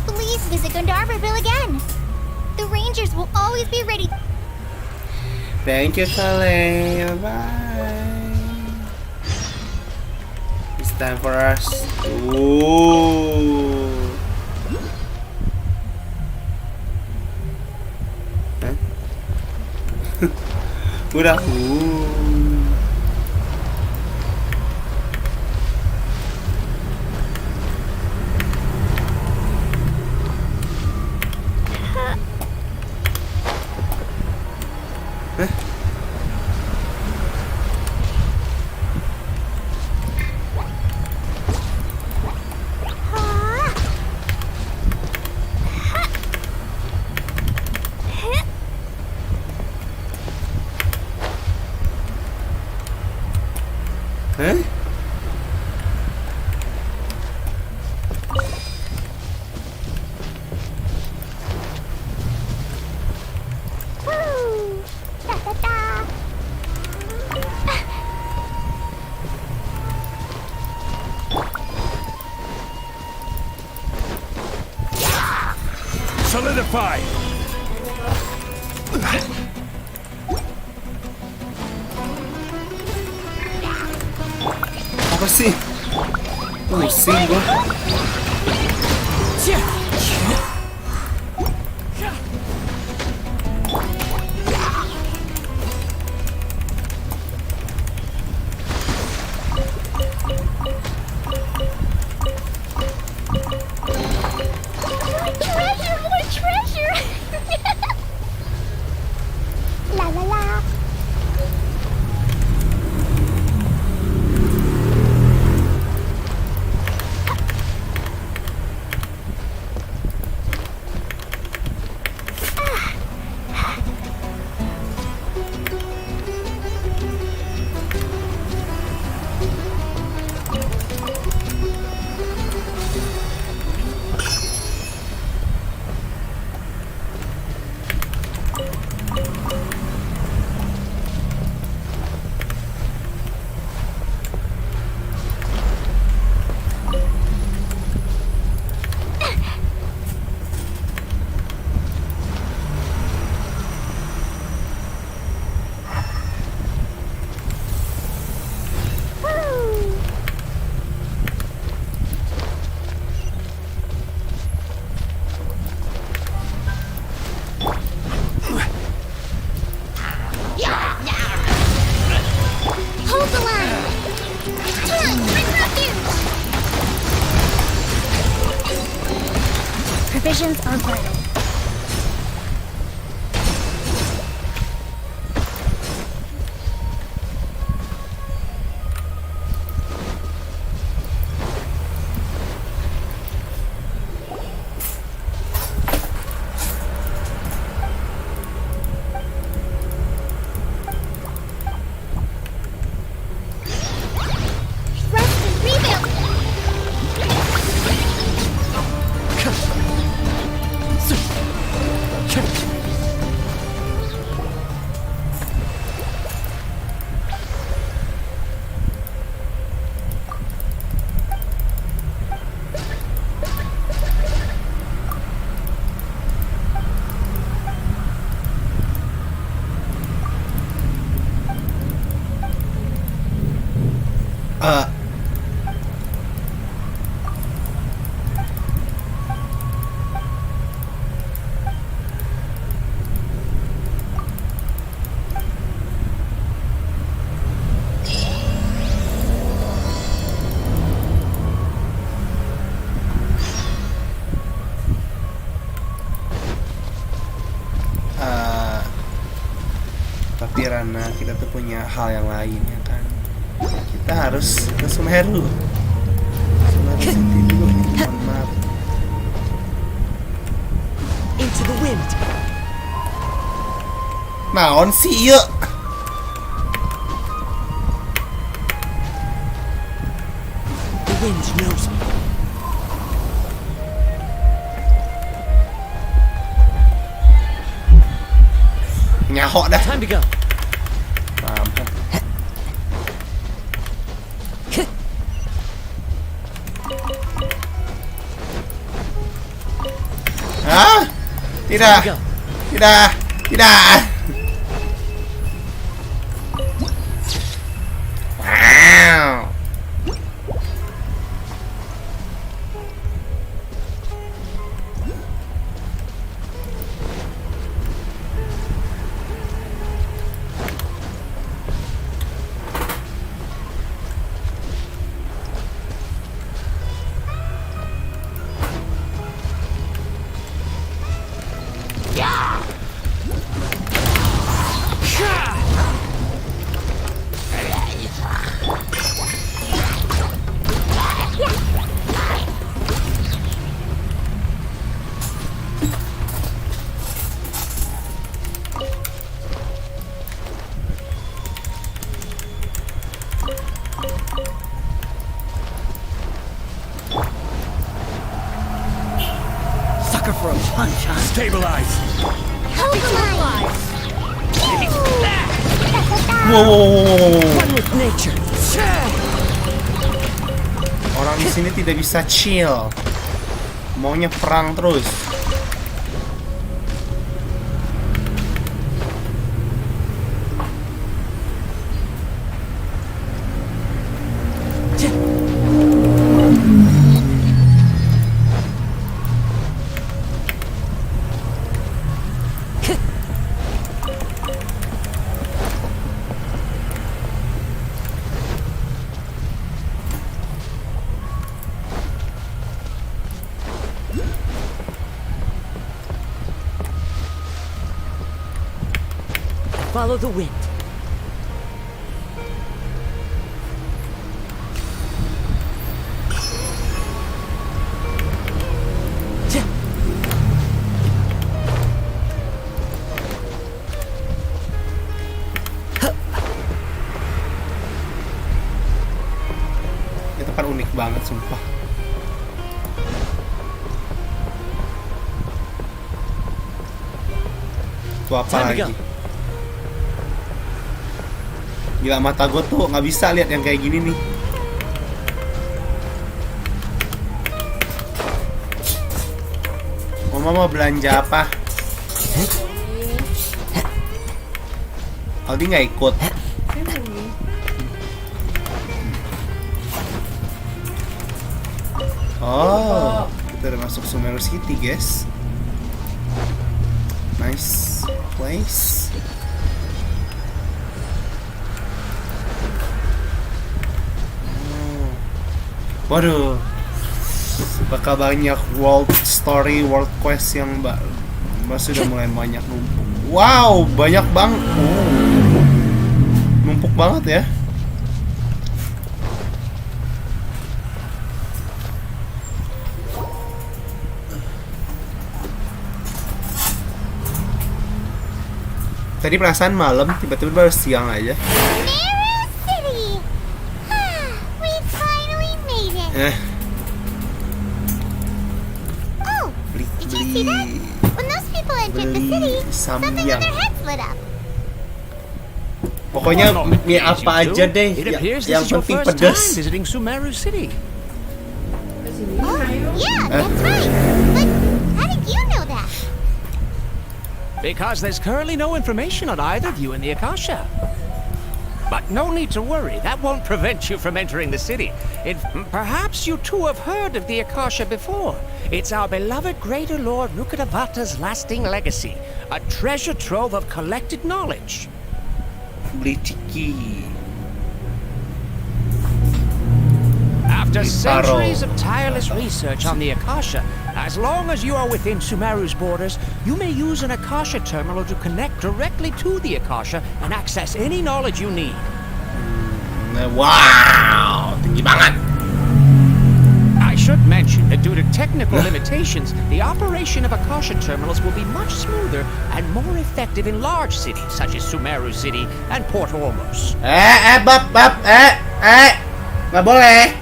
Please visit Gandharvaville again. The Rangers will always be ready. Thank you, Kale. Bye. It's time for us. Ooh. Hah? Udah. Hah? Woo! Da da da! Solidify! Apa sih? Pusing gua. Treasure, more treasure! La la la! Hold the line! Come on, bring refuge! Provisions are vital. Rest and rebuild! Tapi Rana, kita tuh punya hal yang lain ya kan. Kita harus ke Sumeru. Sumeru City dulu. Mohon maaf. Into the wind. Naon sih yuk? The wind knows me. Nyahok dah. Time to go. Mampet. Hah? Tidak. Tidak. Tidak. Wow. Sucker for a punch, huh? Stabilize. Wow. One with nature. Orang di sini tidak bisa chill. Maunya perang terus. Follow the wind. Ini tempat unik banget sumpah. Itu apa lagi? Gila, mata gue tuh nggak bisa lihat yang kayak gini nih. Mama mau belanja apa? Aldi nggak ikut. Oh, kita udah masuk Sumeru City, guys. Nice place. Waduh, bakal banyak world story, world quest yang sudah mulai banyak numpuk. Wow, banyak banget. Oh, numpuk banget ya. Tadi perasaan malam, tiba-tiba baru siang aja. See that? When those people entered the city, something in their heads lit up. Pokoknya mie apa aja deh, yang penting pedas. Visiting Sumeru City. Oh, yeah, that's right. But how did you know that? Because there's currently no information on either of you in the Akasha. But But no need to worry, that won't prevent you from entering the city. Perhaps you two have heard of the Akasha before. It's our beloved Greater Lord Rukkhadevata's lasting legacy, a treasure trove of collected knowledge. Beli ciki. After centuries of tireless research on the Akasha, as long as you are within Sumeru's borders, you may use an Akasha Terminal to connect directly to the Akasha and access any knowledge you need. Wow, tinggi banget. I should mention that due to technical limitations, the operation of Akasha Terminals will be much smoother and more effective in large cities such as Sumeru City and Port Ormuz. Bab, nggak boleh.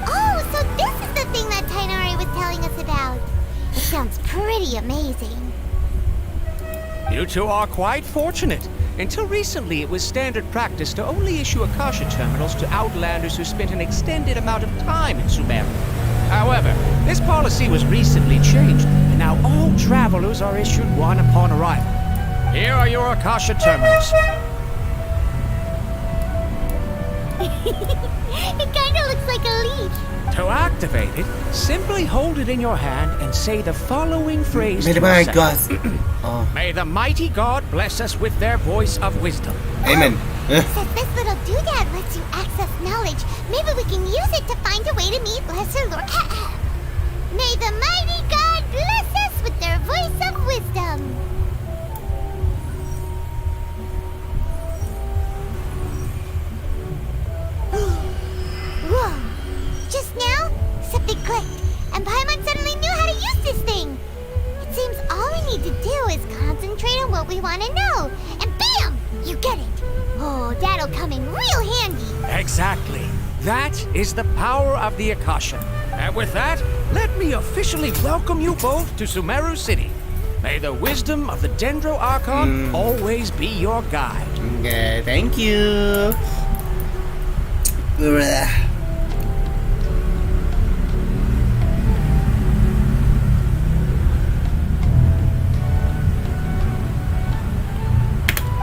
Oh, so this is the thing that Tainari was telling us about. It sounds pretty amazing. You two are quite fortunate. Until recently, it was standard practice to only issue Akasha Terminals to outlanders who spent an extended amount of time in Sumeru. However, this policy was recently changed, and now all travelers are issued one upon arrival. Here are your Akasha Terminals. It kinda looks like a leaf. To activate it, simply hold it in your hand and say the following phrase May to the yourself. God. May the mighty God bless us with their voice of wisdom. Amen. Since this little doodad lets you access knowledge, maybe we can use it to find a way to meet Lesser Lord. May the mighty God bless us with their voice of wisdom. Whoa! Just now, something clicked, and Paimon suddenly knew how to use this thing. It seems all we need to do is concentrate on what we want to know, and bam! You get it. Oh, that'll come in real handy. Exactly. That is the power of the Akasha. And with that, let me officially welcome you both to Sumeru City. May the wisdom of the Dendro Archon always be your guide. Okay, thank you.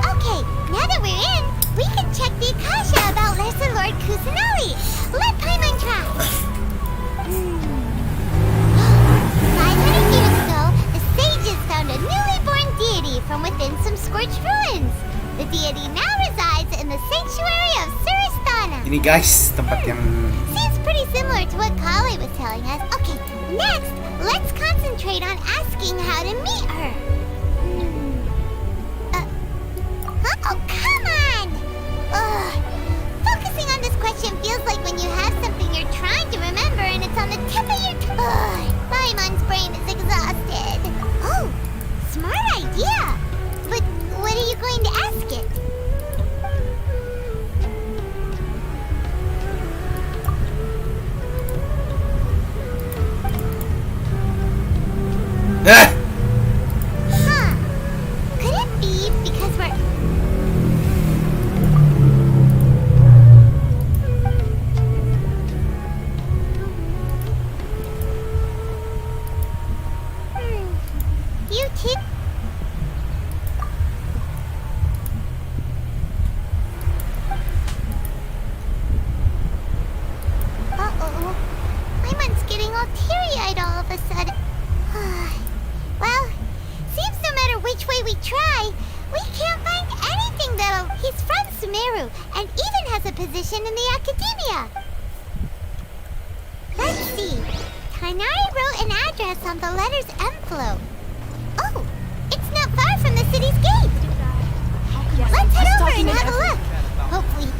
Okay, now that we're in, we can check the Akasha about Lesser Lord Kusanali. Let Paimon try. 500 years ago, the sages found a newly born deity from within some scorched ruins. The deity now resides in the sanctuary of Suristana. Ini guys, tempat yang Seems pretty similar to what Kale was telling us. Okay, next, let's concentrate on asking how to meet her. Oh, come on! Ugh. Focusing on this question feels like when you have something you're trying to remember and it's on the tip of your tongue. Paimon's brain is exhausted. Oh, smart idea! But what are you going to ask it? Huh. Could it be because we're... You two... Uh-oh. Paimon's getting all teary-eyed all of a sudden. Well, seems no matter which way we try, we can't find anything that'll... He's from Sumeru, and even has a position in the academia. Let's see. Tainari wrote an address on the letter's envelope. Oh, it's not far from the city's gate. Let's head over and have a look. Hopefully.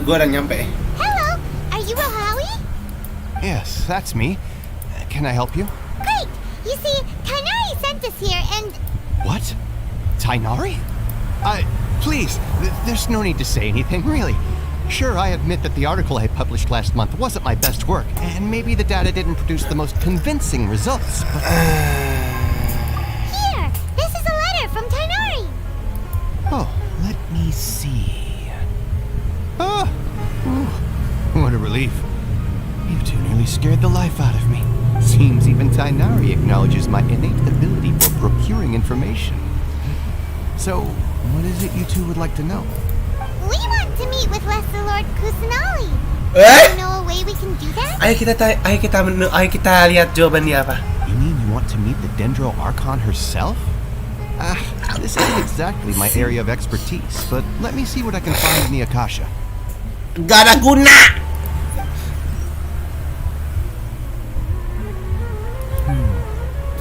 Gue udah nyampe. Hello, are you Rohawi? Yes, that's me. Can I help you? Great. You see, Tainari sent us here, and... What? Tainari? Please, there's no need to say anything, really. Sure, I admit that the article I published last month wasn't my best work, and maybe the data didn't produce the most convincing results, but... Here, this is a letter from Tainari. Oh, let me see... Oh! Ooh, what a relief. You two nearly scared the life out of me. Seems even Tainari acknowledges my innate ability for procuring information. So, what is it you two would like to know? We want to meet with Lesser Lord Kusanali. Do Eh? you know a way we can do that? Ayo kita lihat jawabannya apa. You mean you want to meet the Dendro Archon herself? This isn't exactly my area of expertise, but let me see what I can find in the Akasha. Gak ada guna.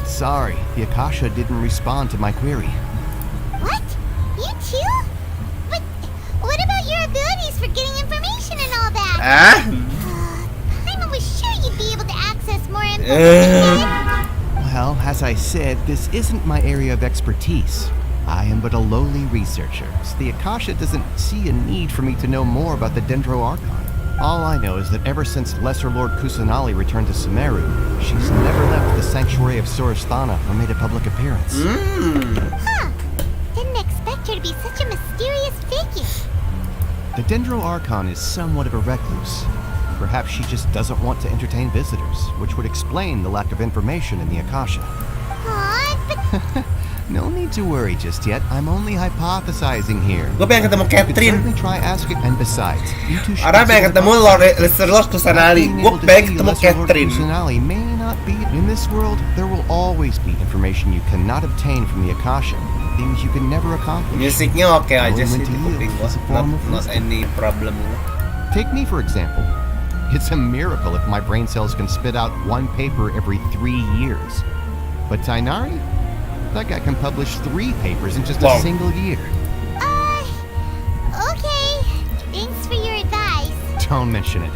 Sorry, the Akasha didn't respond to my query. What? You too? But what about your abilities for getting information and all that? I was sure you'd be able to access more information. Well, as I said, this isn't my area of expertise. I am but a lowly researcher, so the Akasha doesn't see a need for me to know more about the Dendro Archon. All I know is that ever since Lesser Lord Kusanali returned to Sumeru, she's never left the Sanctuary of Sorasthana or made a public appearance. Huh. Didn't expect her to be such a mysterious figure. The Dendro Archon is somewhat of a recluse. Perhaps she just doesn't want to entertain visitors, which would explain the lack of information in the Akasha. Aw, No need to worry just yet. I'm only hypothesizing here. Gue pengen ketemu You could Catherine. certainly try asking. And besides, you two should Karena pengen ketemu Lesser Lord Kusanali. Gue pengen ketemu Catherine. Kusanali may not be in this world. There will always be information you cannot obtain from the Akasha. Things you can never accomplish. Musiknya oke aja sih Knowing di when to kuping yield gue. is a form of Not wisdom. any problem. Take me for example. It's a miracle if my brain cells can spit out one paper every 3 years. But Tainari? That guy can publish 3 papers in just a single year. okay. Thanks for your advice. Don't mention it.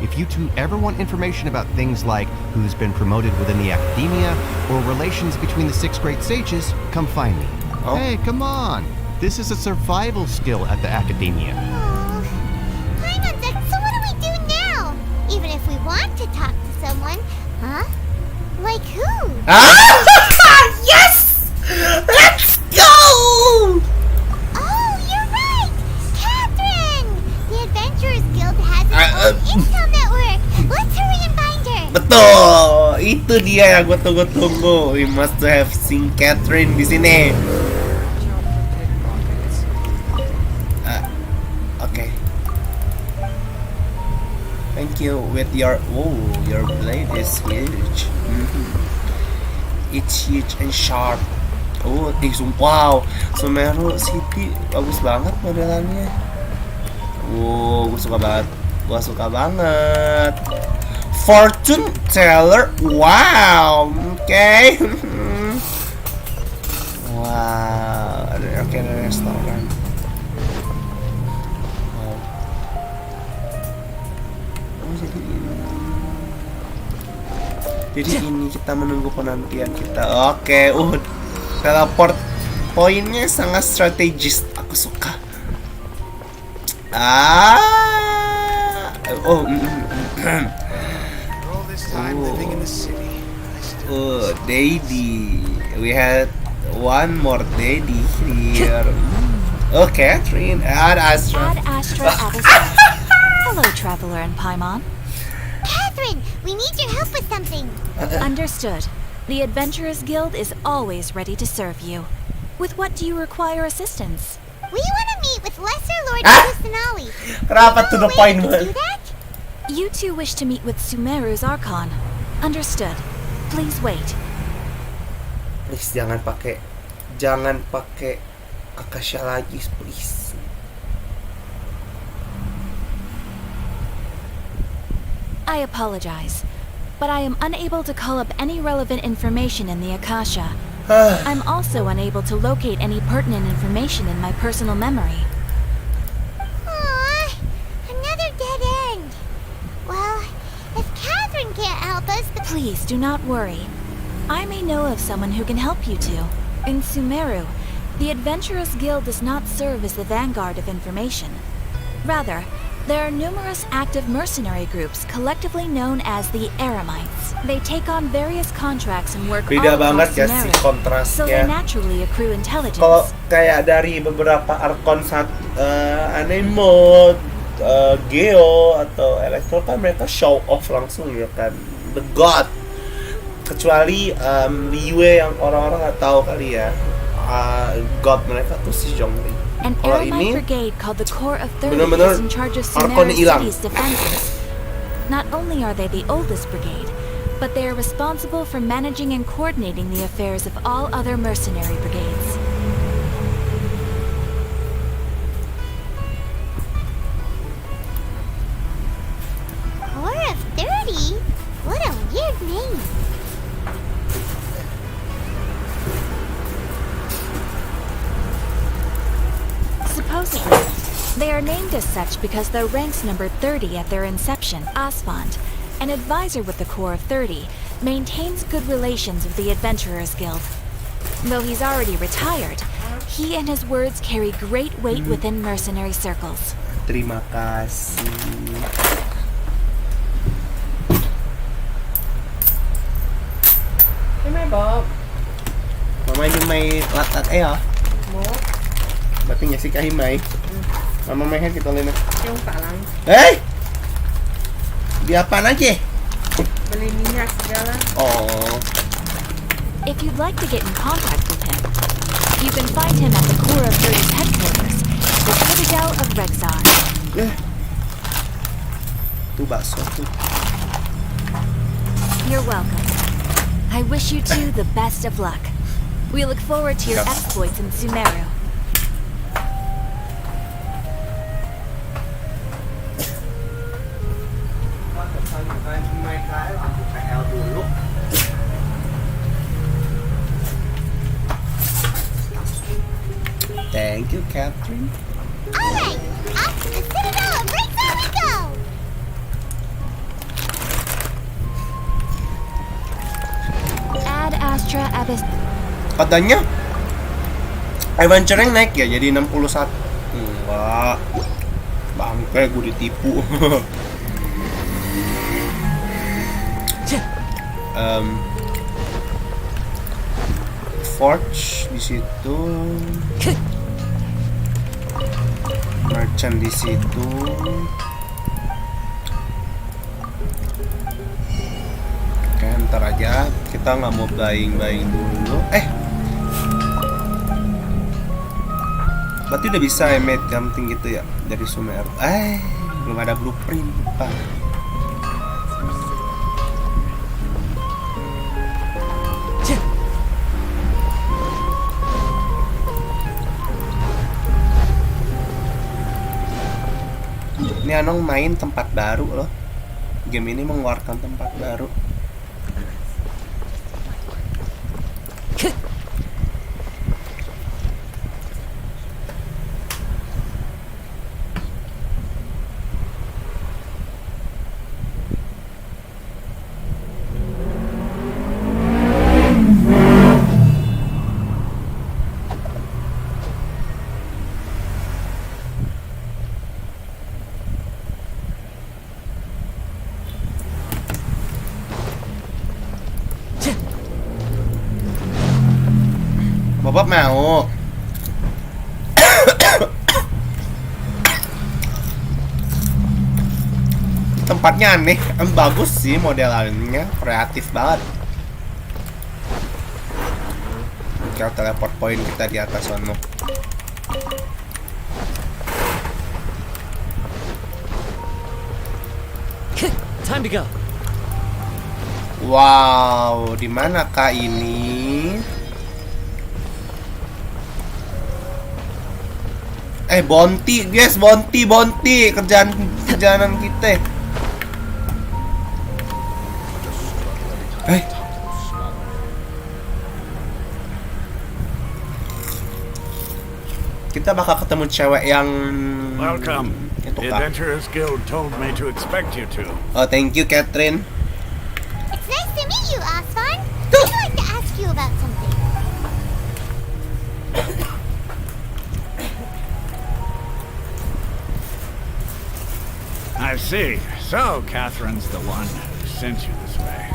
If you two ever want information about things like who's been promoted within the academia or relations between the 6 great sages, come find me. Hey, come on. This is a survival skill at the academia. So what do we do now? Even if we want to talk to someone, huh? Like who? Yes! Let's go! Oh, you're right! Catherine! The Adventurers Guild has its own intel network. Let's hurry and find her. Betul, itu dia yang gue tunggu-tunggu. We must have seen Catherine di sini. Okay. Thank you. With your your blade is huge. It's huge and sharp. Wow, Sumeru City bagus banget modelannya. Gue suka banget. Fortune teller, wow, okay. Wow, ada restoran. Wow. Jadi ini kita menunggu penantian kita. Oke, teleport poinnya sangat strategis. Aku suka. Daddy. We had one more daddy here. Oh, Catherine. Ad Astra. Hello, Traveler and Paimon. Catherine, we need your help with something. Understood. The Adventurers Guild is always ready to serve you. With what do you require assistance? We want to meet with Lesser Lord Kusanali. Kenapa to the point, man? You two wish to meet with Sumeru's Archon. Understood. Please wait. Please jangan pakai Akasha lagi, please. I apologize, but I am unable to call up any relevant information in the Akasha. I'm also unable to locate any pertinent information in my personal memory. Aww, another dead end. Well, if Catherine can't help us, Please do not worry. I may know of someone who can help you two. In Sumeru, the Adventurers Guild does not serve as the vanguard of information. Rather, there are numerous active mercenary groups collectively known as the Eremites. They take on various contracts and work all across Sumeru, so they naturally accrue intelligence. Kalau kayak dari beberapa Archon Anemo, Geo atau Electro kan mereka show off langsung ya kan, the god. Kecuali Liyue yang orang-orang nggak tahu kali ya, god mereka tuh si Zhongli. An Kalau Aramite ini brigade called the Corps of 30 bener-bener is in charge of Arkonnya Sumeru hilang. City's defenses. Not only are they the oldest brigade, but they are responsible for managing and coordinating the affairs of all other mercenary brigades. Corps of 30? What a weird name. Supposedly, they are named as such because their ranks numbered 30 at their inception. Asfand, an advisor with the Corps of 30, maintains good relations with the Adventurers Guild. Though he's already retired, he and his words carry great weight within mercenary circles. Terima kasih. Bob. Mama himay latat ya. Một. Berarti ngasih ka himay. Mama meher kita lena. Yung palang. Dia apaan aja? Beli minyak segala. Oh. If you'd like to get in contact with him, you can find him at the Corps of 30's headquarters, the Citadel of Rexar. Tuh bakso tuh. You're welcome. I wish you two the best of luck. We look forward to your Yep. exploits in Sumeru. Thank you, Catherine. Alright, off to the Citadel of Rexar we go! Ad Astra Abyss. Katanya adventure yang naik ya jadi 61. Enggak. Bangke gue ditipu. Forge di situ. Merchant di situ. Oke, ntar aja. Kita nggak mau buying dulu. Berarti udah bisa emit something gitu ya dari Sumeru. Belum ada blueprint, Pak. Ini Anong main tempat baru loh. Game ini mengeluarkan tempat baru. Bapak mau. Tempatnya aneh, bagus sih modelannya, kreatif banget. Kita teleport point kita di atas sana. Time to go. Wow, di manakah ini? Bounty, guys, bounty, kerjaan kita. Kita bakal ketemu cewek yang Welcome. itu The Kak. Adventurers Guild told me to expect you to. Oh, thank you, Catherine. It's nice to meet you, Asfand. I'd like to ask you about something. I see. So, Catherine's the one who sent you this way.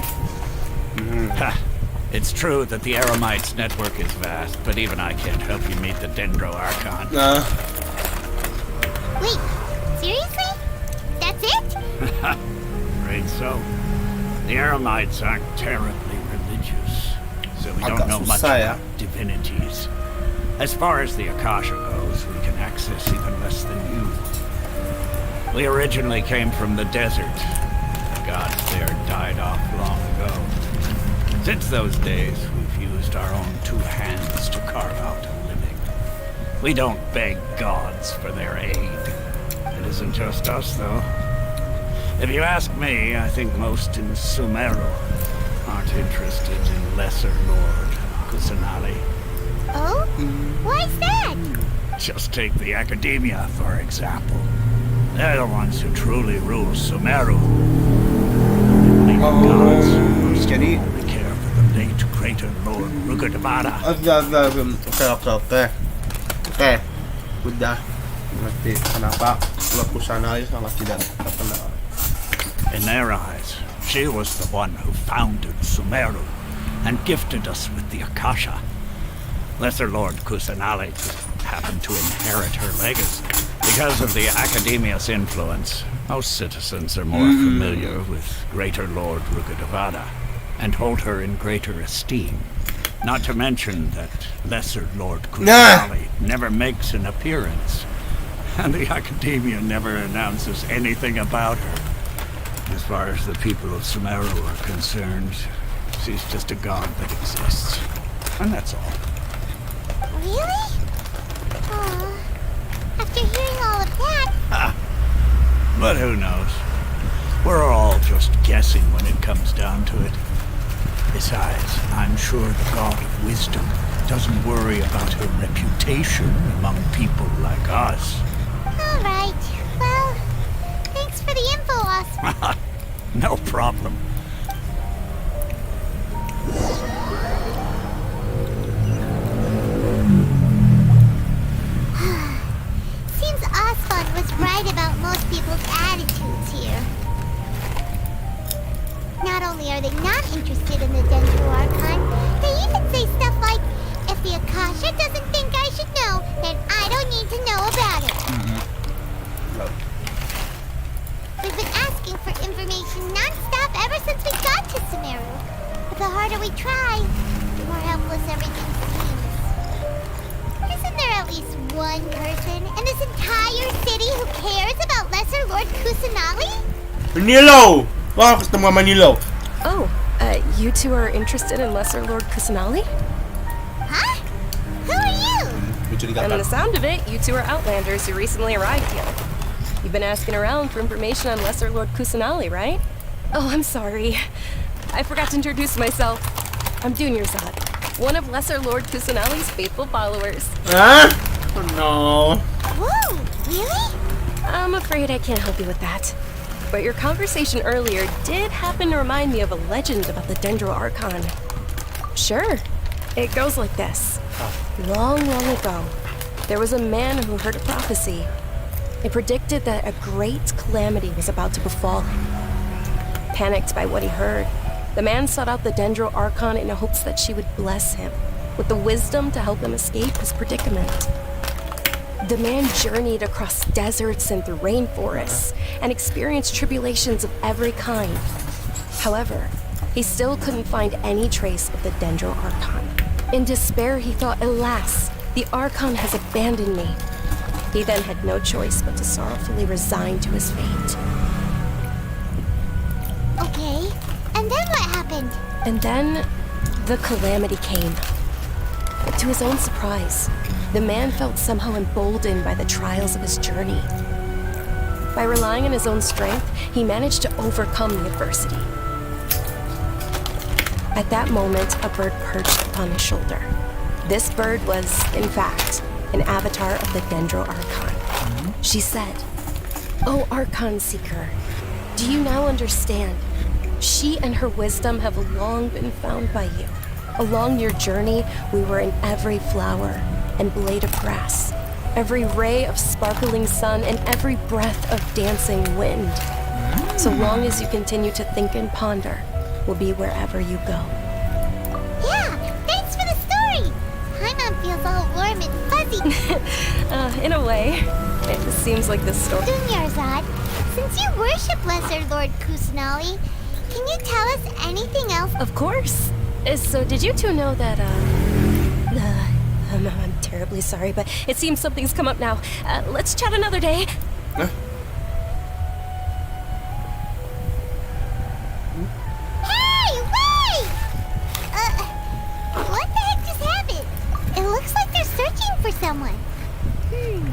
Ha! It's true that the Aramite's network is vast, but even I can't help you meet the Dendro Archon. Wait, seriously? That's it? Afraid so. The Aramites aren't terribly religious, so we don't know much susah ya. about divinities. As far as the Akasha goes, we can access even less than you. We originally came from the desert. The gods there died off long ago. Since those days, we've used our own two hands to carve out a living. We don't beg gods for their aid. It isn't just us, though. If you ask me, I think most in Sumeru aren't interested in Lesser Lord Kusanali. Oh? Why's that? Just take the Academia, for example. They're the ones who truly rule Sumeru. The gods mostly only care for the late greater Lord Rugadavada. Oke. Udah. Ngerti kenapa Lord Kusanali sangat tidak terkenal. In their eyes, she was the one who founded Sumeru and gifted us with the Akasha. Lesser Lord Kusanali happened to inherit her legacy. Because of the Academia's influence, most citizens are more familiar with Greater Lord Rugadavada and hold her in greater esteem. Not to mention that Lesser Lord Kusanali never makes an appearance, and the Academia never announces anything about her. As far as the people of Sumeru are concerned, she's just a god that exists. And that's all. Really? After hearing all of that... But who knows? We're all just guessing when it comes down to it. Besides, I'm sure the god of wisdom doesn't worry about her reputation among people like us. Alright, well, thanks for the info, Oscar. No problem. Seems Osfond was right about most people's attitudes here. Not only are they not interested in the Dendro Archon, they even say stuff like, if the Akasha doesn't think I should know, then I don't need to know about it. We've been asking for information non-stop ever since we got to Sumeru. But the harder we try, the more helpless everything seems. Isn't there at least one person in this entire city who cares about Lesser Lord Kusanali? Nilo! Wah, ketemu sama Nilo. Oh, you two are interested in Lesser Lord Kusanali? Huh? Who are you? From the sound of it, you two are Outlanders who recently arrived here. You've been asking around for information on Lesser Lord Kusanali, right? Oh, I'm sorry. I forgot to introduce myself. I'm Dunyarzad, one of Lesser Lord Kusanali's faithful followers. Huh? Oh no. Whoa, really? I'm afraid I can't help you with that. But your conversation earlier did happen to remind me of a legend about the Dendro Archon. Sure. It goes like this. Long, long ago, there was a man who heard a prophecy. It predicted that a great calamity was about to befall him. Panicked by what he heard, the man sought out the Dendro Archon in hopes that she would bless him with the wisdom to help him escape his predicament. The man journeyed across deserts and through rainforests and experienced tribulations of every kind. However, he still couldn't find any trace of the Dendro Archon. In despair, he thought, alas, the Archon has abandoned me. He then had no choice but to sorrowfully resign to his fate. Okay, and then what happened? And then, the calamity came. But to his own surprise, the man felt somehow emboldened by the trials of his journey. By relying on his own strength, he managed to overcome the adversity. At that moment, a bird perched upon his shoulder. This bird was, in fact, an avatar of the Dendro Archon. She said, "O Archon Seeker, do you now understand? She and her wisdom have long been found by you. Along your journey, we were in every flower and blade of grass, every ray of sparkling sun, and every breath of dancing wind. So long as you continue to think and ponder, we'll be wherever you go." Yeah, thanks for the story! Paimon feels all warm and fuzzy. In a way, it seems like this story. Dunyarzad, since you worship Lesser Lord Kusanali, can you tell us anything else? Of course. So did you two know that, I'm terribly sorry, but it seems something's come up now. Let's chat another day. Hah? Hey, wait! What the heck just happened? It looks like they're searching for someone. Didn't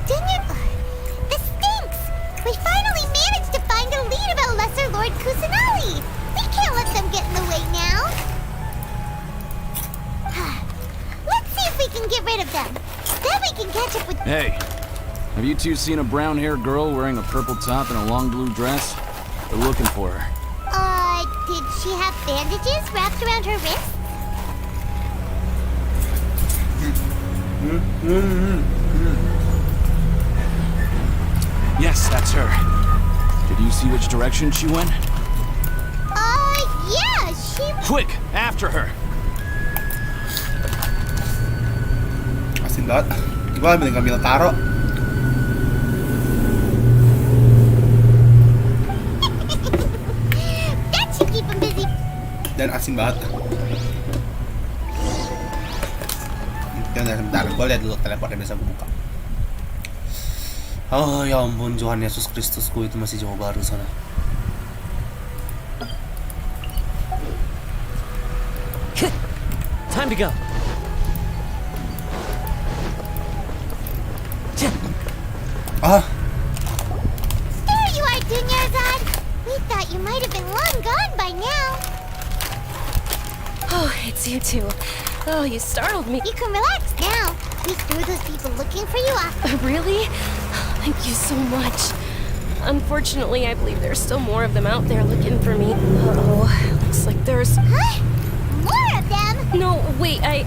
you... This stinks! We finally managed to find a lead about Lesser Lord Kusanali! We can't let them get in the way now! Let's see if we can get rid of them. Then we can catch up with... Hey, have you two seen a brown-haired girl wearing a purple top and a long blue dress? We're looking for her. Did she have bandages wrapped around her wrist? Yes, that's her. Did you see which direction she went? Yeah, she... Quick, after her! Asin banget. Gua ambil ngambil taro. That should keep him busy. Dan asin banget. Dan sebentar, gue lihat dulu teleponnya bisa gue buka. Oh ya ampun, Tuhan Yesus Kristusku itu masih jauh baru sana. Time to go. There you are, Dunyarzad. We thought you might have been long gone by now. Oh, it's you two. Oh, you startled me. You can relax now. We threw those people looking for you off. Really? Thank you so much. Unfortunately, I believe there's still more of them out there looking for me. Uh-oh. Looks like there's... Huh? More of them? No, wait, my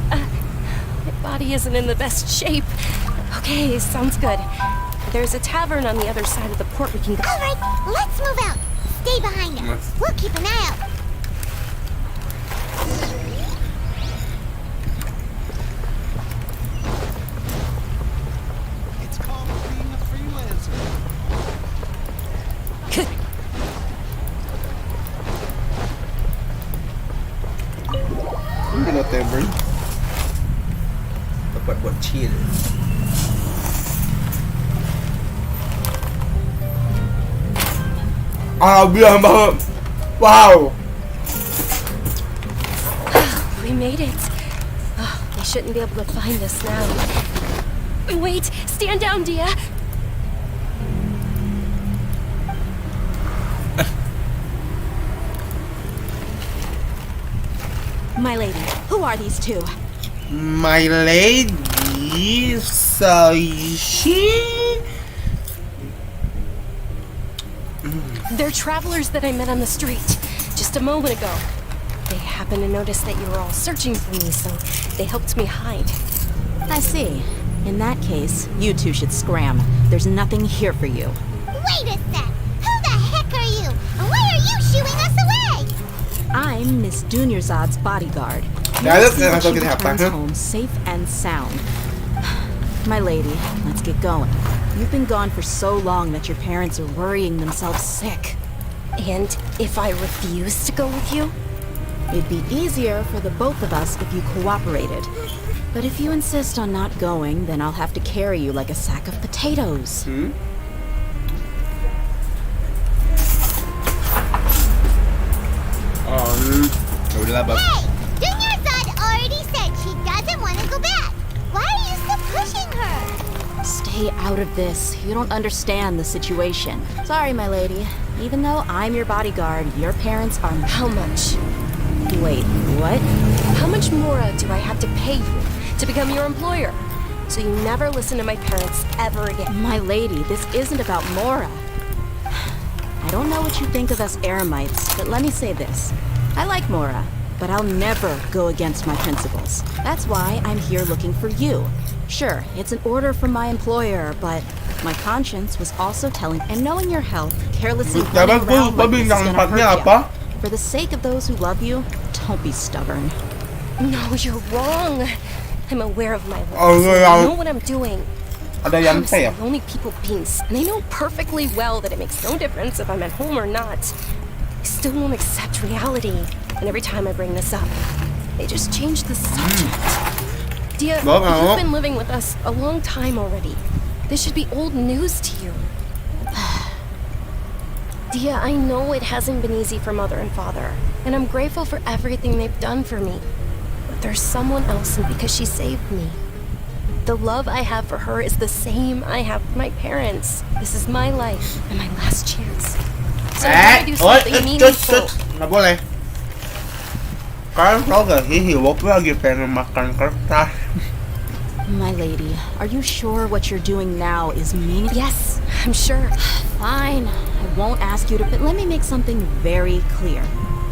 body isn't in the best shape. Okay, sounds good. There's a tavern on the other side of the port we can go. All right, let's move out. Stay behind them. We'll keep an eye out. It's called being a freelancer. Ini no tavern. Tempat buat chill. Bilang banget. Wow. We made it. Oh, they shouldn't be able to find us now. Wait, stand down, Dia. My lady, who are these two? My lady, so she... They're travelers that I met on the street just a moment ago. They happened to notice that you were all searching for me, so they helped me hide. I see. In that case, you two should scram. There's nothing here for you. Wait a sec. Who the heck are you? And why are you shooing us away? I'm Miss Dunyarzad's bodyguard. Yeah, Let's see that's that she gonna happen, returns huh? home safe and sound. My lady, let's get going. You've been gone for so long that your parents are worrying themselves sick. And if I refuse to go with you? It'd be easier for the both of us if you cooperated. But if you insist on not going, then I'll have to carry you like a sack of potatoes. Udahlah, Bab. Hey, Dunyarzad already said she doesn't want to go back. Why are you still pushing her? Stay out of this. You don't understand the situation. Sorry, my lady. Even though I'm your bodyguard, your parents are... How much? Wait, what? How much more do I have to pay you to become your employer? So you never listen to my parents ever again. My lady, this isn't about Mora. I don't know what you think of us Eremites, but let me say this. I like Mora, but I'll never go against my principles. That's why I'm here looking for you. Sure, it's an order from my employer, but my conscience was also telling, and knowing your health, carelessly running around like this is gonna hurt you. For the sake of those who love you, don't be stubborn. No, you're wrong. I'm aware of my limits. I know what I'm doing. Ada yang I'm saya. the only people beings, and I know perfectly well that it makes no difference if I'm at home or not. I still won't accept reality, and every time I bring this up, they just change the subject. Dia, you've been living with us a long time already. This should be old news to you. Dia, I know it hasn't been easy for Mother and Father, and I'm grateful for everything they've done for me. But there's someone else, and because she saved me. The love I have for her is the same I have for my parents. This is my life and my last chance. So I do something meaningful. Nggak boleh. Kalian tau gak sih, Hiwok lagi pengen makan kertas. My lady, are you sure what you're doing now is meaningful? Yes, I'm sure. Fine. I won't ask you to, but let me make something very clear.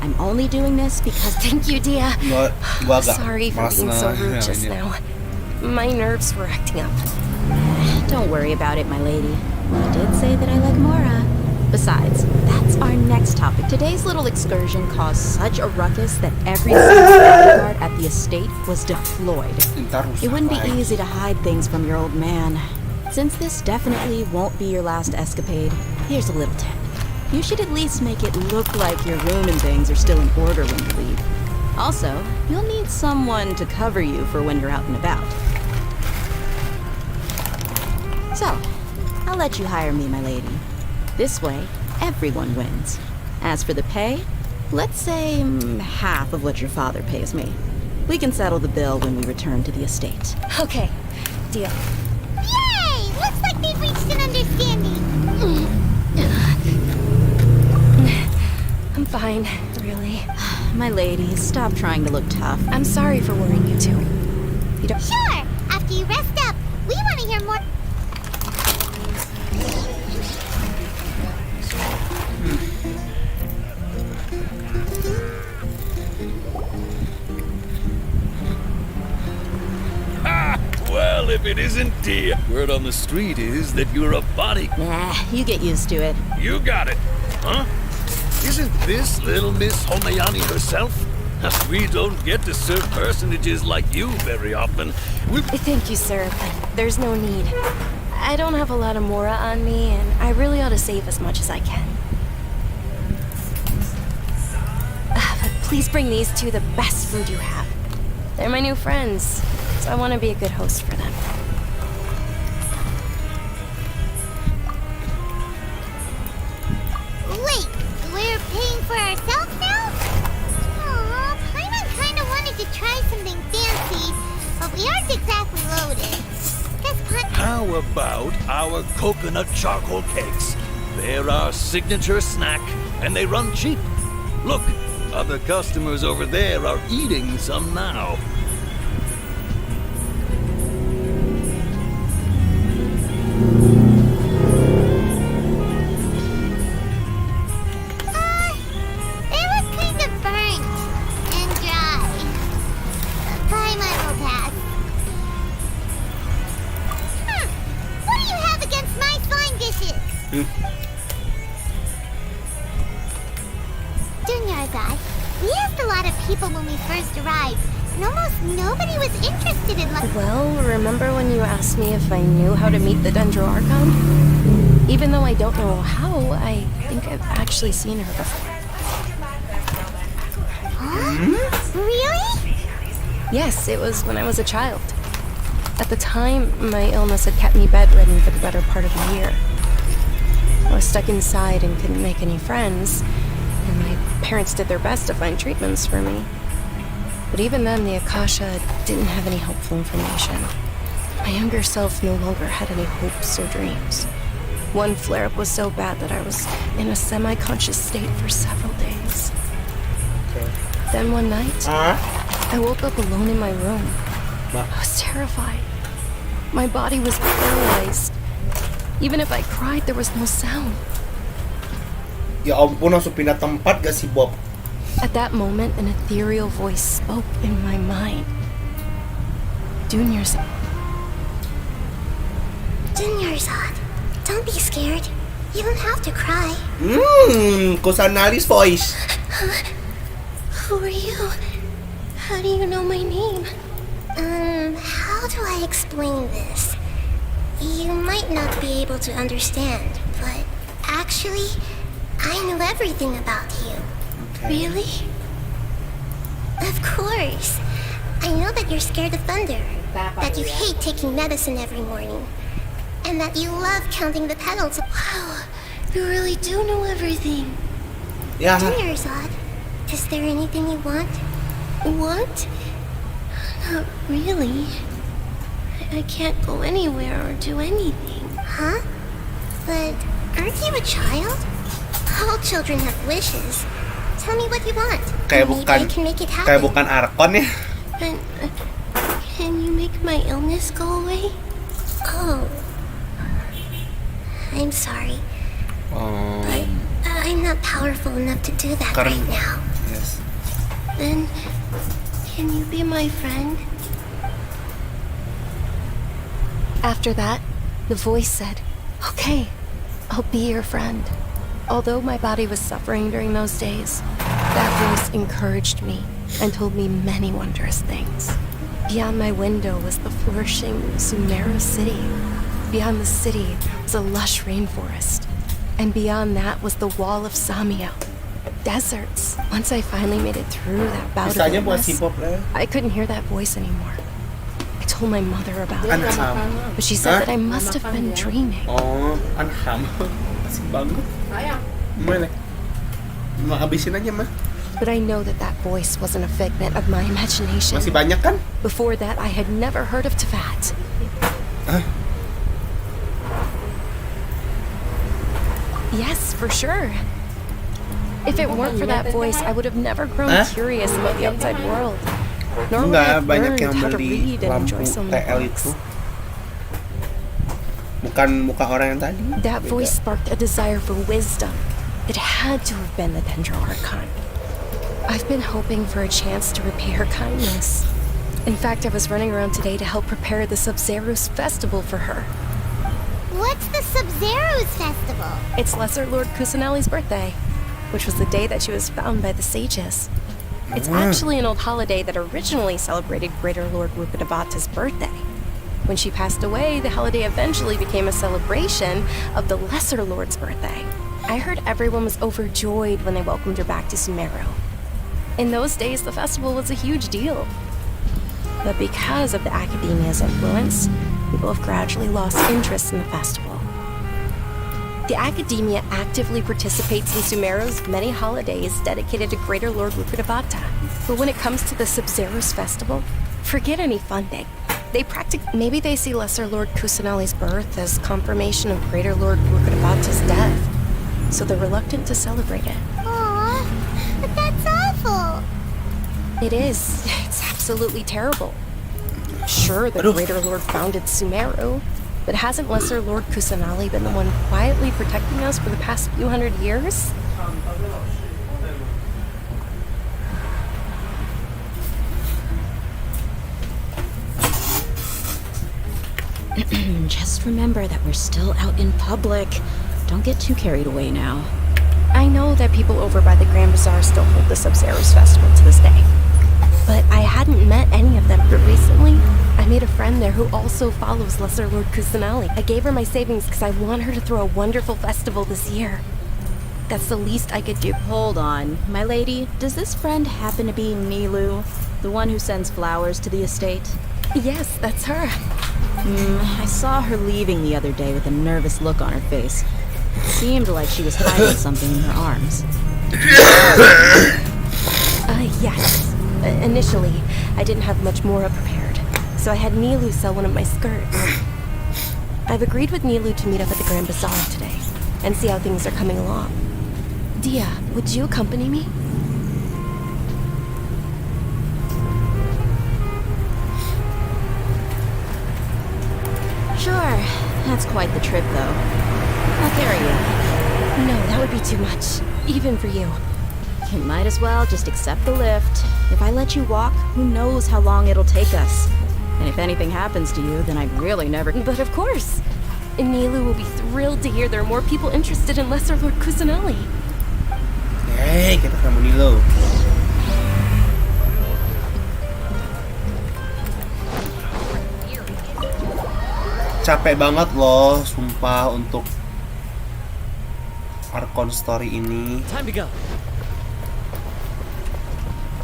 I'm only doing this because... Thank you, Dia. Gua agak Sorry for being so rude just now. My nerves were acting up. Don't worry about it, my lady. You did say that I like Mora. Besides, that's our next topic. Today's little excursion caused such a ruckus that every single bodyguard at the estate was deployed. It wouldn't be easy to hide things from your old man. Since this definitely won't be your last escapade, here's a little tip. You should at least make it look like your room and things are still in order when you leave. Also, you'll need someone to cover you for when you're out and about. So, I'll let you hire me, my lady. This way, everyone wins. As for the pay, let's say half of what your father pays me. We can settle the bill when we return to the estate. Okay, deal. Yay! Looks like they've reached an understanding. I'm fine, really. My lady, stop trying to look tough. I'm sorry for worrying you too. You don't... Sure! After you rest up, we want to hear more. Well, if it isn't Dia, word on the street is that you're a body. Nah, you get used to it. You got it, huh? Isn't this little Miss Homayani herself? We don't get to serve personages like you very often. Thank you, sir, but there's no need. I don't have a lot of Mora on me, and I really ought to save as much as I can. But please bring these two the best food you have. They're my new friends, so I want to be a good host for them. Wait, we're paying for ourselves now? Aw, Paimon kinda wanted to try something fancy, but we aren't exactly loaded. How about our coconut charcoal cakes? They're our signature snack, and they run cheap. Look, other customers over there are eating some now. It was kind of burnt and dry. Paimon will pass. What do you have against my fine dishes? Junior guy, we asked a lot of people when we first arrived, and almost nobody was interested in Well, remember when you asked me if I knew how to meet the Dendro Archon? Even though I don't know how, I think I've actually seen her before. Huh? Really? Yes, it was when I was a child. At the time, my illness had kept me bedridden for the better part of a year. I was stuck inside and couldn't make any friends, and my parents did their best to find treatments for me. But even then, the Akasha didn't have any helpful information. My younger self no longer had any hopes or dreams. One flare-up was so bad that I was in a semi-conscious state for several days. Then one night, I woke up alone in my room. I was terrified. My body was paralyzed. Even if I cried, there was no sound. Ya ampun, langsung pindah tempat gak sih, Bob? At that moment, an ethereal voice spoke in my mind. Junior's. Junior-san, don't be scared. You don't have to cry. Kusanari's voice. Who are you? How do you know my name? How do I explain this? You might not be able to understand, but actually, I know everything about you. Really? Of course. I know that you're scared of thunder, that you hate taking medicine every morning, and that you love counting the petals. Wow, you really do know everything. Yeah. Dinner, Zod. Is there anything you want? Want? Not really. I can't go anywhere or do anything. Huh? But aren't you a child? All children have wishes. Tell me what you want. Kayak Maybe bukan I can make it happen. kayak bukan Arkon ya. And, can you make my illness go away? Oh. I'm sorry. But I'm not powerful enough to do that right now. Yes. Then, can you be my friend? After that, the voice said, "Okay, I'll be your friend." Although my body was suffering during those days, that voice encouraged me and told me many wondrous things. Beyond my window was the flourishing Sumeru city. Beyond the city was a lush rainforest. And beyond that was the wall of Samio. Deserts. Once I finally made it through that bout of illness, I couldn't hear that voice anymore. I told my mother about it, but she said that I must have been dreaming. Oh, anham. Asik banget. Gimana? Habisin aja, mah. But I know that that voice wasn't a figment of my imagination. Masih banyak kan? Before that, I had never heard of Tefat. Yes, for sure. If it weren't for that voice, I would have never grown curious about the outside world. Nor would I have banyak yang learned how to beli read and lampu enjoy so many TL books. itu. Bukan muka orang yang tadi. That voice sparked a desire for wisdom. It had to have been the Dendro Archon. I've been hoping for a chance to repay her kindness. In fact, I was running around today to help prepare the Subzeros Festival for her. What's the Subzeros Festival? It's Lesser Lord Kusanali's birthday, which was the day that she was found by the sages. It's actually an old holiday that originally celebrated Greater Lord Rukadabata's birthday. When she passed away, the holiday eventually became a celebration of the Lesser Lord's birthday. I heard everyone was overjoyed when they welcomed her back to Sumeru. In those days, the festival was a huge deal. But because of the academia's influence, people have gradually lost interest in the festival. The academia actively participates in Sumeru's many holidays dedicated to Greater Lord Rukadabata. But when it comes to the Subzeros Festival, forget any funding. Maybe they see Lesser Lord Kusanali's birth as confirmation of Greater Lord Rukadabata's death, so they're reluctant to celebrate it. Aww, but that's awful. It is. It's absolutely terrible. Sure, the Greater Lord founded Sumeru, but hasn't Lesser Lord Kusanali been the one quietly protecting us for the past few hundred years? Just remember that we're still out in public. Don't get too carried away now. I know that people over by the Grand Bazaar still hold the Subzeros Festival to this day. But I hadn't met any of them. But recently, I made a friend there who also follows Lesser Lord Kusanali. I gave her my savings because I want her to throw a wonderful festival this year. That's the least I could do. Hold on, my lady. Does this friend happen to be Nilu, the one who sends flowers to the estate? Yes, that's her. I saw her leaving the other day with a nervous look on her face. It seemed like she was hiding something in her arms. Yes. Initially, I didn't have much more prepared, so I had Nilu sell one of my skirts. I've agreed with Nilu to meet up at the Grand Bazaar today and see how things are coming along. Dia, would you accompany me? Sure, that's quite the trip, though. I'll carry you. No, that would be too much, even for you. You might as well just accept the lift. If I let you walk, who knows how long it'll take us. And if anything happens to you, then I'd really never... But of course! Nilu will be thrilled to hear there are more people interested in Lesser Lord Kusanali. Hey, kita ketemu Nilu. Capek banget loh, sumpah, untuk Archon story ini. Time to go.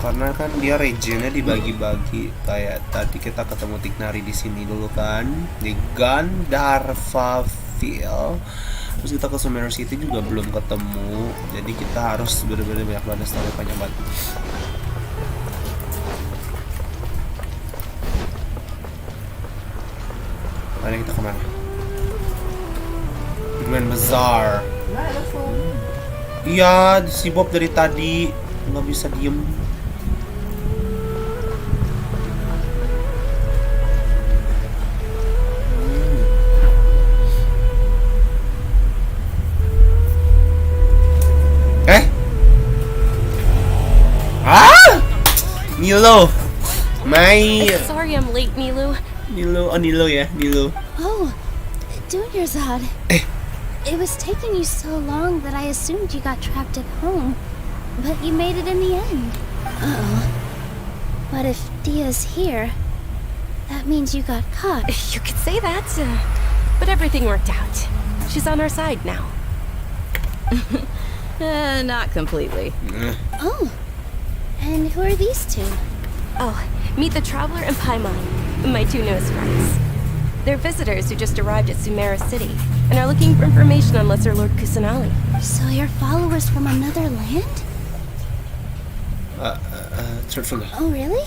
Karena kan dia regionnya dibagi-bagi, kayak tadi kita ketemu Tignari di sini dulu kan, di Gandharvaville. Terus kita ke Sumeru City juga belum ketemu, jadi kita harus bener-bener banyak banget story panjang banget. Mana kita kemana? Grand Bazaar. Iya, si Bob dari tadi nggak bisa diem. Nilo, Sorry I'm late, Nilu. Nilo ya, Nilo. Oh, Dunyarzad. It was taking you so long that I assumed you got trapped at home, but you made it in the end. Uh-oh. But if Dia's here, that means you got caught. You could say that, but everything worked out. She's on our side now. Not completely. Oh, and who are these two? Oh, meet the Traveler and Paimon, my two newest friends. They're visitors who just arrived at Sumeru City and are looking for information on Lesser Lord Kusanali. So you're followers from another land? Oh, really?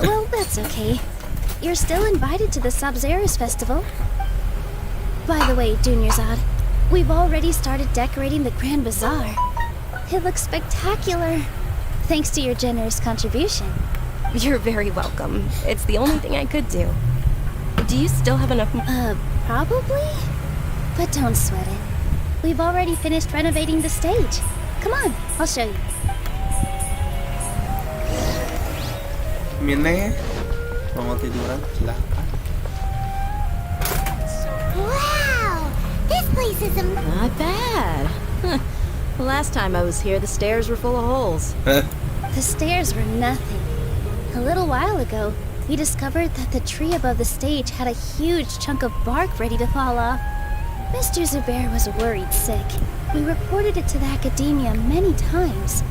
Well, that's okay. You're still invited to the Subzeros Festival. By the way, Dunyarzad, we've already started decorating the Grand Bazaar. It looks spectacular, thanks to your generous contribution. You're very welcome. It's the only thing I could do. Do you still have enough? Probably? But don't sweat it. We've already finished renovating the stage. Come on, I'll show you. Mine, mau tiduran? Silakan. Wow! This place is Not bad. Last time I was here, the stairs were full of holes. The stairs were nothing. A little while ago, we discovered that the tree above the stage had a huge chunk of bark ready to fall off. Mr. Zubair was worried sick. We reported it to the academia many times,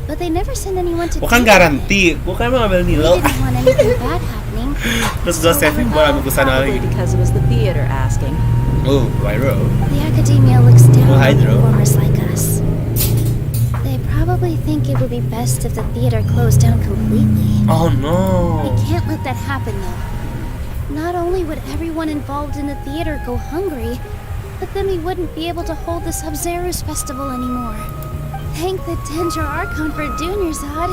but they never sent anyone to. Bukan garanti, bukan mau ngambil Nilo. We didn't want anything bad happening. Terus gue saving bola ambil Kusanali. Because it was the theater asking. Oh, Pyro. The academia looks down on Hydro. performers like us. They probably think it would be best if the theater closed down completely. Oh no. We can't let that happen though. Not only would everyone involved in the theater go hungry, but then we wouldn't be able to hold the Subzeros Festival anymore. Thank the Dendro Archon for Dunyarzad.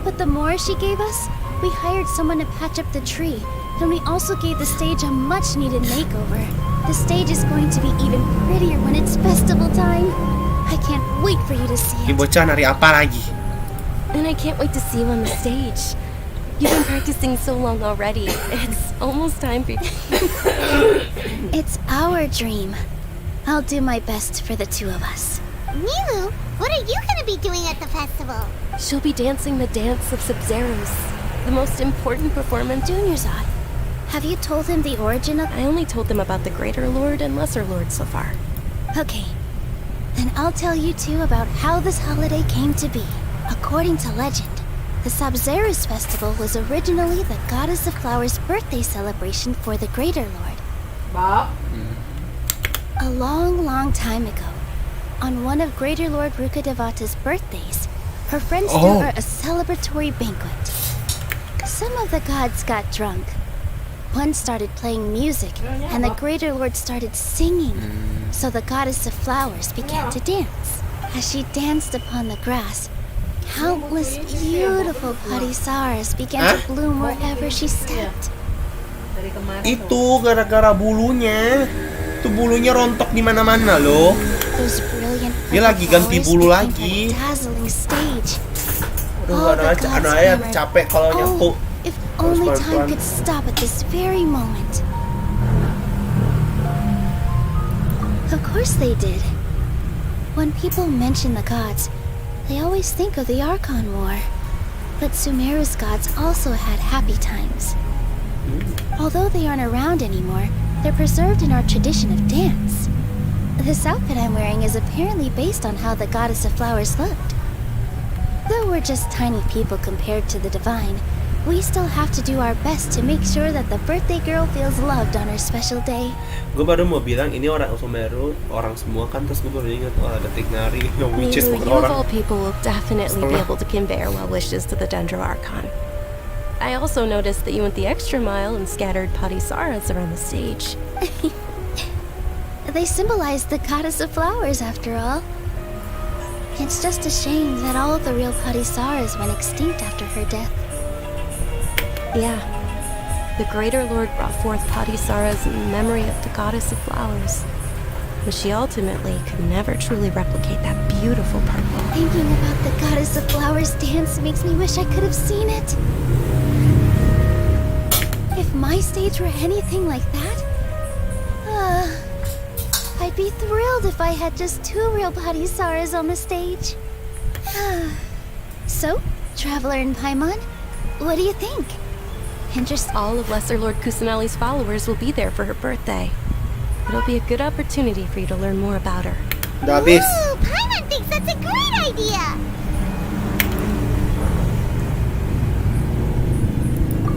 But the more she gave us, we hired someone to patch up the tree, and we also gave the stage a much-needed makeover. The stage is going to be even prettier when it's festival time. I can't wait for you to see Ini it. bocah nari apa lagi? And I can't wait to see you on the stage. You've been practicing so long already. It's almost time for you. It's our dream. I'll do my best for the two of us. Nilu, what are you gonna be doing at the festival? She'll be dancing the dance of Subzeros, the most important performance. Dunyarzad, have you told him the origin of? I only told them about the Greater Lord and Lesser Lord so far. Okay, then I'll tell you two about how this holiday came to be. According to legend, the Subzeros Festival was originally the Goddess of Flowers' birthday celebration for the Greater Lord. Bob? A long, long time ago, on one of Greater Lord Rukadevata's birthdays, her friends threw her a celebratory banquet. Some of the gods got drunk. One started playing music, and the Greater Lord started singing. So the Goddess of Flowers began to dance. As she danced upon the grass, countless beautiful parisaras began to bloom wherever she stepped. Itu gara-gara bulunya. Itu bulunya rontok di mana-mana loh. Those brilliant Dia lagi ganti flowers bulu became lagi. a dazzling stage. Aduh, anak-anak capek kalau nyapu. If only time could stop at this very moment. Of course they did. When people mention the gods, they always think of the Archon War. But Sumeru's gods also had happy times. Although they aren't around anymore, they're preserved in our tradition of dance. This outfit I'm wearing is apparently based on how the Goddess of Flowers looked. Though we're just tiny people compared to the divine, we still have to do our best to make sure that the birthday girl feels loved on her special day. Gue baru mau bilang ini orang Sumeru, orang semua kan, terus gue baru ingat ada Tignari, which is Milu, bukan you of orang. all people will definitely be able to convey our well wishes to the Dendro Archon. I also noticed that you went the extra mile and scattered Padisaras around the stage. They symbolize the goddess of flowers, after all. It's just a shame that all of the real Padisaras went extinct after her death. Yeah. The Greater Lord brought forth Padisaras in memory of the goddess of flowers. But she ultimately could never truly replicate that beautiful purple. Thinking about the goddess of flowers dance makes me wish I could have seen it. If my stage were anything like that, I'd be thrilled if I had just 2 real Padisaras on the stage. So, Traveler and Paimon, what do you think? And just all of Lesser Lord Kusanali's followers will be there for her birthday. It'll be a good opportunity for you to learn more about her. Dabis. Ooh, Paimon thinks that's a great idea!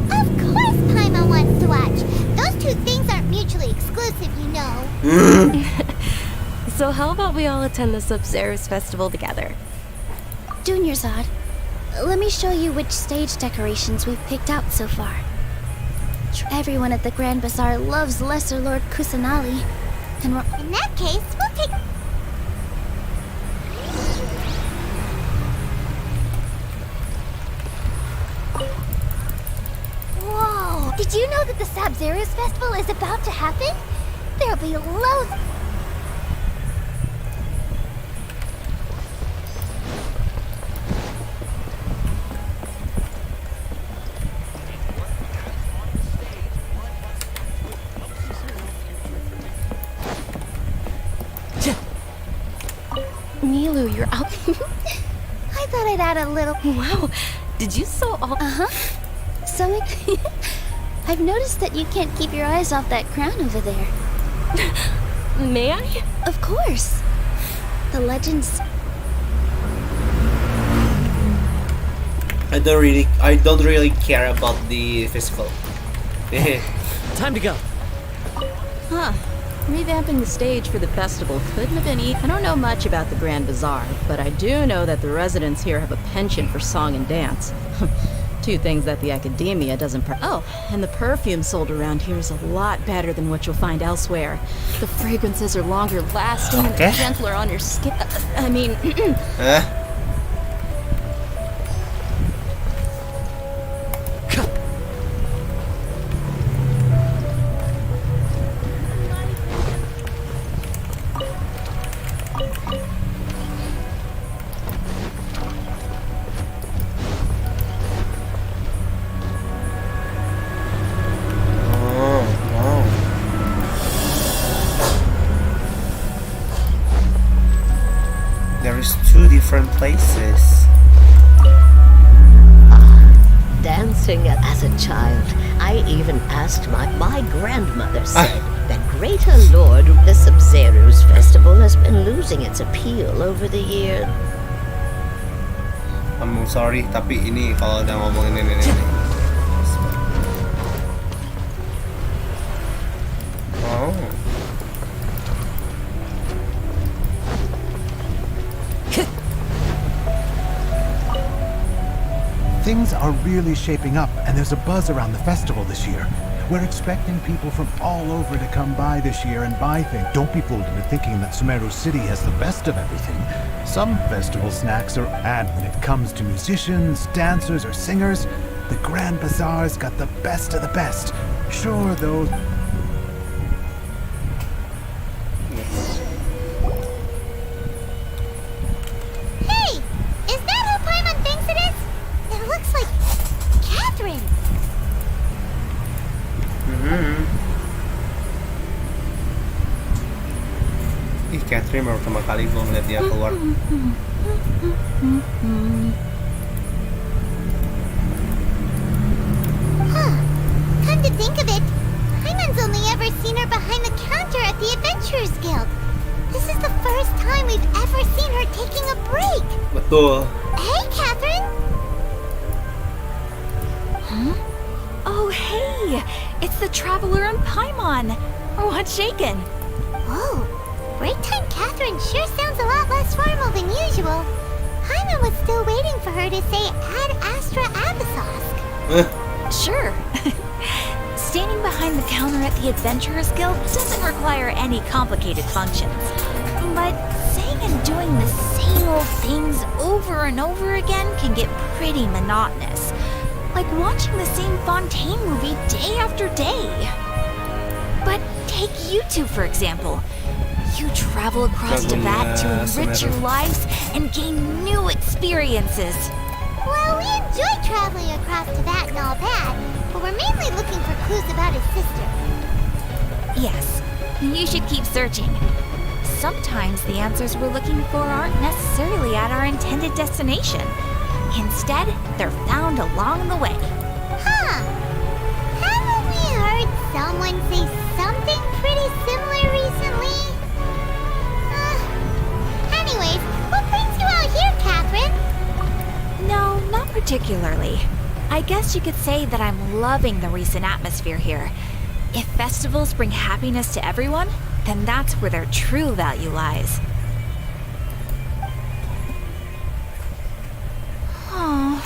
Of course Paimon wants to watch! Those 2 things aren't mutually exclusive, you know. So how about we all attend the Subzeros Festival together? Junior Zod, let me show you which stage decorations we've picked out so far. Everyone at the Grand Bazaar loves Lesser Lord Kusanali, and in that case, we'll take... Whoa! Did you know that the Subzeros Festival is about to happen? There'll be loads... Milu, you're out. I thought I'd add a little... Wow, did you sew all... Uh-huh. Sewing... I've noticed that you can't keep your eyes off that crown over there. May I? Of course. The legends... I don't really care about the festival. Time to go. Huh. Revamping the stage for the festival couldn't have been easy. I don't know much about the Grand Bazaar, but I do know that the residents here have a penchant for song and dance. 2 things that the academia doesn't Oh, and the perfume sold around here is a lot better than what you'll find elsewhere. The fragrances are longer lasting and gentler on your skin. I mean... There's 2 different places. Dancing as a child, I even asked my grandmother said that Greater Lord, the Subzeros Festival has been losing its appeal over the years. I'm sorry, tapi ini kalau udah ngomongin ini. Oh. Things are really shaping up, and there's a buzz around the festival this year. We're expecting people from all over to come by this year and buy things. Don't be fooled into thinking that Sumeru City has the best of everything. Some festival snacks are... And when it comes to musicians, dancers, or singers, the Grand Bazaar's got the best of the best. Sure, those... Hey! Is that who Paimon thinks it is? It looks like... Catherine! Ih, Catherine baru pertama kali gue ngeliat dia keluar. Huh. Come to think of it, Paimon's only ever seen her behind the counter at the Adventurers Guild. This is the first time we've ever seen her taking a break. Betul. Hey, Catherine! It's the traveler on Paimon. Or what's shaken? Whoa, break time Catherine sure sounds a lot less formal than usual. Hyman was still waiting for her to say Ad Astra Abyssosque. Sure. Standing behind the counter at the Adventurers Guild doesn't require any complicated functions. But saying and doing the same old things over and over again can get pretty monotonous. Like watching the same Fontaine movie day after day. But take you two, for example. You travel across Tibet to enrich your lives and gain new experiences. Well, we enjoy traveling across Tibet and all that, but we're mainly looking for clues about his sister. Yes, you should keep searching. Sometimes the answers we're looking for aren't necessarily at our intended destination. Instead, they're found along the way. Huh. Haven't we heard someone say something pretty similar recently? Anyways, what brings you out here, Catherine? No, not particularly. I guess you could say that I'm loving the recent atmosphere here. If festivals bring happiness to everyone, then that's where their true value lies. Oh,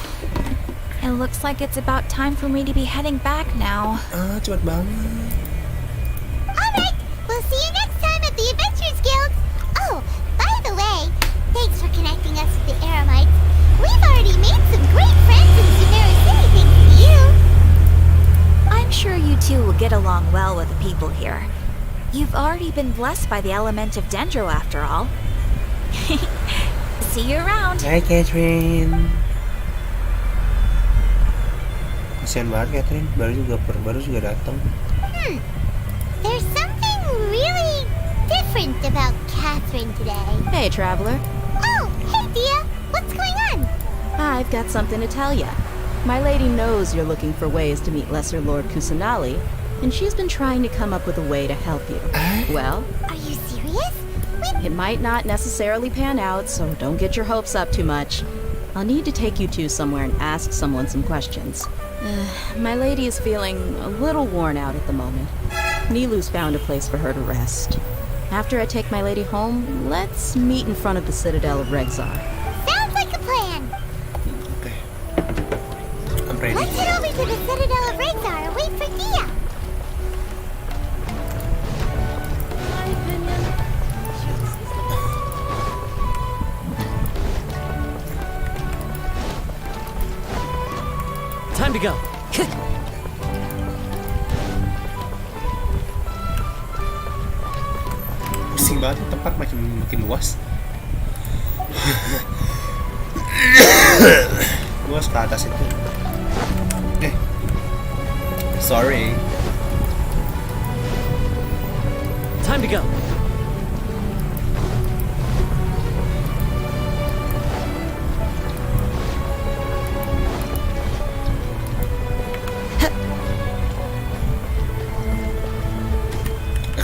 it looks like it's about time for me to be heading back now. Cepet banget. Alright, we'll see you next time at the Adventurers Guild. Oh, by the way, thanks for connecting us with the Eremites. We've already made some great friends in Sumeru City thanks to you. I'm sure you two will get along well with the people here. You've already been blessed by the element of Dendro after all. See you around. Hai Catherine. Kasian banget Catherine, baru juga datang. There's something really different about Catherine today. Hey, traveler. Oh, hey Dia, what's going on? I've got something to tell ya. My lady knows you're looking for ways to meet Lesser Lord Kusanali, and she's been trying to come up with a way to help you. Well, are you serious? It might not necessarily pan out, so don't get your hopes up too much. I'll need to take you two somewhere and ask someone some questions. My lady is feeling a little worn out at the moment. Nilu's found a place for her to rest. After I take my lady home, let's meet in front of the Citadel of Regzar. Sounds like a plan. Okay. I'm ready. Let's head over to the Citadel of Regzar and wait for Dia. Time to go. Pusing banget tempat makin luas. Luas ke atas itu. Sorry. Time to go.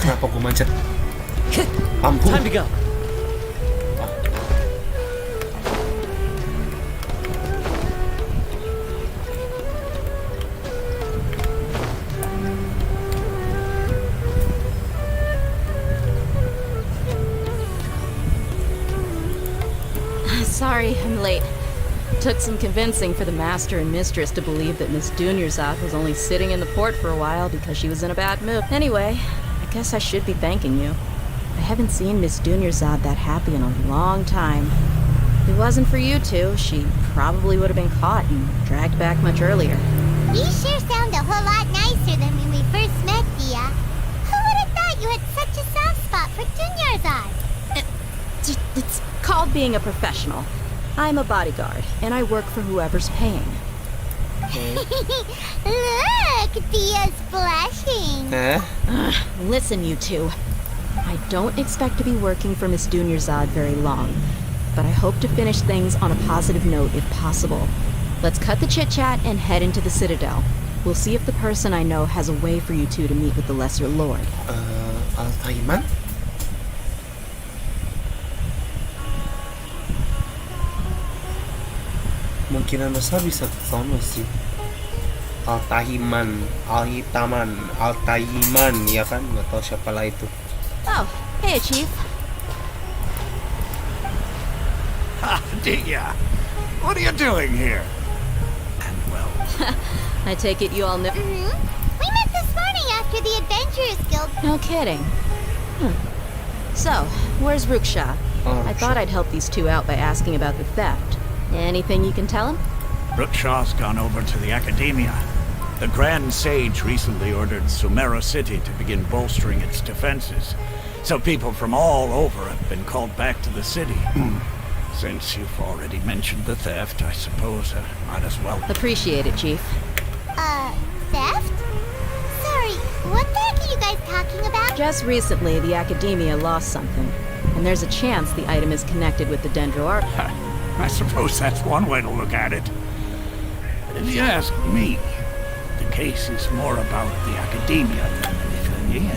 Kenapa gue macet? Ampun. Time to go. Sorry, I'm late. Took some convincing for the master and mistress to believe that Miss Dunyarzad was only sitting in the port for a while because she was in a bad mood. Anyway, I guess I should be thanking you. I haven't seen Miss Dunyarzad that happy in a long time. If it wasn't for you two, she probably would have been caught and dragged back much earlier. You sure sound a whole lot nicer than when we first met, Dia. Who would have thought you had such a soft spot for Dunyarzad? It's called being a professional. I'm a bodyguard, and I work for whoever's paying. Look, Dia's blushing. Listen, you two. I don't expect to be working for Miss Dunyarzad very long, but I hope to finish things on a positive note if possible. Let's cut the chit-chat and head into the Citadel. We'll see if the person I know has a way for you two to meet with the Lesser Lord. Al-Taiman? Kemungkinan besar bisa ke sana sih. Altahiman, ya kan? Nggak tahu siapa lah itu. Oh, hey, Chief. Dia, what are you doing here? I take it you all know. We met this morning after the Adventurers Guild. No kidding. So, where's Ruksha? I thought I'd help these two out by asking about the theft. Anything you can tell him? Ruksha's gone over to the Academia. The Grand Sage recently ordered Sumeru City to begin bolstering its defenses. So people from all over have been called back to the city. Since you've already mentioned the theft, I suppose I might as well. Appreciate it, Chief. Theft? Sorry, what the heck are you guys talking about? Just recently, the Academia lost something. And there's a chance the item is connected with the Dendro Archon. I suppose that's one way to look at it. But if you ask me, the case is more about the Academia than anything.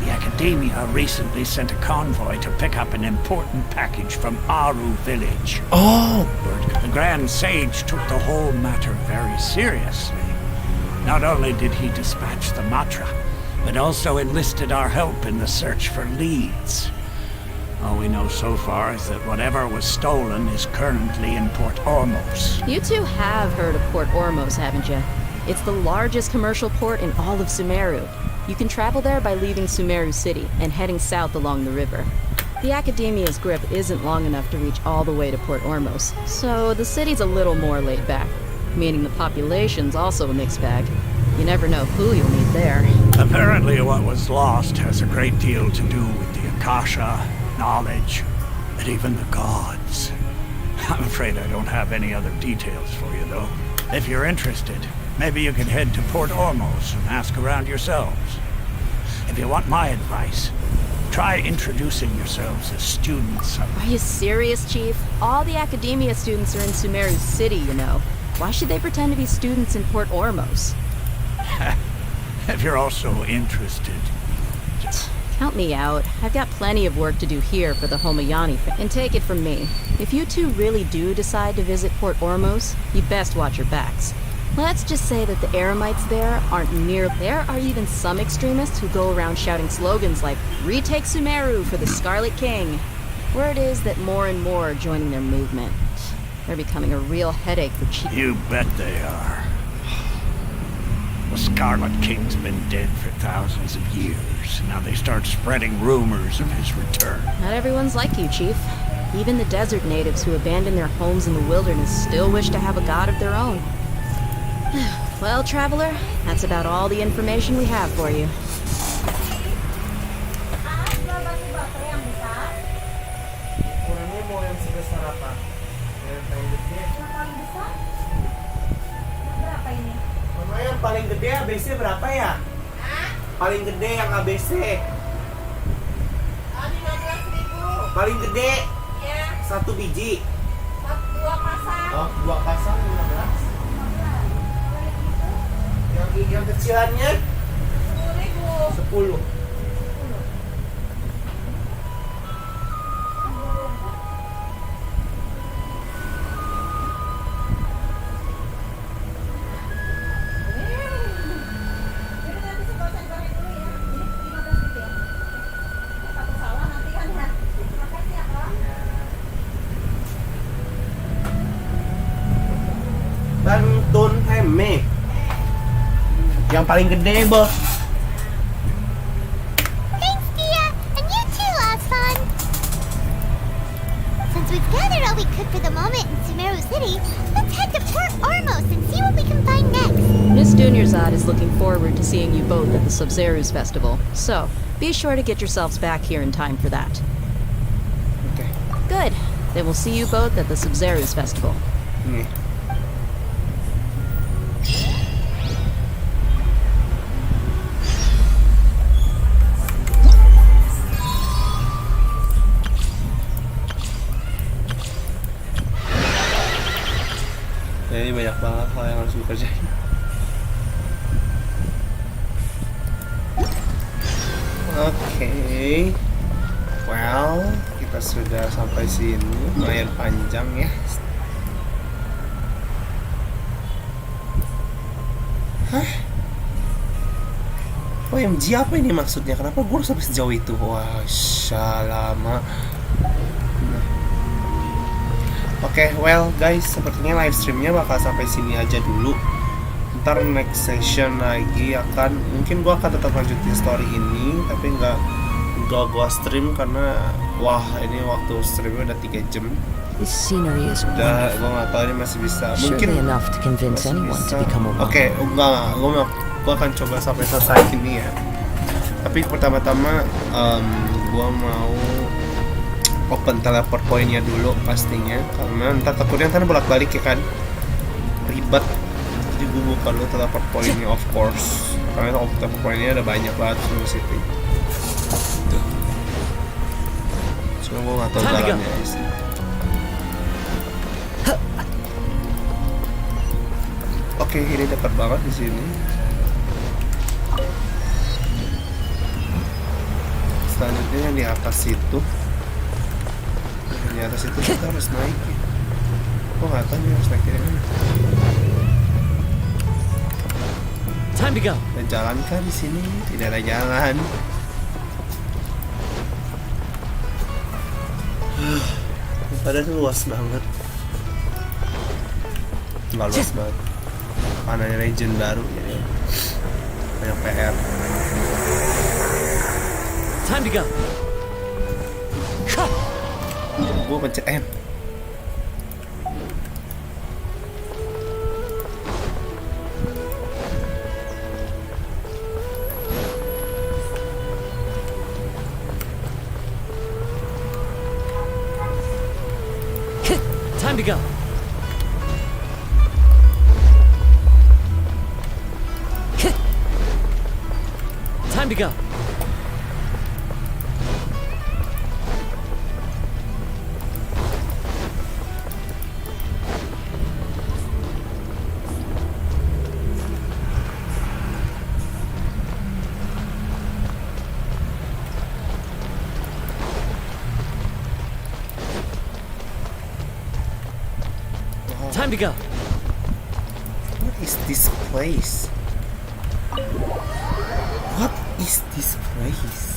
The Academia recently sent a convoy to pick up an important package from Aru village. But the Grand Sage took the whole matter very seriously. Not only did he dispatch the Matra, but also enlisted our help in the search for leads. All we know so far is that whatever was stolen is currently in Port Ormos. You two have heard of Port Ormos, haven't you? It's the largest commercial port in all of Sumeru. You can travel there by leaving Sumeru City and heading south along the river. The Academia's grip isn't long enough to reach all the way to Port Ormos, so the city's a little more laid back, meaning the population's also a mixed bag. You never know who you'll meet there. Apparently what was lost has a great deal to do with the Akasha, knowledge, and even the gods. I'm afraid I don't have any other details for you, though. If you're interested, maybe you can head to Port Ormos and ask around yourselves. If you want my advice, try introducing yourselves as students of... Are you serious, Chief? All the Academia students are in Sumeru City, you know. Why should they pretend to be students in Port Ormos? If you're also interested... Count me out. I've got plenty of work to do here for the Homayani and take it from me. If you two really do decide to visit Port Ormos, you best watch your backs. Let's just say that the Eremites there aren't near... There are even some extremists who go around shouting slogans like, "Retake Sumeru for the Scarlet King." Word is that more and more are joining their movement. They're becoming a real headache for Chief. You bet they are. The Scarlet King's been dead for thousands of years. Now they start spreading rumors of his return. Not everyone's like you, Chief. Even the desert natives who abandoned their homes in the wilderness still wish to have a god of their own. Well, Traveler, that's about all the information we have for you. Yang paling gede ABC berapa ya? Paling gede yang ABC. 15.000. Paling gede? Iya. 1 biji. 2 pasang. Oh, 2 pasang 15. Yang kecilannya? 10.000. 10. Bantun heme. Yang paling gede, Bos. Thanks, Dia. And you too, Osfon. Since we've gathered all we could for the moment in Sumeru City, let's head to Port Ormos and see what we can find next. Miss Dunyarzad is looking forward to seeing you both at the Subzeros Festival, so be sure to get yourselves back here in time for that. Okay. Good. Then we'll see you both at the Subzeros Festival. Ini banyak banget hal yang harus dikerjain. Oke. Well, kita sudah sampai sini. Lumayan panjang ya. Hah? OMG, apa ini maksudnya? Kenapa gue harus sampai sejauh itu? Wah, lama. Oke, well guys, sepertinya live streamnya bakal sampai sini aja dulu. Ntar next session lagi mungkin gue akan tetap lanjutin story ini, tapi nggak gue stream karena ini waktu streamnya udah 3 jam. This scenery is udah, gue nggak tahu ini masih bisa. Mungkin enough to convince anyone to become a monk. Oke, gue akan coba sampai selesai ini ya. Tapi pertama-tama gue mau open teleport pointnya dulu pastinya, karena ntar takutnya ntar bolak-balik ya kan, ribet. Jadi gue buka dulu teleport pointnya, of course, karena teleport pointnya ada banyak banget di situ. Cuma gue nggak tahu jalannya guys. Oke, ini dekat banget di sini. Selanjutnya yang di atas itu. Di atas itu kita harus naik ya. Gue nggak tahu nih harus naik dari mana. Time to go. Ada jalan kah di sini? Tidak ada jalan. Padahal itu luas banget. Nggak luas banget. Karena ada region baru jadi banyak PR. Time to go. Gue pencet M. Time to go. Time to go. Time to go. What is this place? What is this place?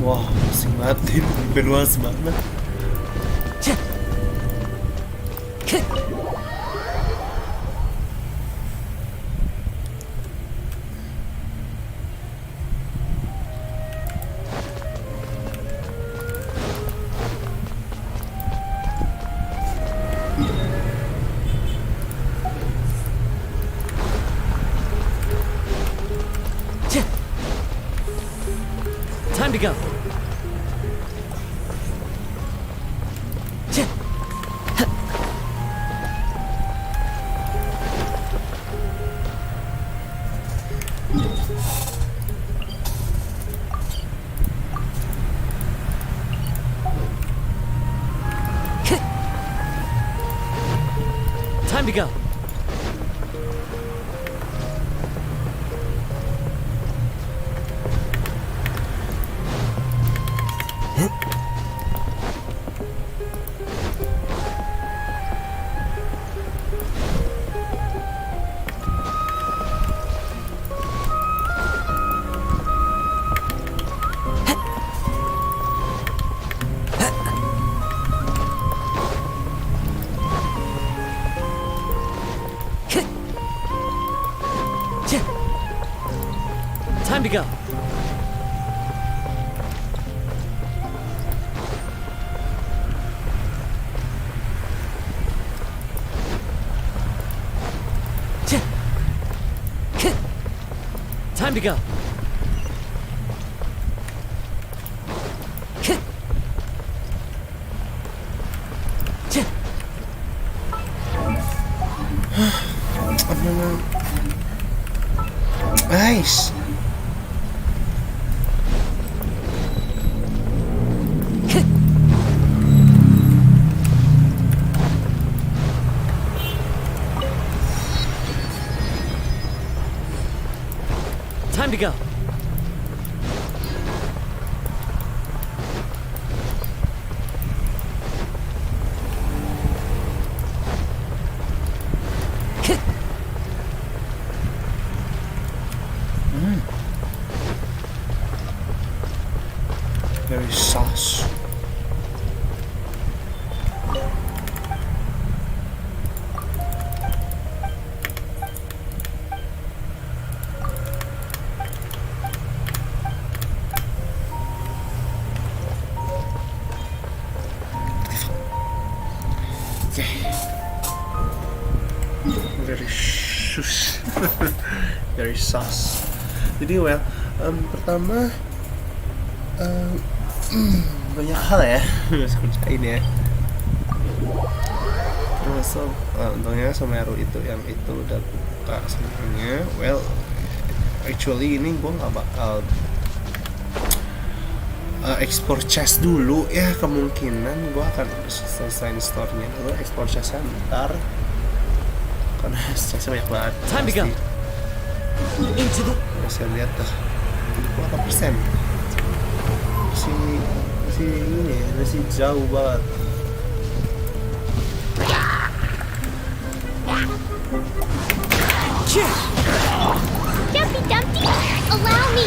Wah, pusing banget ini, luas banget. Time to go. Time to go. Time to go. Time to go. Nice. to go. Very sauce. Very sus. Very sauce. Jadi pertama banyak hal ya harus kerjain ya. Termasuk untungnya Sumeru itu yang itu udah buka semuanya. Well, actually ini gue nggak bakal ekspor chest dulu ya, kemungkinan gue akan selesaiin store-nya dulu, ekspor chestnya bentar karena chestnya banyak banget. Time to go. Saya lihat dah berapa persen, masih ini ya, masih jauh banget. Dumpy Dumpty, allow me.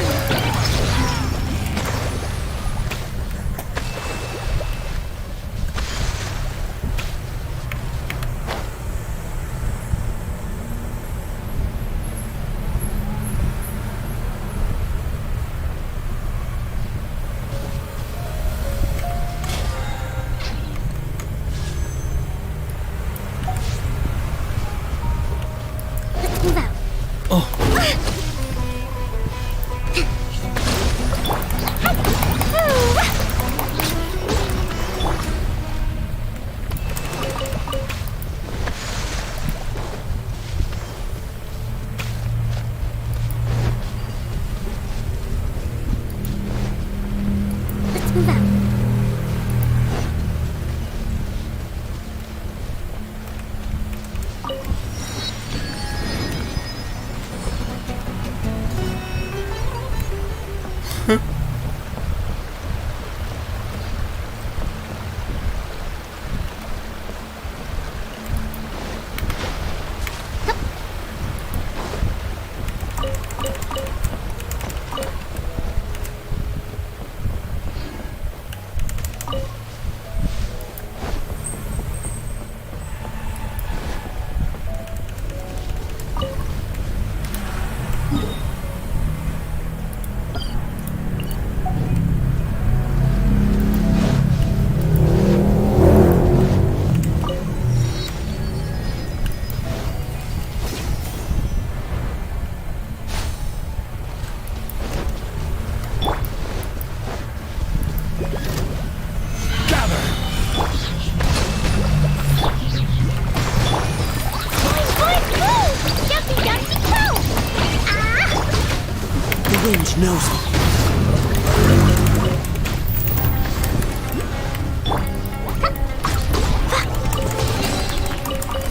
Wind knows me.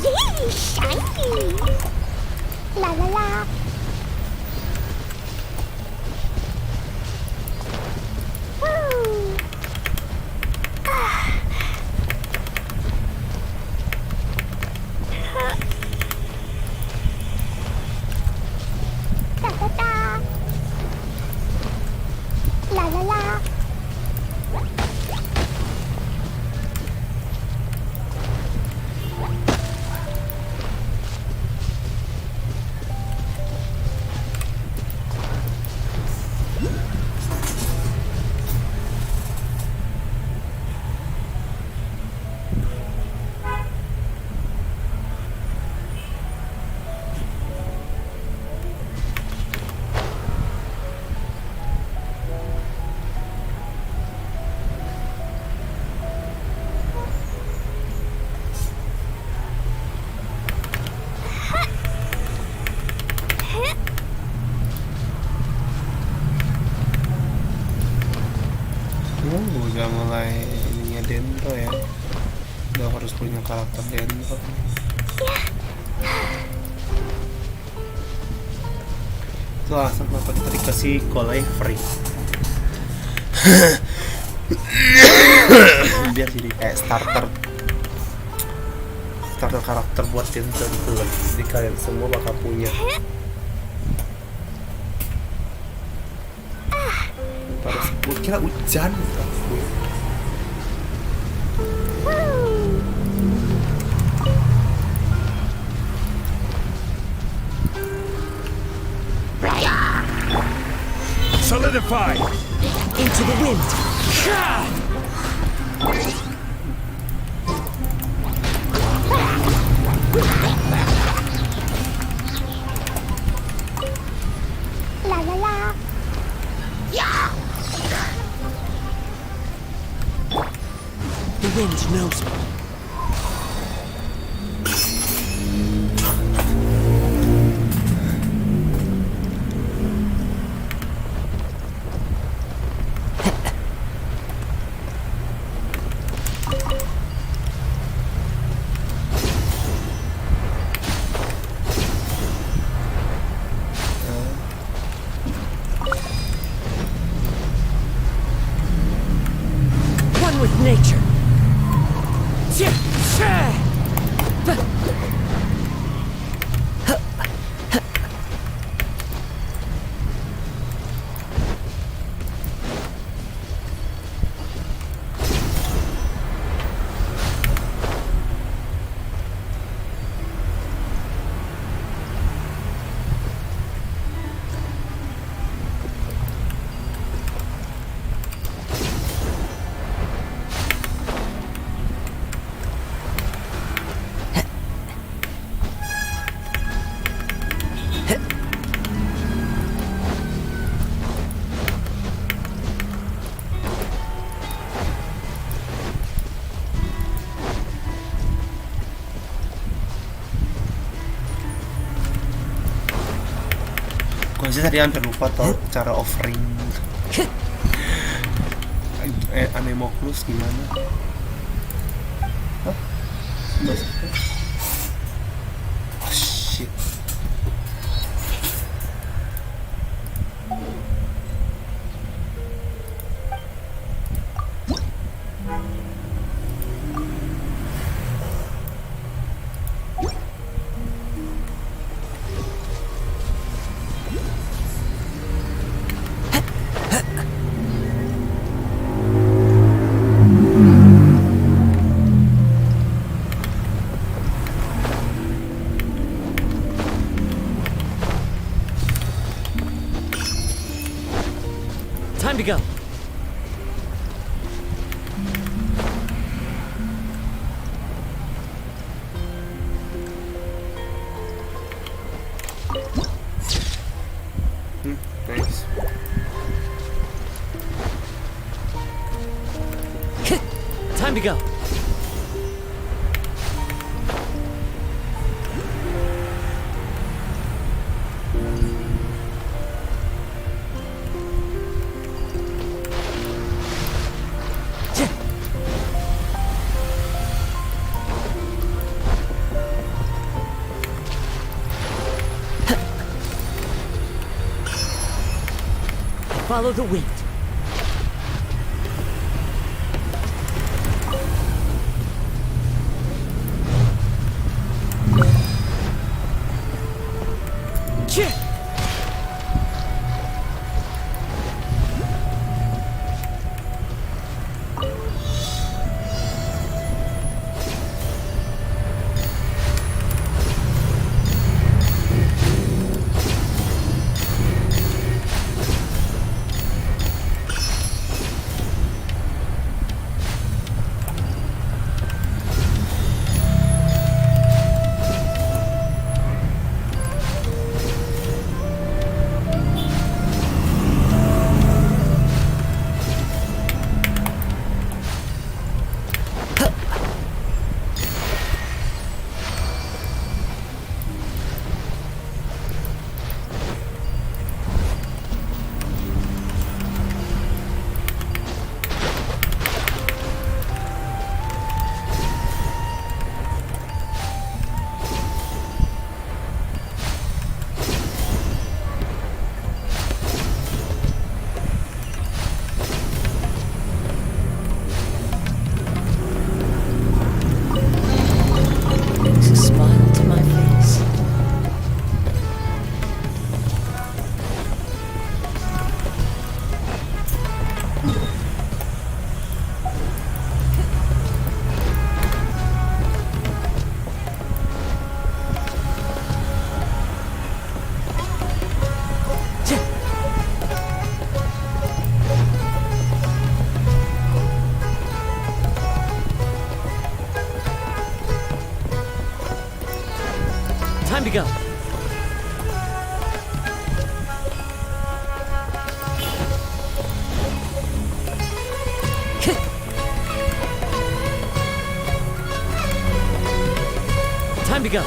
Yay, shiny! La la la. Woo! Da da da. La la la. Udah mulai ininya Dento ya, udah harus punya karakter Dento. Itu alasan kenapa kita dikasih golai free. Biar jadi kayak starter karakter buat game tertentu. Jadi kalian semua bakal punya. Gue kira hujan. Solidify! Into the wind! La la la. The wind knows me. One with nature. Gue sih tadi hampir lupa tau cara offering. Anemoklus gimana? Hah? Oh shit. Time to go. Nice. Time to go. Follow the wind. to go. Time to go.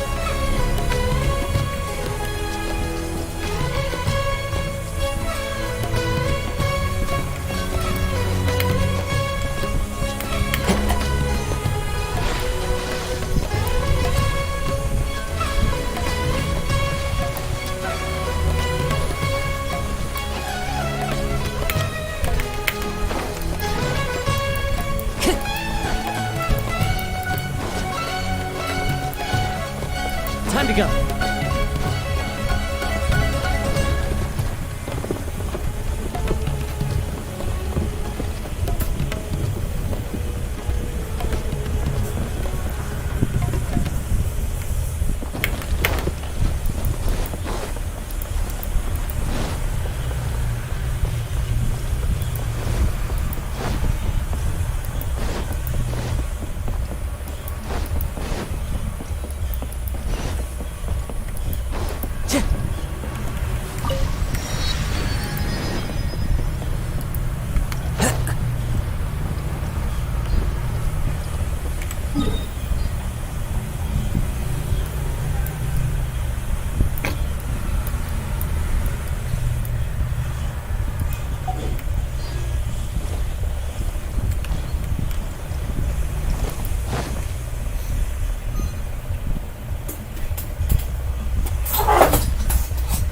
Time to go.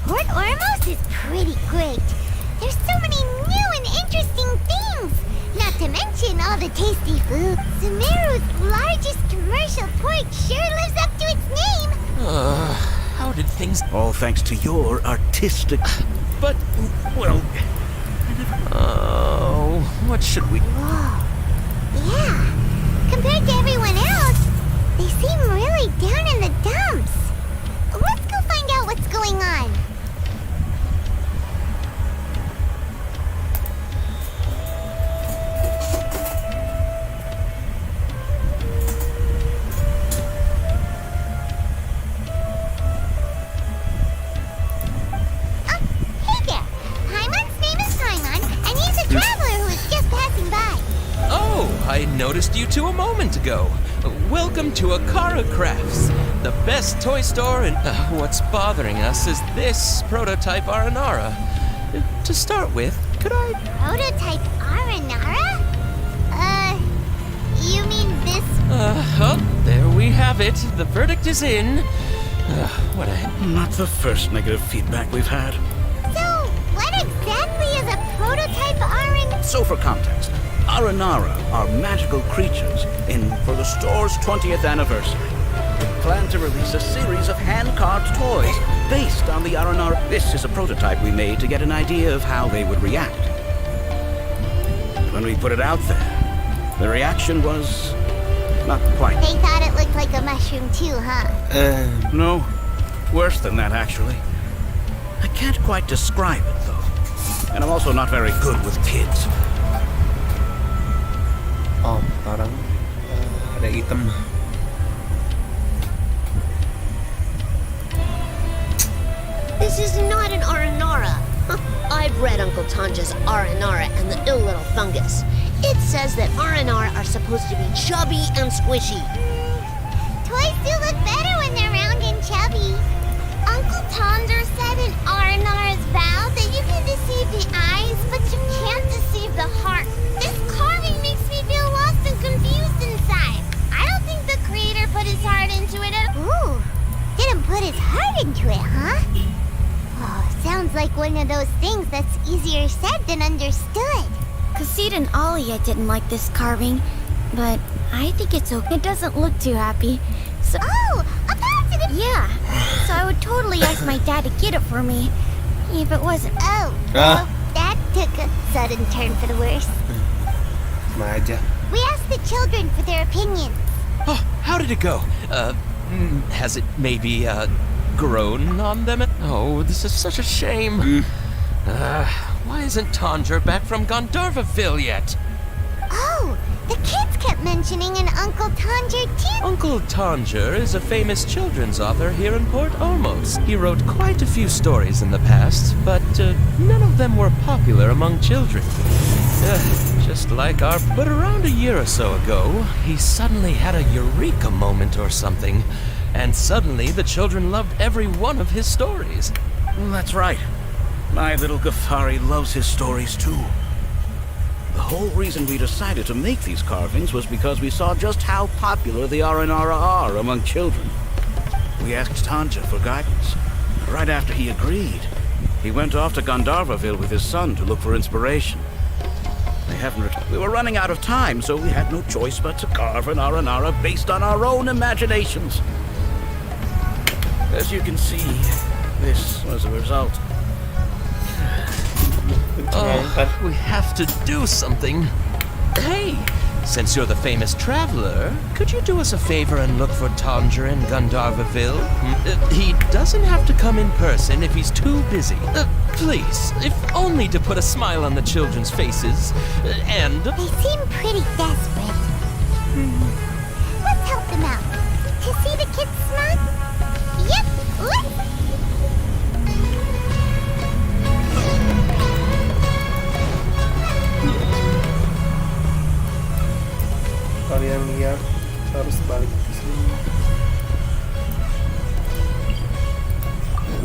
Port Ormos is pretty great. There's so many new and interesting things. Not to mention all the tasty food. Sumeru's largest commercial port sure lives up to its name. How did things... All thanks to your artistic... But, well... Oh, what should we... Whoa. Yeah. Compared to everyone else, they seem really down in the dumps. Let's go find out what's going on. Hey there. Paimon's name is Paimon, and he's a traveler who is just passing by. Oh, I noticed you two a moment ago. Welcome to Akara Crafts, the best toy store, and what's bothering us is this prototype Aranara. To start with, could I... Prototype Aranara? You mean this? Oh, there we have it. The verdict is in. What a... Not the first negative feedback we've had. So, what exactly is a prototype Aran... So for context, Aranara are magical creatures for the store's 20th anniversary. We plan to release a series of hand-carved toys based on the Aranara. This is a prototype we made to get an idea of how they would react. When we put it out there, the reaction was not quite. They thought it looked like a mushroom too, huh? No, worse than that actually. I can't quite describe it though, and I'm also not very good with kids. Oh, parang ada item. This is not an Aranara. I've read Uncle Tanja's Aranara and the ill little fungus. It says that Aranara are supposed to be chubby and squishy. Toys do look better when they're round and chubby. Uncle Tonder said in Aranara's vow that you can deceive the eyes, but you can't deceive the heart. This carving makes me feel lost and confused inside. I don't think the creator put his heart into it at all. Ooh, didn't put his heart into it, huh? Oh, sounds like one of those things that's easier said than understood. Kassid and Alia didn't like this carving, but I think it's okay. It doesn't look too happy. So Oh, a positive! yeah, so I would totally ask my dad to get it for me, if it wasn't. Oh, well, that took a sudden turn for the worse. Sama aja. We asked the children for their opinions. Oh, how did it go? Has it maybe, grown on them? Oh, this is such a shame. Why isn't Tandra back from Gandharvaville yet? Oh, the kids kept mentioning an Uncle Tanger too. Uncle Tanger is a famous children's author here in Port Ormos. He wrote quite a few stories in the past, but none of them were popular among children. Just like our... But around a year or so ago, he suddenly had a eureka moment or something, and suddenly the children loved every one of his stories. That's right. My little Ghaffari loves his stories too. The whole reason we decided to make these carvings was because we saw just how popular the Aranara are among children. We asked Tanja for guidance. Right after he agreed, he went off to Gandharvaville with his son to look for inspiration. We were running out of time, so we had no choice but to carve an Aranara based on our own imaginations. As you can see, this was a result. Oh, we have to do something. Hey, since you're the famous traveler, could you do us a favor and look for Tanger in Gandharvaville? He doesn't have to come in person if he's too busy. Please, if only to put a smile on the children's faces, and... They seem pretty desperate. Let's help them out. To see the kids smile? Yep, let's... Kalian lihat harus balik ke sini.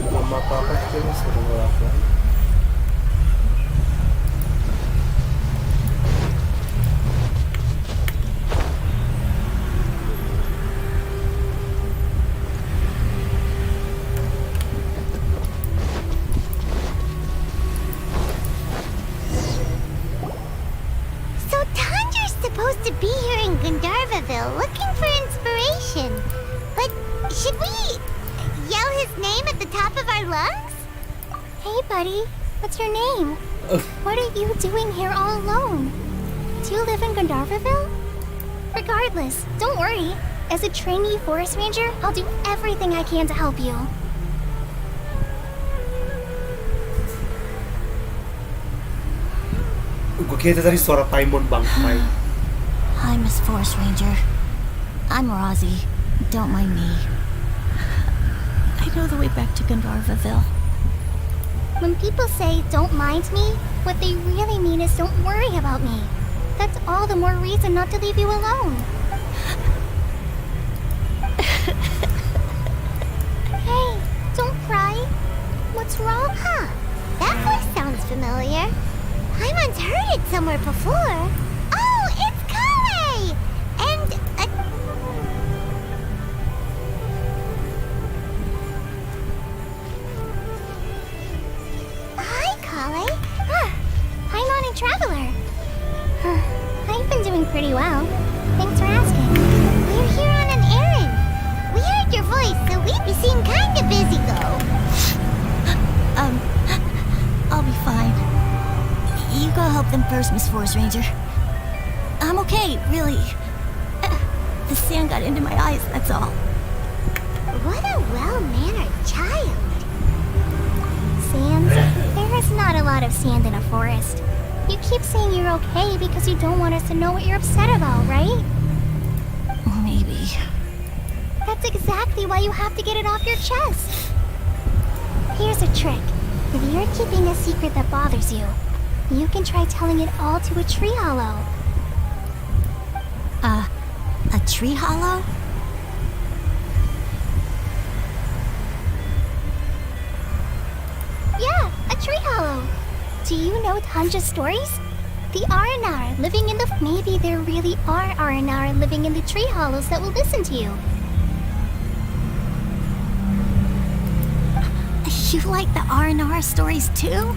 Belum apa-apa kita sudah melakukan. Supposed to be here in Gandharvaville looking for inspiration. But should we yell his name at the top of our lungs? Hey, buddy. What's your name? What are you doing here all alone? Do you live in Gandharvaville? Regardless, don't worry. As a trainee forest ranger, I'll do everything I can to help you. Gue kira tadi suara Paimon bangkai. Hi, Miss Forest Ranger. I'm Rozzy. Don't mind me. I know the way back to Gandharvaville. When people say, don't mind me, what they really mean is don't worry about me. That's all the more reason not to leave you alone. Hey, don't cry. What's wrong? Huh, that voice sounds familiar. I once heard it somewhere before. Oh, it's Kale! And Hi, Kale. I'm on a traveler. I've been doing pretty well. Thanks for asking. We're here on an errand. We heard your voice, so you seem kind of busy, though. I'll be fine. You go help them first, Miss Forest Ranger. I'm okay, really. The sand got into my eyes, that's all. What a well-mannered child. Sand? There is not a lot of sand in a forest. You keep saying you're okay because you don't want us to know what you're upset about, right? Maybe. That's exactly why you have to get it off your chest. Here's a trick. If you're keeping a secret that bothers you, you can try telling it all to a tree hollow. A tree hollow? Yeah, a tree hollow. Do you know Tanja's stories? The Aranar living in the... Maybe there really are Aranar living in the tree hollows that will listen to you. You like the Aranar stories too?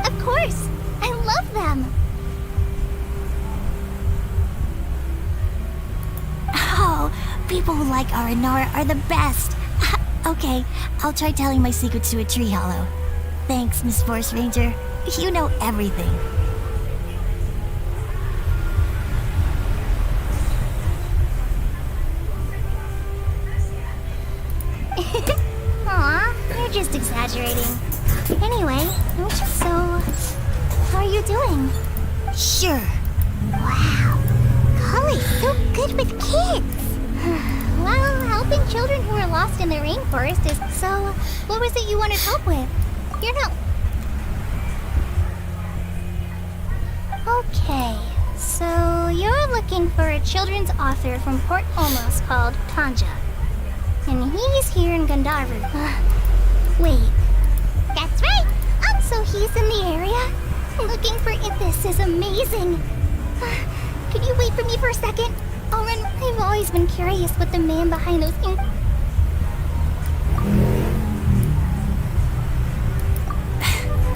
Of course! I love them! Oh, people who like Aranar are the best! Okay, I'll try telling my secrets to a tree hollow. Thanks, Miss Forest Ranger. You know everything. Aw, you're just exaggerating. Anyway, so how are you doing? Sure. Wow. Collie's so good with kids. Well, helping children who are lost in the rainforest is... So, what was it you wanted help with? You're not... Okay, so you're looking for a children's author from Port Olmos called Tanja. And he's here in Gandharva. Wait. That's right. So he's in the area? Looking for it. This is amazing. Could you wait for me for a second? Oren, I've always been curious what the man behind those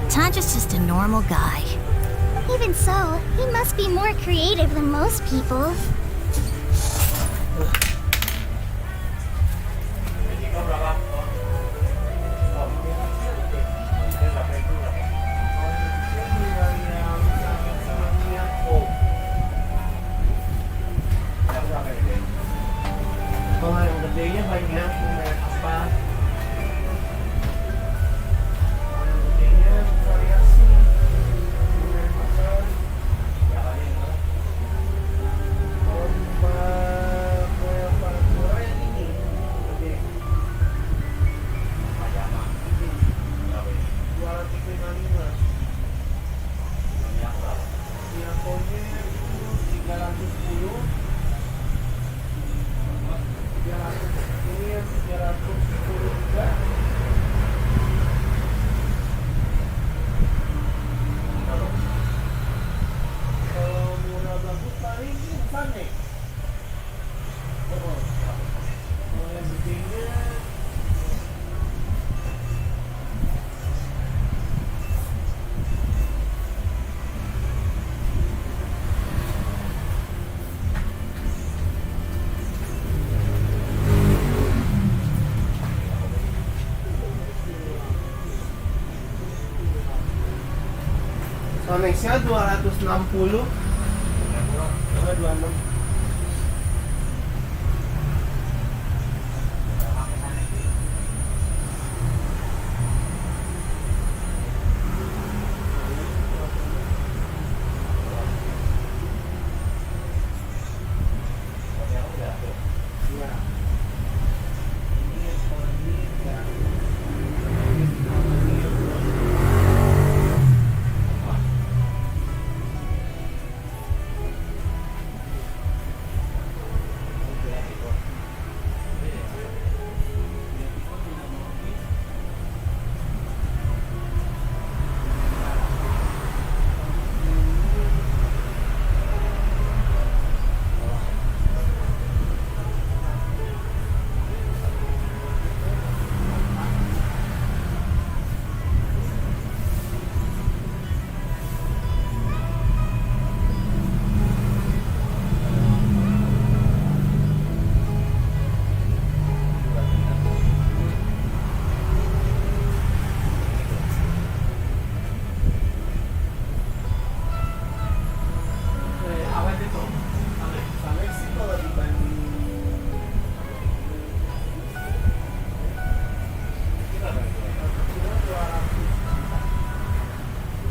Tanja's just a normal guy. Even so, he must be more creative than most people. Kalau yang gedenya banyak apa? Yang gedenya variasi. Sonex-nya 260 sama 26.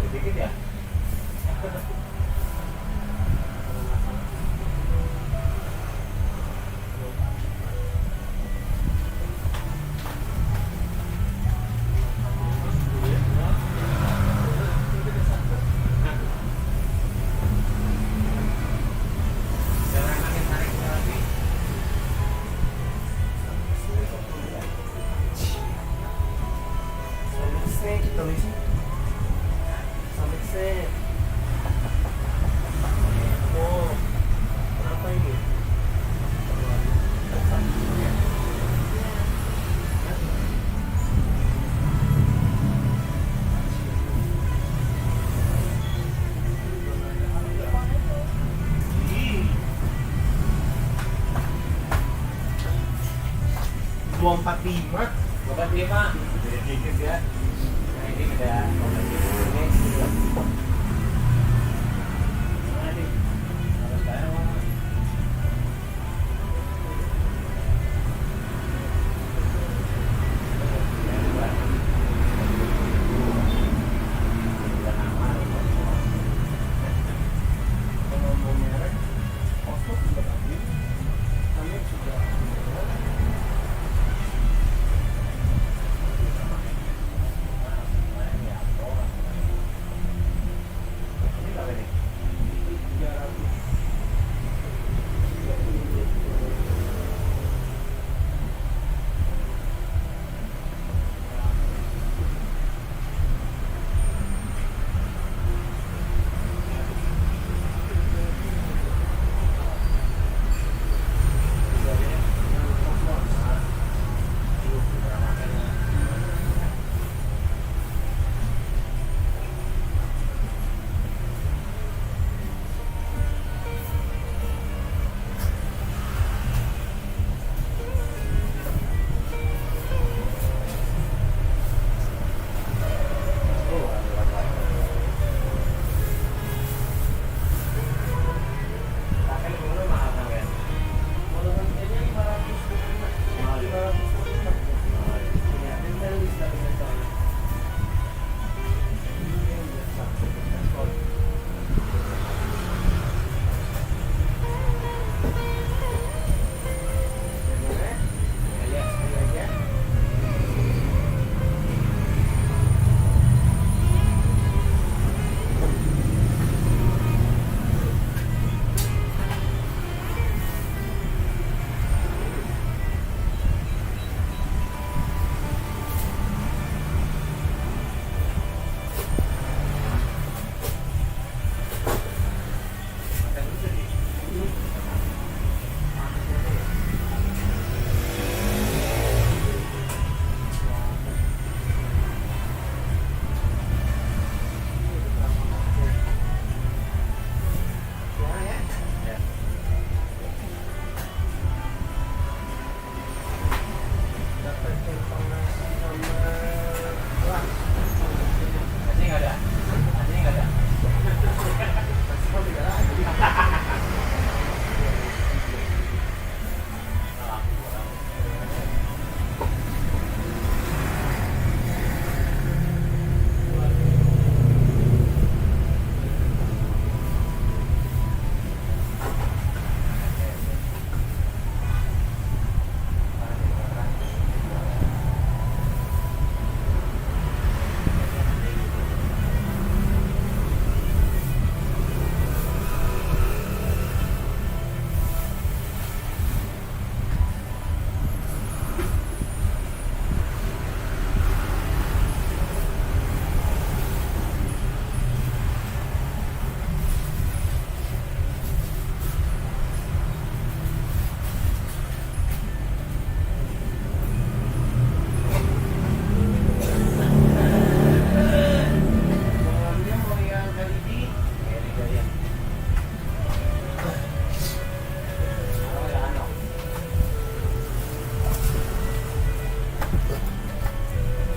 Dikit ya. Nah ini udah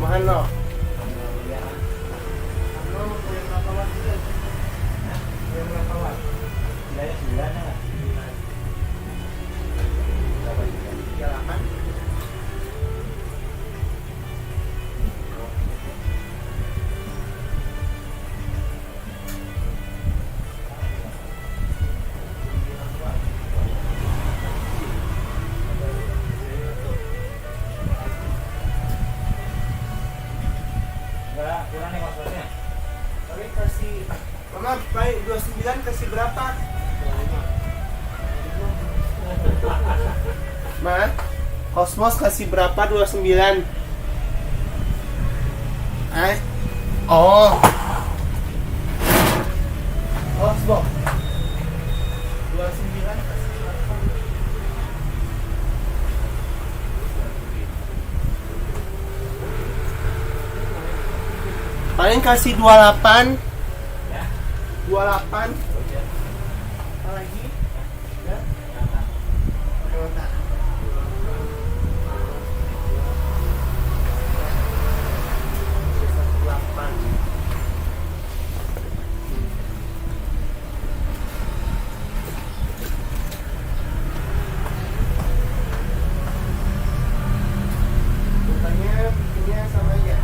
Mana? Kurang nih maksudnya. Tapi kasih Mama, baik 29 kasih berapa? Ma, Cosmos kasih berapa 29? Oh. Cosmos 29 kasih berapa? Paling kasih 28. 28. Apa lagi? Ya. Bikinnya sama aja.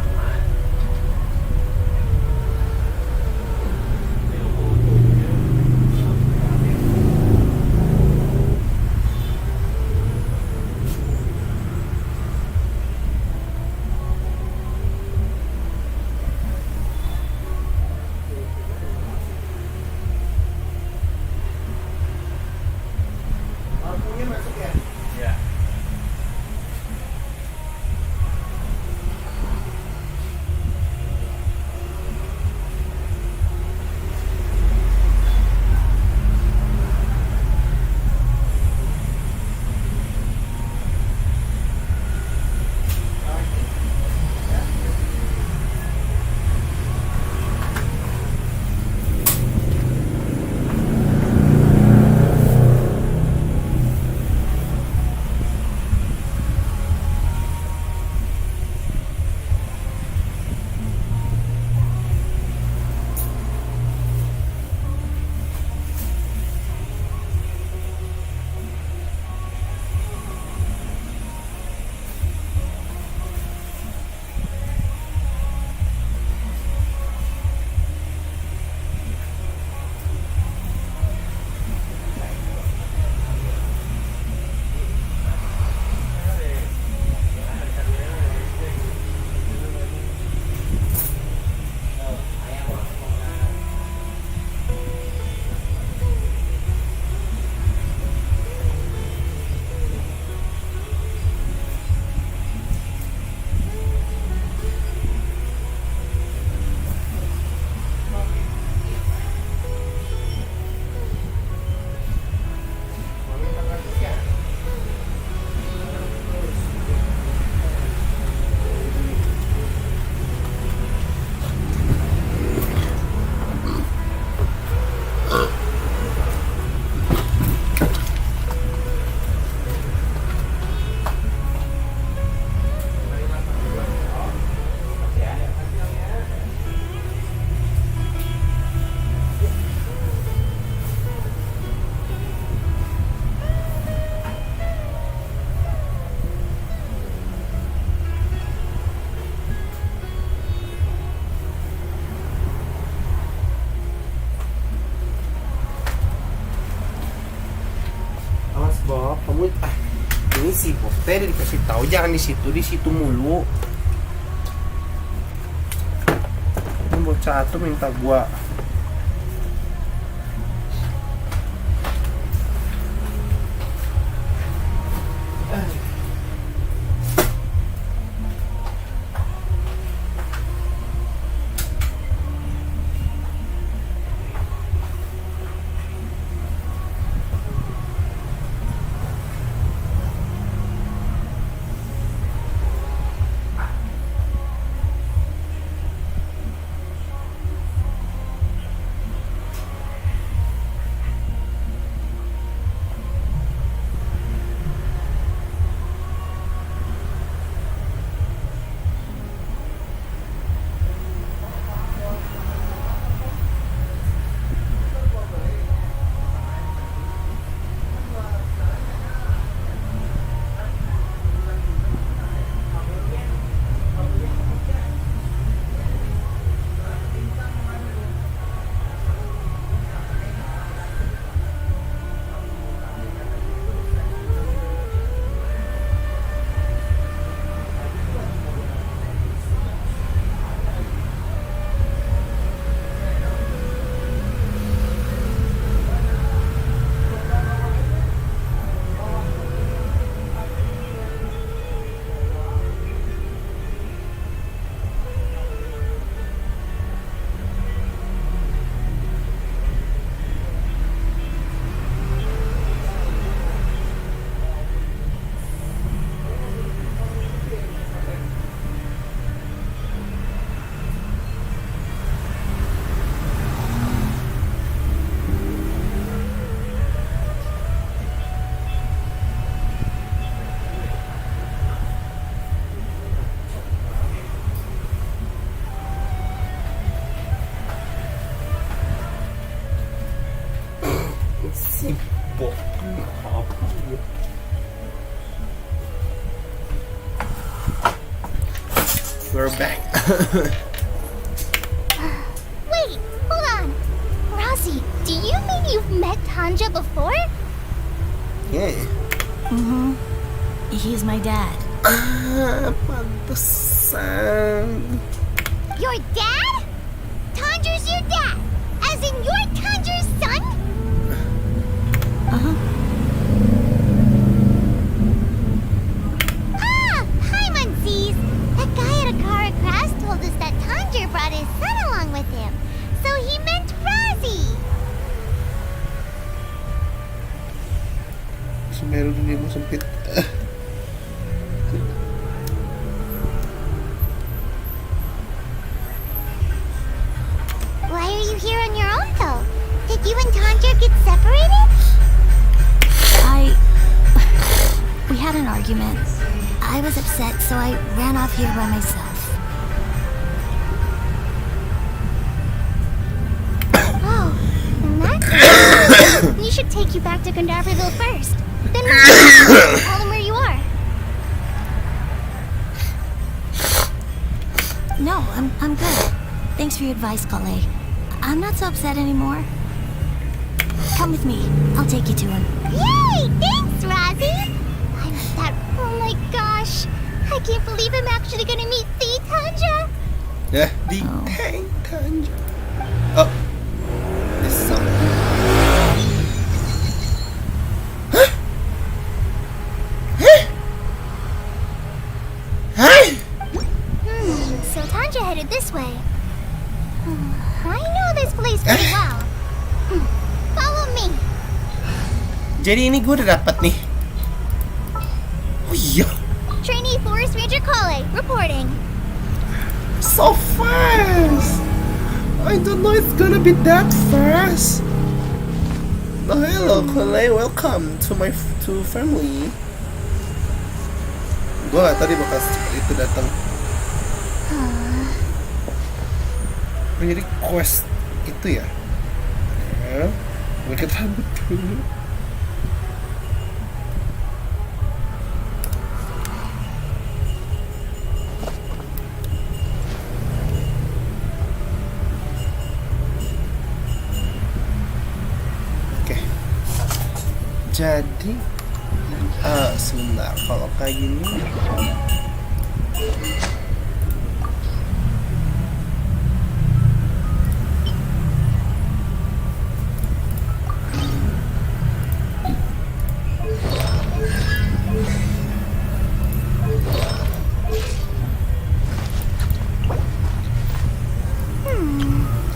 Bob, kamu ini si Bob teh dikasih tahu jangan di situ mulu. Ini bocah tuh minta gua Wait, hold on. Rossi, do you mean you've met Tanja before? Yeah. Mm-hmm. He's my dad. Pantesan. Your dad? Tanja's your dad? As in you're Tanja's son? Uh-huh. Hi, Muncies. That guy at Akara Crash told us that Tanja brought his son along with him. So he meant Razi. Sumeru dunia mu sempit. Why are you here on your own, though? Did you and Tanja get separated? We had an argument. I was upset, so I ran off here by myself. Oh, in that case, we should take you back to Gandharville first. Then we'll tell them where you are. No, I'm good. Thanks for your advice, Kale. I'm not so upset anymore. Come with me. I'll take you to him. Yay! Thanks, Razi! I met that. Oh my gosh! I can't believe I'm actually gonna meet the Tanja! Yeah, the Tanja. Oh. This is something. So Tanja headed this way. I know this place pretty well. Follow me. Jadi ini gue udah dapat nih. Oh iya. Trainee Forest Ranger Kale, reporting. So fast. I don't know it's gonna be that fast. Oh, hello, Kale. Welcome to my family. Gue gak tau dia bakal seperti itu datang. Jadi quest itu ya. Gue kita dulu. Oke. Jadi sebentar, kalau kayak gini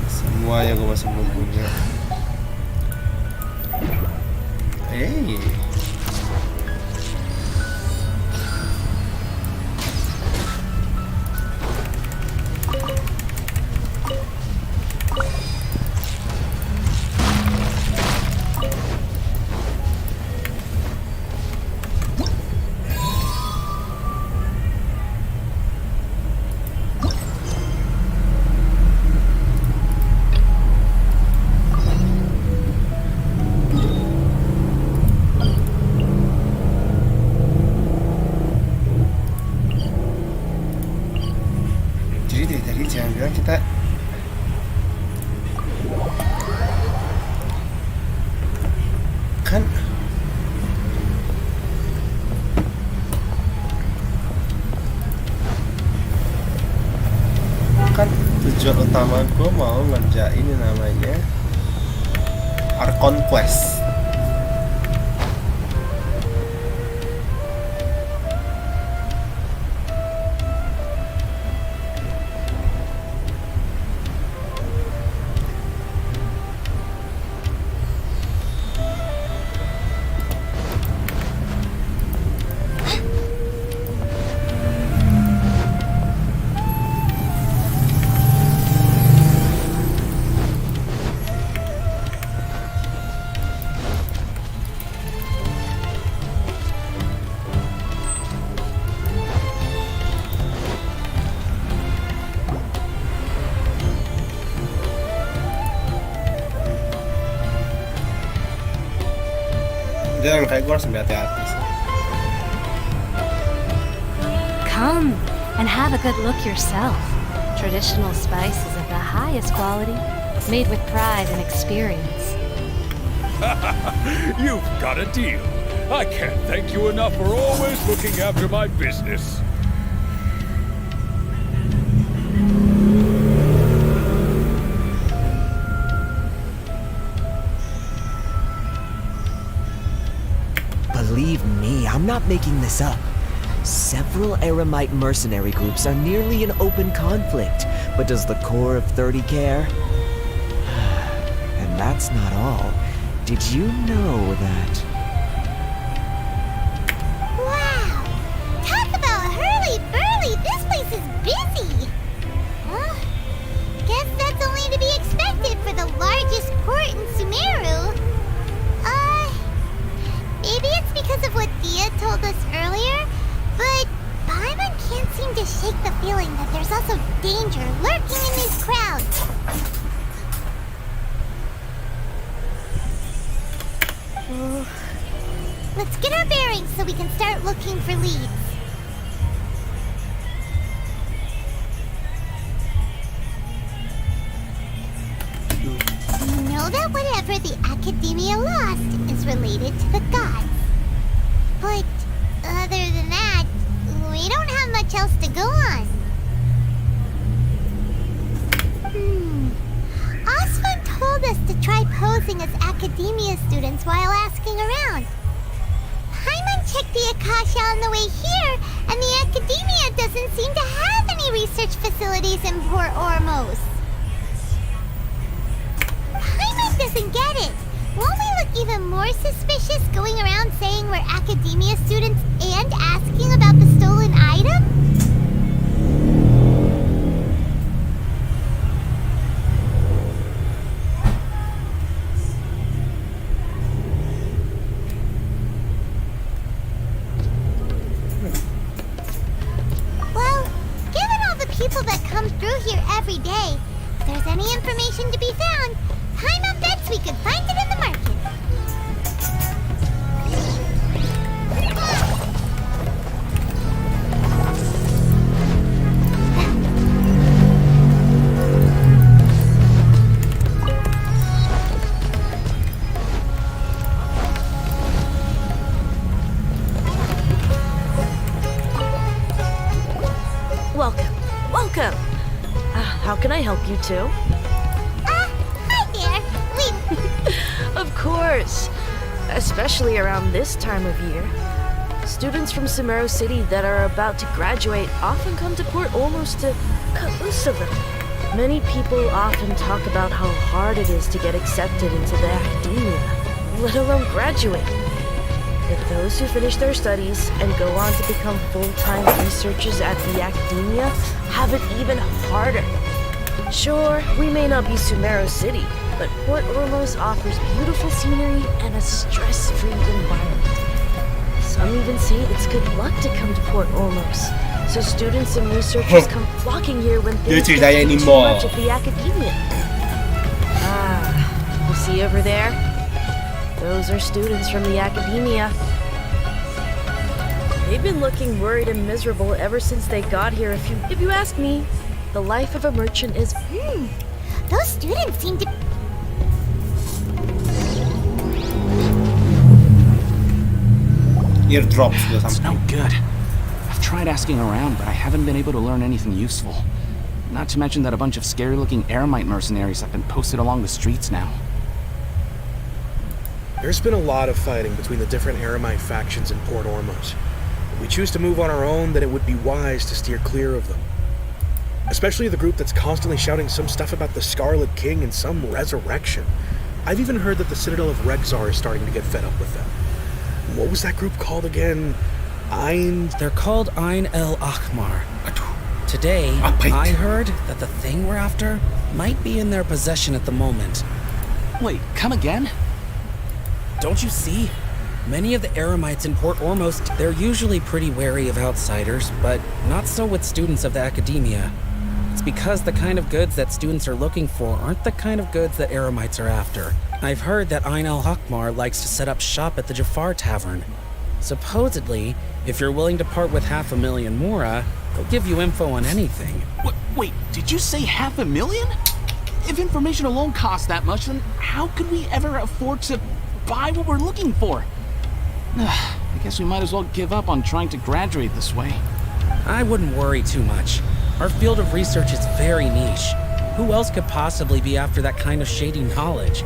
semua yang gue masih belum punya. Hey. Jadi jangan bilang kita kan tujuan utama gue mau ngerjain ini namanya Archon Quest. Jangan kayak gue harus hati-hati sih. Come and have a good look yourself. Traditional spices of the highest quality, made with pride and experience. You've got a deal. I can't thank you enough for always looking after my business. Believe me, I'm not making this up. Several Eremite mercenary groups are nearly in open conflict, but does the core of 30 care? And that's not all. Did you know that... Wow! Talk about hurly-burly! This place is busy! Huh? Guess that's only to be expected for the largest port in Sumeru. Maybe it's because of what Thea told us earlier, but Paimon can't seem to shake the feeling that there's also danger lurking in these crowds. Let's get our bearings so we can start looking for leads. We know that whatever the Academia lost is related to the gods. But other than that, we don't have much else to go on. Osman told us to try posing as Academia students while asking around. Paimon checked the Akasha on the way here, and the Academia doesn't seem to have any research facilities in Port Ormos. Paimon doesn't get it. Won't we look even more suspicious going around saying we're Academia students and asking about the stolen item? Well, given all the people that come through here every day, if there's any information to be found, Paimon bets we could find it in the market. Welcome. Welcome. How can I help you two? Hi there. Of course. Especially around this time of year. Students from Sumeru City that are about to graduate often come to Port Ormos to cut loose a little. Many people often talk about how hard it is to get accepted into the academia, let alone graduate. But those who finish their studies and go on to become full-time researchers at the academia have it even harder. Sure, we may not be Sumeru City, but Port Ormos offers beautiful scenery and a stress-free environment. Some even say it's good luck to come to Port Ormos, so students and researchers come flocking here when things get too much at the academia. You see over there? Those are students from the academia. They've been looking worried and miserable ever since they got here. If you ask me, the life of a merchant is... Those students seem to... Eardrops or something. It's no good. I've tried asking around, but I haven't been able to learn anything useful. Not to mention that a bunch of scary-looking Eremite mercenaries have been posted along the streets now. There's been a lot of fighting between the different Eremite factions in Port Ormos. If we choose to move on our own, then it would be wise to steer clear of them. Especially the group that's constantly shouting some stuff about the Scarlet King and some resurrection. I've even heard that the Citadel of Rexar is starting to get fed up with them. What was that group called again? They're called Ain el Akhmar. Today, I heard that the thing we're after might be in their possession at the moment. Wait, come again? Don't you see? Many of the Eremites in Port Ormos, they're usually pretty wary of outsiders, but not so with students of the academia. It's because the kind of goods that students are looking for aren't the kind of goods that Eremites are after. I've heard that Ain el Akhmar likes to set up shop at the Jafar Tavern. Supposedly, if you're willing to part with 500,000 Mora, They'll give you info on anything. Wait, did you say 500,000? If information alone costs that much, then how could we ever afford to buy what we're looking for? I guess we might as well give up on trying to graduate this way. I wouldn't worry too much. Our field of research is very niche. Who else could possibly be after that kind of shady knowledge?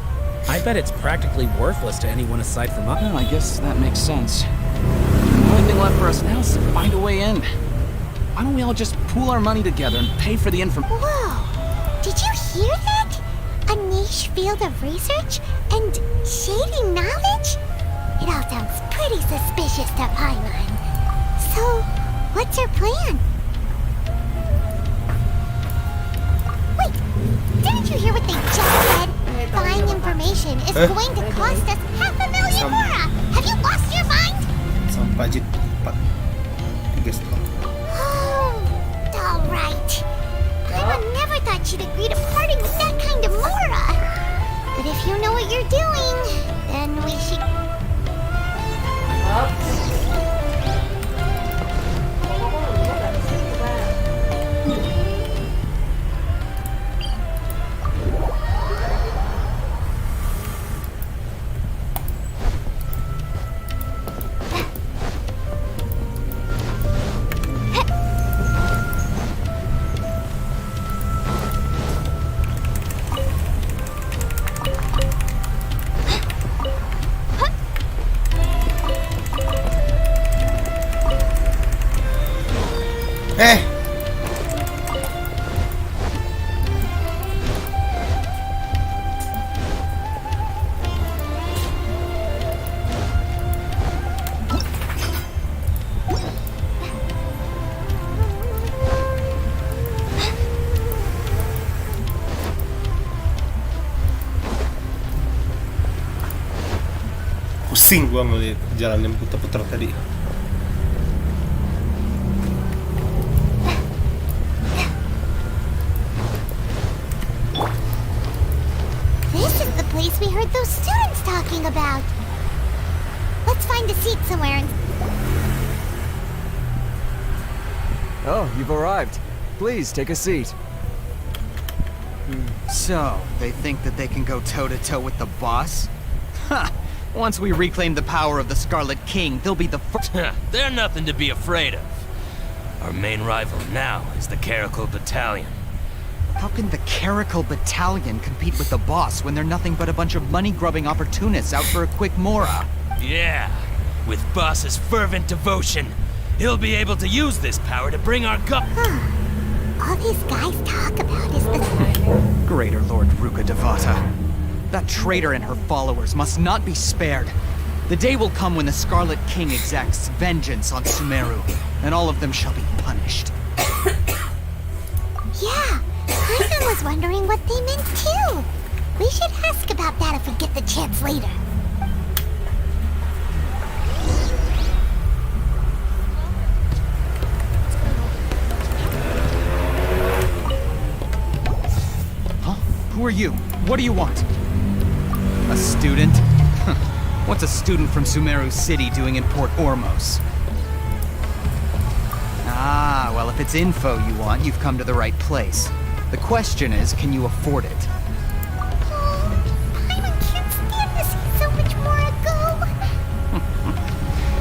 I bet it's practically worthless to anyone aside from us. Well, I guess that makes sense. The only thing left for us now is to find a way in. Why don't we all just pool our money together and pay for the information? Whoa! Did you hear that? A niche field of research and shady knowledge? It all sounds pretty suspicious to Paimon. So, what's her plan? Wait, didn't you hear what they just said? Buying information is going to cost us 500,000 Mora! Have you lost your mind? Sampai jit 4. 3 setengah. Oh, alright. Paimon never thought she'd agree to parting with that kind of Mora. But if you know what you're doing, then we should... Pusing gua ngeliat jalan yang putar-putar tadi. This is the place we heard those students talking about. Let's find a seat somewhere and... Oh, you've arrived. Please, take a seat. So, they think that they can go toe-to-toe with the boss? Ha! Once we reclaim the power of the Scarlet King, they'll be the first... They're nothing to be afraid of. Our main rival now is the Caracal Battalion. How can the Caracal Battalion compete with the boss when they're nothing but a bunch of money-grubbing opportunists out for a quick Mora? Yeah, with Boss's fervent devotion, he'll be able to use this power to bring our All these guys talk about is the... Greater Lord Ruka Devata. That traitor and her followers must not be spared. The day will come when the Scarlet King exacts vengeance on Sumeru, and all of them shall be punished. Yeah, Paimon was wondering what they meant too. We should ask about that if we get the chance later. Huh? Who are you? What do you want? A student? What's a student from Sumeru City doing in Port Ormos? Ah, well, if it's info you want, you've come to the right place. The question is, can you afford it? Paimon can't stand to see so much more go.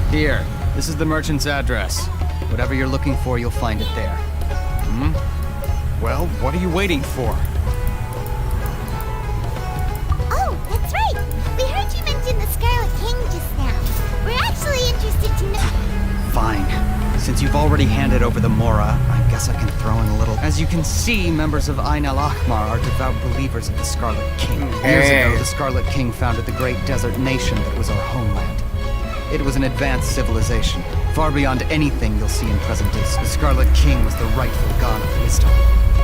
Here, this is the merchant's address. Whatever you're looking for, you'll find it there. Well, what are you waiting for? Oh, that's right. We heard you mention the Scarlet King just now. We're actually interested to know... Fine. Since you've already handed over the Mora, I guess I can throw in a little... As you can see, members of Ain al-Ahmar are devout believers of the Scarlet King. Years ago, the Scarlet King founded the great desert nation that was our homeland. It was an advanced civilization, far beyond anything you'll see in present days. The Scarlet King was the rightful god of wisdom,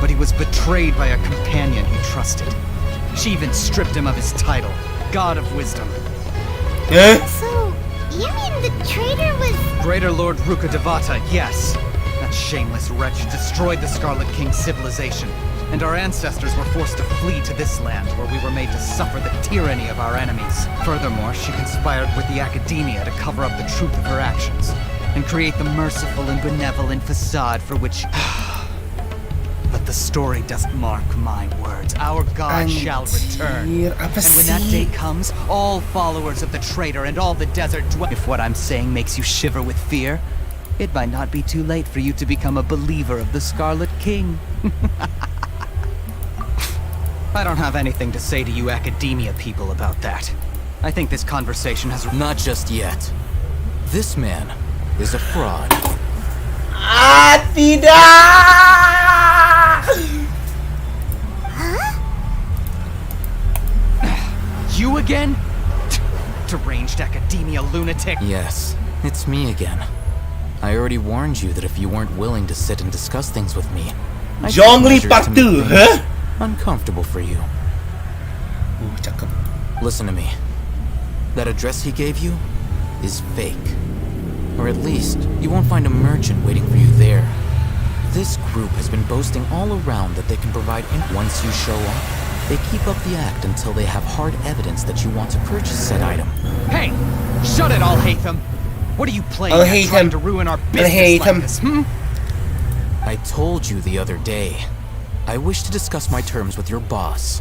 but he was betrayed by a companion he trusted. She even stripped him of his title, God of Wisdom. So, you mean the traitor was... Greater Lord Ruka Devata, yes. That shameless wretch destroyed the Scarlet King's civilization, and our ancestors were forced to flee to this land where we were made to suffer the tyranny of our enemies. Furthermore, she conspired with the Academia to cover up the truth of her actions. and create the merciful and benevolent facade for which... But the story doesn't mark my words. Our God shall return. And when that day comes, all followers of the traitor and all the desert dwell... If what I'm saying makes you shiver with fear, it might not be too late for you to become a believer of the Scarlet King. I don't have anything to say to you academia people about that. I think this conversation has... Not just yet. This man is a fraud. Tidak! You again? Deranged academia lunatic? Yes, it's me again. I already warned you that if you weren't willing to sit and discuss things with me, I'd take measures to make things uncomfortable for you. Listen to me. That address he gave you is fake. Or at least, you won't find a merchant waiting for you there. This group has been boasting all around that they can provide once you show up, they keep up the act until they have hard evidence that you want to purchase said item. Hey! Shut it, Al-Haytham! What are you playing at, trying to ruin our business like this, I told you the other day. I wish to discuss my terms with your boss.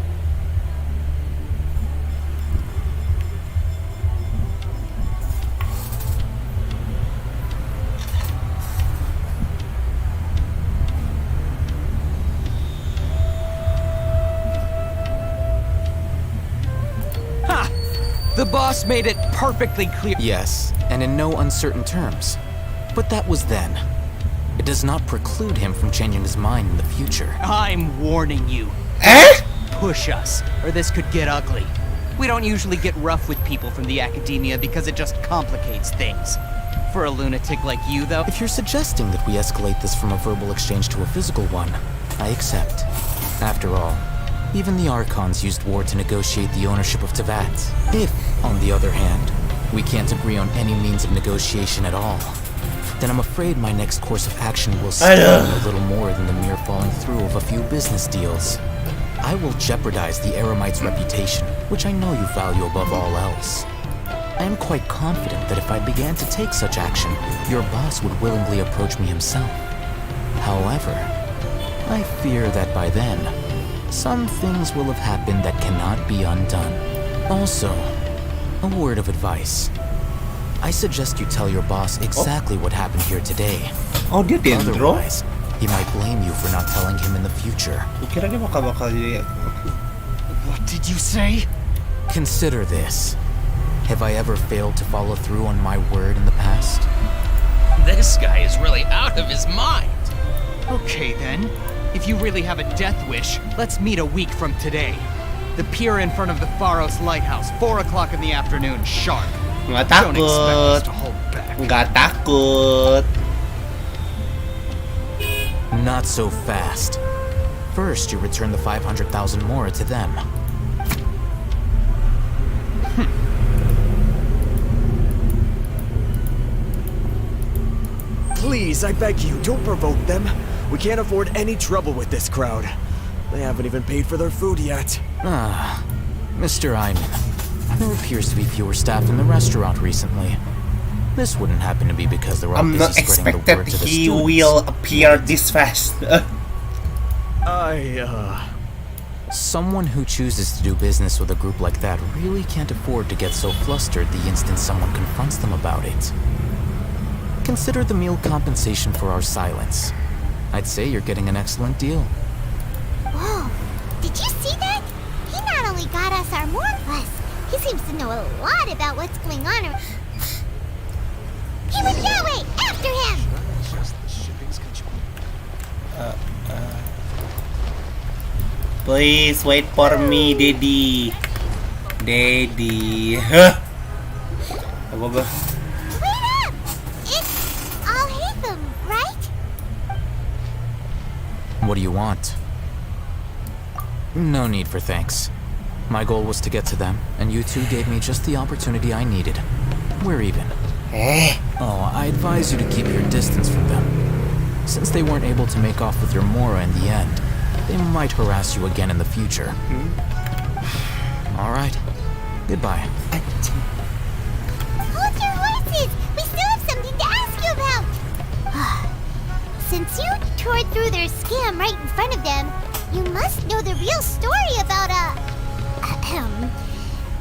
The boss made it perfectly clear. Yes, and in no uncertain terms. But that was then. It does not preclude him from changing his mind in the future. I'm warning you. Push us, or this could get ugly. We don't usually get rough with people from the academia because it just complicates things. For a lunatic like you, though... If you're suggesting that we escalate this from a verbal exchange to a physical one, I accept. After all, even the Archons used war to negotiate the ownership of Teyvat. If, on the other hand, we can't agree on any means of negotiation at all, then I'm afraid my next course of action will sting a little more than the mere following through of a few business deals. I will jeopardize the Eremite's reputation, which I know you value above all else. I am quite confident that if I began to take such action, your boss would willingly approach me himself. However, I fear that by then, some things will have happened that cannot be undone. Also, a word of advice. I suggest you tell your boss exactly what happened here today. Otherwise, he might blame you for not telling him in the future. What did you say? Consider this. Have I ever failed to follow through on my word in the past? This guy is really out of his mind. Okay then. If you really have a death wish, let's meet a week from today. The pier in front of the Pharos Lighthouse, 4 o'clock in the afternoon, sharp. Nggak Don't expect takut. us to hold back. Nggak takut. Not so fast. First, you return the 500,000 mora to them. Please, I beg you, don't provoke them. We can't afford any trouble with this crowd. They haven't even paid for their food yet. Ah, Mr. Ayman. There appears to be fewer staff in the restaurant recently. This wouldn't happen to be because they're all I'm not busy spreading the expected word to the he students. will appear this fast. Someone who chooses to do business with a group like that really can't afford to get so flustered the instant someone confronts them about it. Consider the meal compensation for our silence. I'd say you're getting an excellent deal. Whoa, did you see that? He not only got us our Morphus, he seems to know a lot about what's going on. He went that way! After him! Please wait for me, Daddy. Daddy. Huh? Apa? Wait up! It's Al-Haytham, right? What do you want? No need for thanks. My goal was to get to them, and you two gave me just the opportunity I needed. We're even. Oh, I advise you to keep your distance from them. Since they weren't able to make off with your Mora in the end, they might harass you again in the future. All right. Goodbye. Hold your horses! We still have something to ask you about! since you tore through their scam right in front of them, you must know the real story about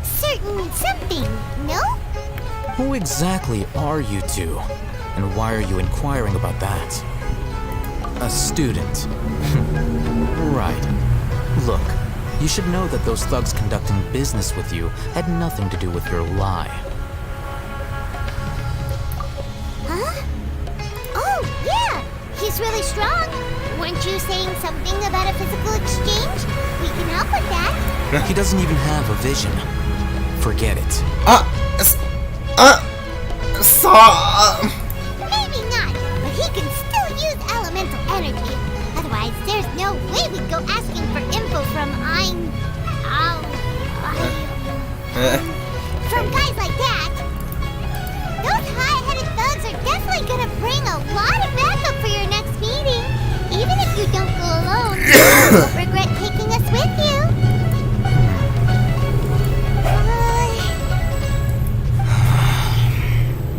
certain something, no? Who exactly are you two? And why are you inquiring about that? A student. Right. Look, you should know that those thugs conducting business with you had nothing to do with your lie. Huh? Oh, yeah! He's really strong. Weren't you saying something about a physical exchange? We can help with that. He doesn't even have a vision. Forget it. Maybe not, but he can still use elemental energy. Otherwise, there's no way we'd go asking for info from from guys like that. Those high-headed thugs are definitely gonna bring a lot of backup for your next meeting. Even if you don't go alone, you won't regret taking us with you.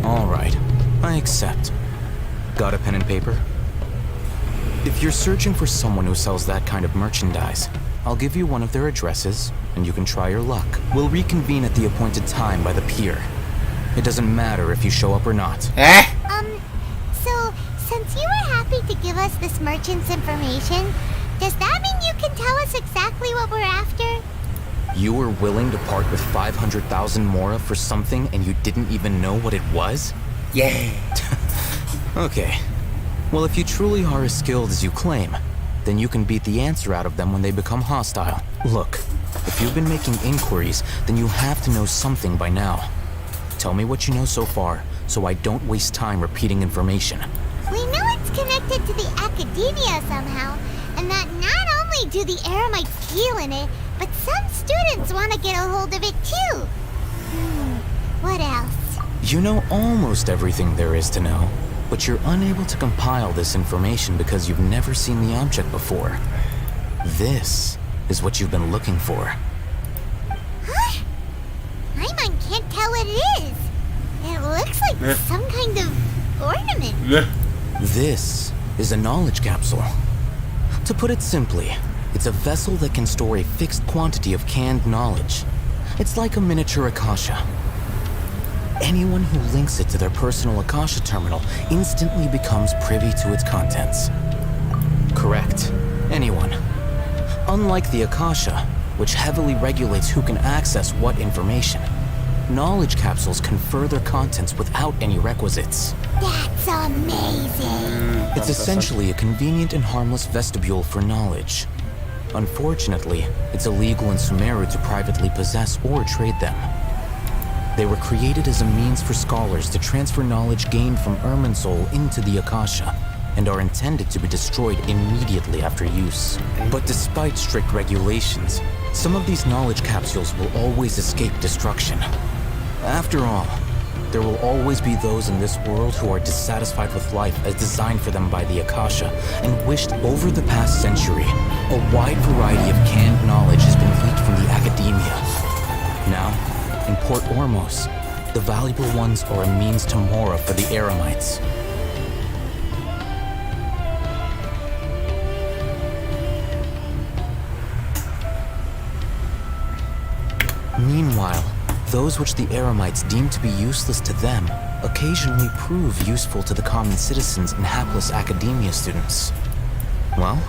All right, I accept. Got a pen and paper? If you're searching for someone who sells that kind of merchandise, I'll give you one of their addresses, and you can try your luck. We'll reconvene at the appointed time by the pier. It doesn't matter if you show up or not. So, since you were happy to give us this merchant's information, does that mean you can tell us exactly what we're after? You were willing to part with 500,000 mora for something and you didn't even know what it was? Yeah. Okay. Well, if you truly are as skilled as you claim, then you can beat the answer out of them when they become hostile. Look, if you've been making inquiries, then you have to know something by now. Tell me what you know so far, so I don't waste time repeating information. We know it's connected to the Academia somehow, and that not only do the Eremites deal in it, but some students want to get a hold of it too. What else? You know almost everything there is to know, but you're unable to compile this information because you've never seen the object before. This is what you've been looking for. Huh? My mind can't tell what it is. It looks like some kind of ornament. This is a knowledge capsule. To put it simply, it's a vessel that can store a fixed quantity of canned knowledge. It's like a miniature Akasha. Anyone who links it to their personal Akasha terminal instantly becomes privy to its contents. Correct. Anyone. Unlike the Akasha, which heavily regulates who can access what information, knowledge capsules confer their contents without any requisites. That's amazing. It's essentially a convenient and harmless vestibule for knowledge. Unfortunately, it's illegal in Sumeru to privately possess or trade them. They were created as a means for scholars to transfer knowledge gained from Irminsul into the Akasha, and are intended to be destroyed immediately after use. But despite strict regulations, some of these knowledge capsules will always escape destruction. After all, there will always be those in this world who are dissatisfied with life as designed for them by the Akasha, and wished over the past century, a wide variety of canned knowledge has been leaked from the Academia. Now, in Port Ormos, the valuable ones are a means to mora for the Eremites. Meanwhile, those which the Eremites deem to be useless to them occasionally prove useful to the common citizens and hapless Academia students. Well,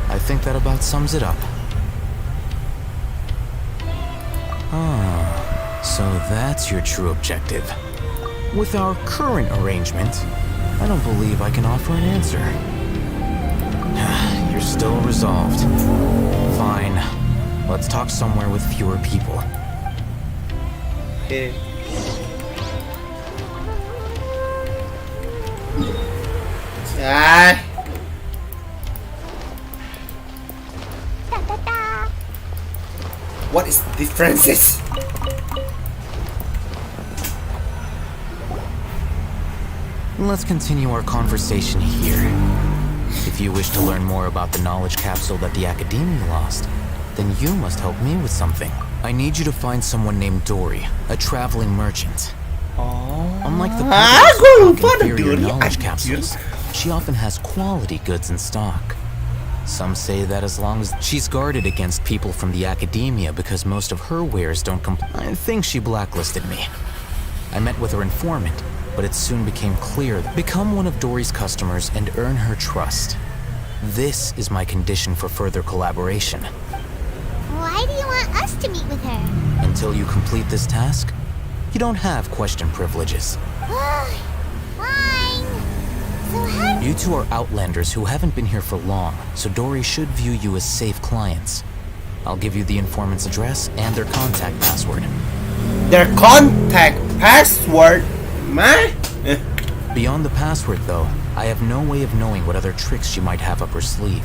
I think that about sums it up. So that's your true objective. With our current arrangement, I don't believe I can offer an answer. You're still resolved. Fine. Let's talk somewhere with fewer people. Okay. What is the differences? Let's continue our conversation here. If you wish to learn more about the knowledge capsule that the Academia lost, then you must help me with something. I need you to find someone named Dory, a traveling merchant. Unlike the peddlers who pack inferior knowledge capsules, she often has quality goods in stock. Some say that as long as she's guarded against people from the academia because most of her wares don't I think she blacklisted me. I met with her informant, but it soon became clear that become one of Dory's customers and earn her trust. This is my condition for further collaboration. Why do you want us to meet with her? Until you complete this task, you don't have question privileges. Fine. So how... You two are outlanders who haven't been here for long, so Dory should view you as safe clients. I'll give you the informant's address and their contact password. Their contact password? Man? Beyond the password, though, I have no way of knowing what other tricks she might have up her sleeve.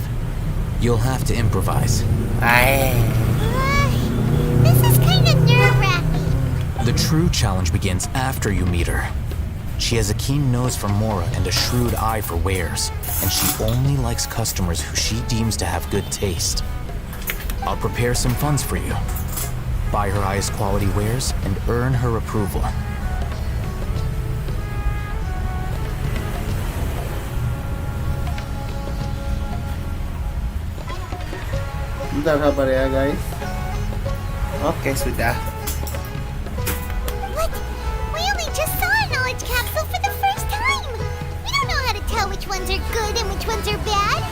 You'll have to improvise. This is kind of nerve-wracking. The true challenge begins after you meet her. She has a keen nose for Mora and a shrewd eye for wares, and she only likes customers who she deems to have good taste. I'll prepare some funds for you. Buy her highest quality wares and earn her approval. Bentar sabar ya guys. Oke, sudah. What? We only just saw a knowledge capsule for the first time. We don't know how to tell which ones are good and which ones are bad.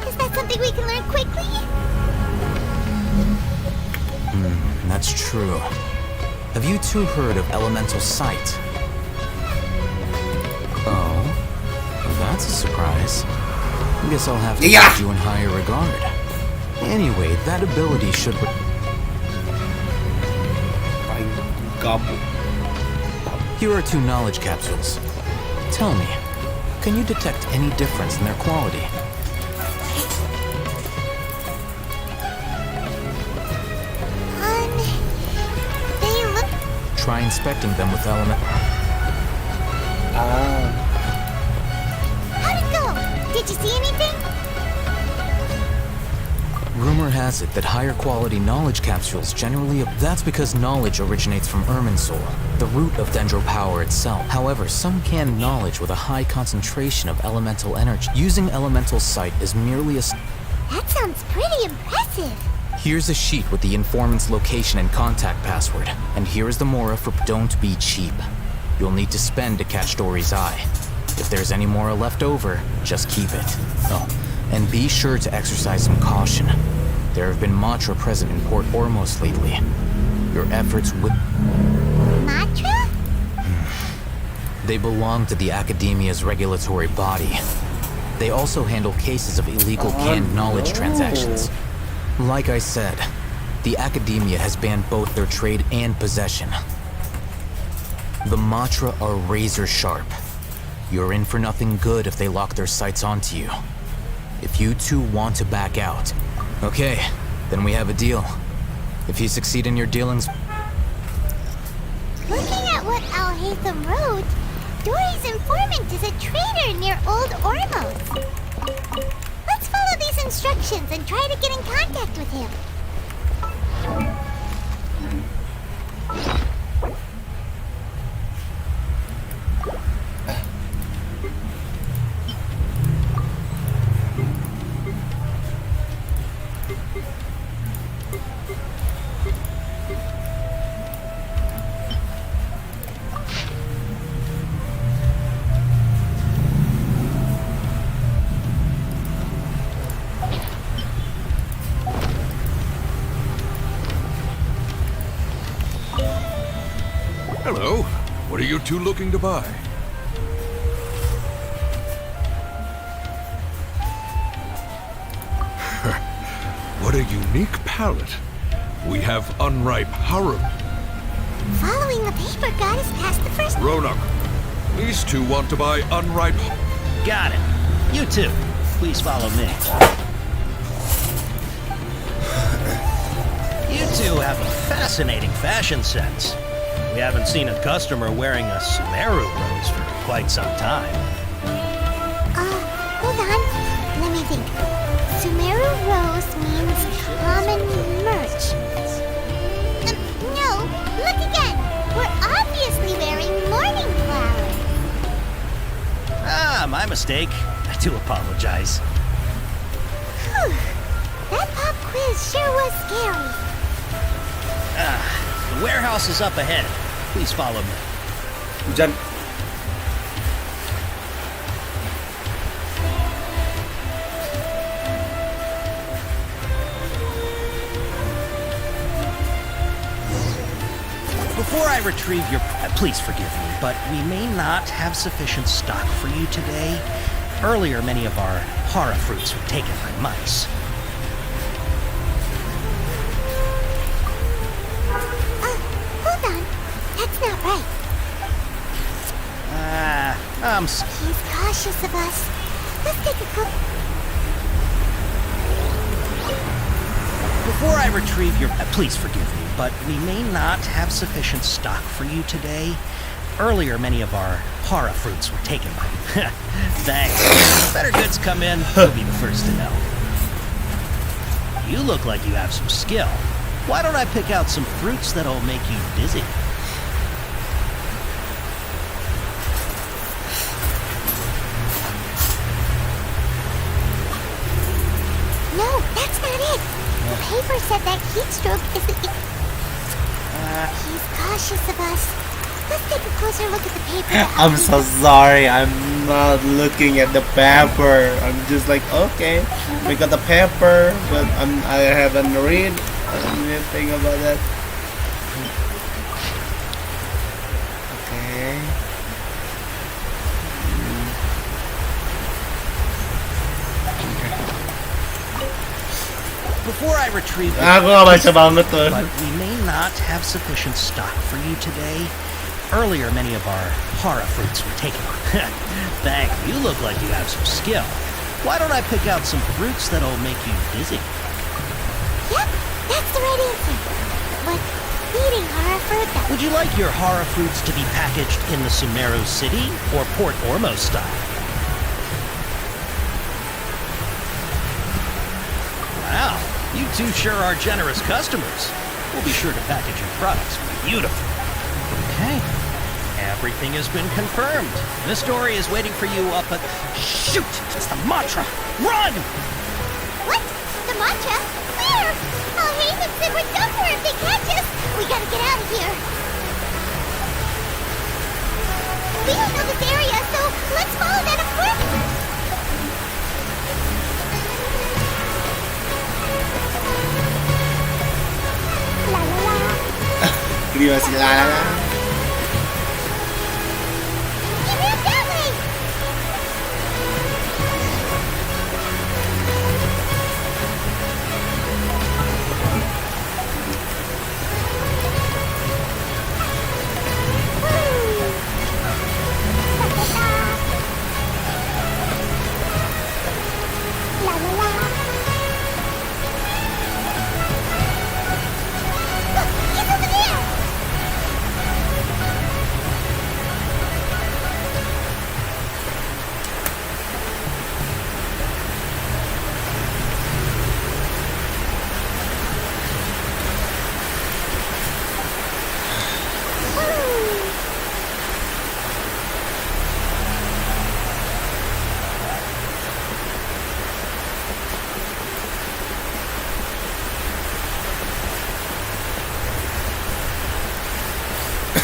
Is that something we can learn quickly? That's true. Have you two heard of elemental sight? Oh, that's a surprise. Guess I'll have to put you in higher regard. Anyway, that ability should... Here are 2 knowledge capsules. Tell me, can you detect any difference in their quality? They look... Try inspecting them with element... How'd it go? Did you see anything? Rumor has it that higher quality knowledge capsules generally... That's because knowledge originates from Irminsul, the root of Dendro power itself. However, some can knowledge with a high concentration of elemental energy. Using elemental sight is merely a... That sounds pretty impressive. Here's a sheet with the informant's location and contact password. And here is the Mora for Don't Be Cheap. You'll need to spend to catch Dory's eye. If there's any Mora left over, just keep it. Oh, and be sure to exercise some caution. There have been Matra present in Port Ormos lately. Your efforts would... Matra? They belong to the Academia's regulatory body. They also handle cases of illegal canned knowledge transactions. Like I said, the Academia has banned both their trade and possession. The Matra are razor sharp. You're in for nothing good if they lock their sights onto you. If you two want to back out, okay, then we have a deal. If you succeed in your dealings... Looking at what Al-Haytham wrote, Dory's informant is a trader near Old Ormos. Let's follow these instructions and try to get in contact with him. Hello. What are you two looking to buy? What a unique palette. We have unripe harum. Following the paper got us past the first... Ronak, these two want to buy unripe... Got it. You too. Please follow me. You two have a fascinating fashion sense. We haven't seen a customer wearing a Sumeru rose for quite some time. Hold on. Let me think. Sumeru rose means common merch. No, look again. We're obviously wearing morning cloud. my mistake. I do apologize. Whew. That pop quiz sure was scary. The warehouse is up ahead. Please follow me. Hujan. Before I retrieve your... please forgive me, but we may not have sufficient stock for you today. Earlier, many of our hara fruits were taken by mice. Hold on. That's not right. He's cautious of us. Let's take a quick... Before I retrieve your... please forgive me, but we may not have sufficient stock for you today. Earlier, many of our hara fruits were taken by... Thanks. Better goods come in, you'll be the first to know. You look like you have some skill. Why don't I pick out some fruits that'll make you dizzy? No, that's not it. The paper said that heat stroke is the... He's cautious of us. Let's take a closer look at the paper. I'm so sorry. I'm not looking at the paper. I'm just like, okay, we got the paper, but I haven't read anything about that. Okay. Before I retrieve your... Aku gak baca banget tuh. But we may not have sufficient stock for you today. Earlier, many of our hara fruits were taken. Thanks. You look like you have some skill. Why don't I pick out some fruits that'll make you dizzy? Yep, that's the right answer. But eating hara fruit... Would you like your hara fruits to be packaged in the Sumeru City or Port Ormos style? Wow, you two sure are generous customers. We'll be sure to package your products beautifully. Okay. Everything has been confirmed. Miss Dory is waiting for you up at... Shoot! It's the mantra! Run! What? The mantra? Where? Oh, Haven said we're done for if they catch us. We gotta get out of here. We don't know this area, so let's follow that apartment. La la la. Ini masih lala.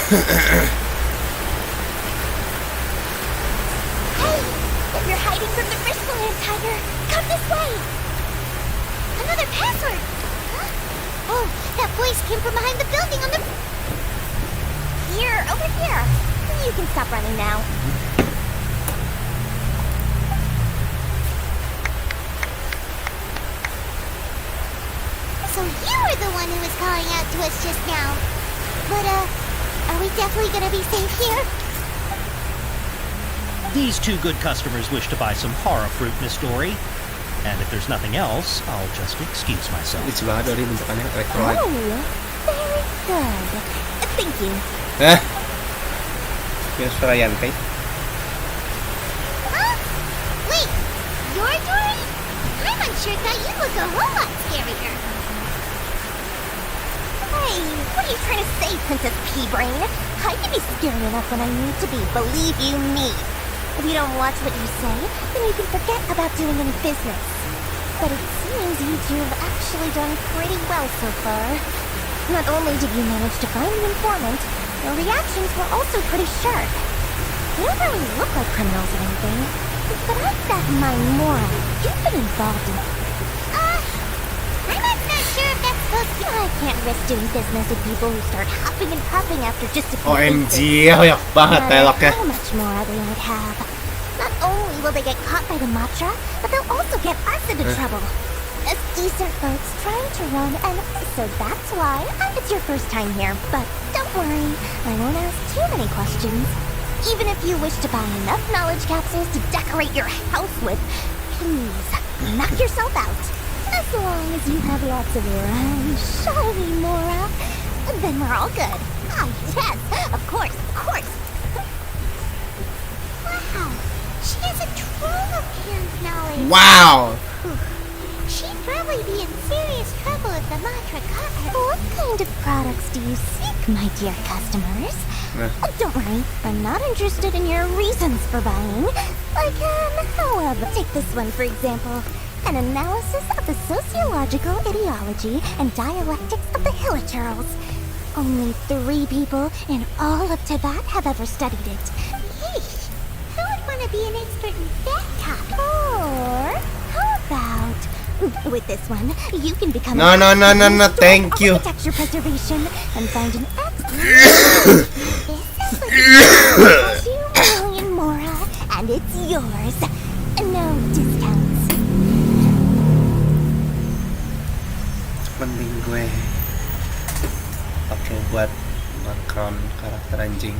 Hey, if you're hiding from the Bristleland Tiger, come this way. Another password. Huh? Oh, that voice came from behind the building on the... Here, over here. You can stop running now. So you were the one who was calling out to us just now. But, are we definitely gonna be safe here? These two good customers wish to buy some hara fruit, Miss Dory. And if there's nothing else, I'll just excuse myself. Lucu banget Dory bentukannya elektro. Oh, very good. Thank you. Yang suara Yankai. Huh? Wait, you're Dory? I'm unsure that you look a whole lot scarier. Hey, what are you trying to say, Princess Pea-Brain? I can be scary enough when I need to be, believe you me. If you don't watch what you say, then you can forget about doing any business. But it seems you two have actually done pretty well so far. Not only did you manage to find an informant, your reactions were also pretty sharp. They don't really look like criminals or anything, but I've got my Mora. You've been involved in... I'm not sure if that's supposed to... I can't risk doing business with people who start huffing and puffing after just a few OMG, instances. hoyak banget No matter dialognya. how much Mora they might have. Not only will they get caught by the Matra, but they'll also get us into trouble. As decent folks trying to run, and so that's why it's your first time here. But don't worry, I won't ask too many questions. Even if you wish to buy enough knowledge capsules to decorate your house with, please knock yourself out. As long as you have lots of your own shiny Mora, then we're all good. Ah, yes, of course, of course. Wow, she has a trove of canned knowledge. Wow. She'd probably be in serious trouble if the Matra caught her. What kind of products do you seek, my dear customers? Don't worry, I'm not interested in your reasons for buying. However, take this one for example. An analysis of the sociological ideology and dialectics of the Hilichurls. Only 3 people in all of Teyvat have ever studied it. Yeesh, who would want to be an expert in that topic? Or how about... with this one, you can become No, thank you. architecture preservation and find an expert. This is you million Mora, and it's yours. No discounts. Mending gue pakai buat background karakter anjing.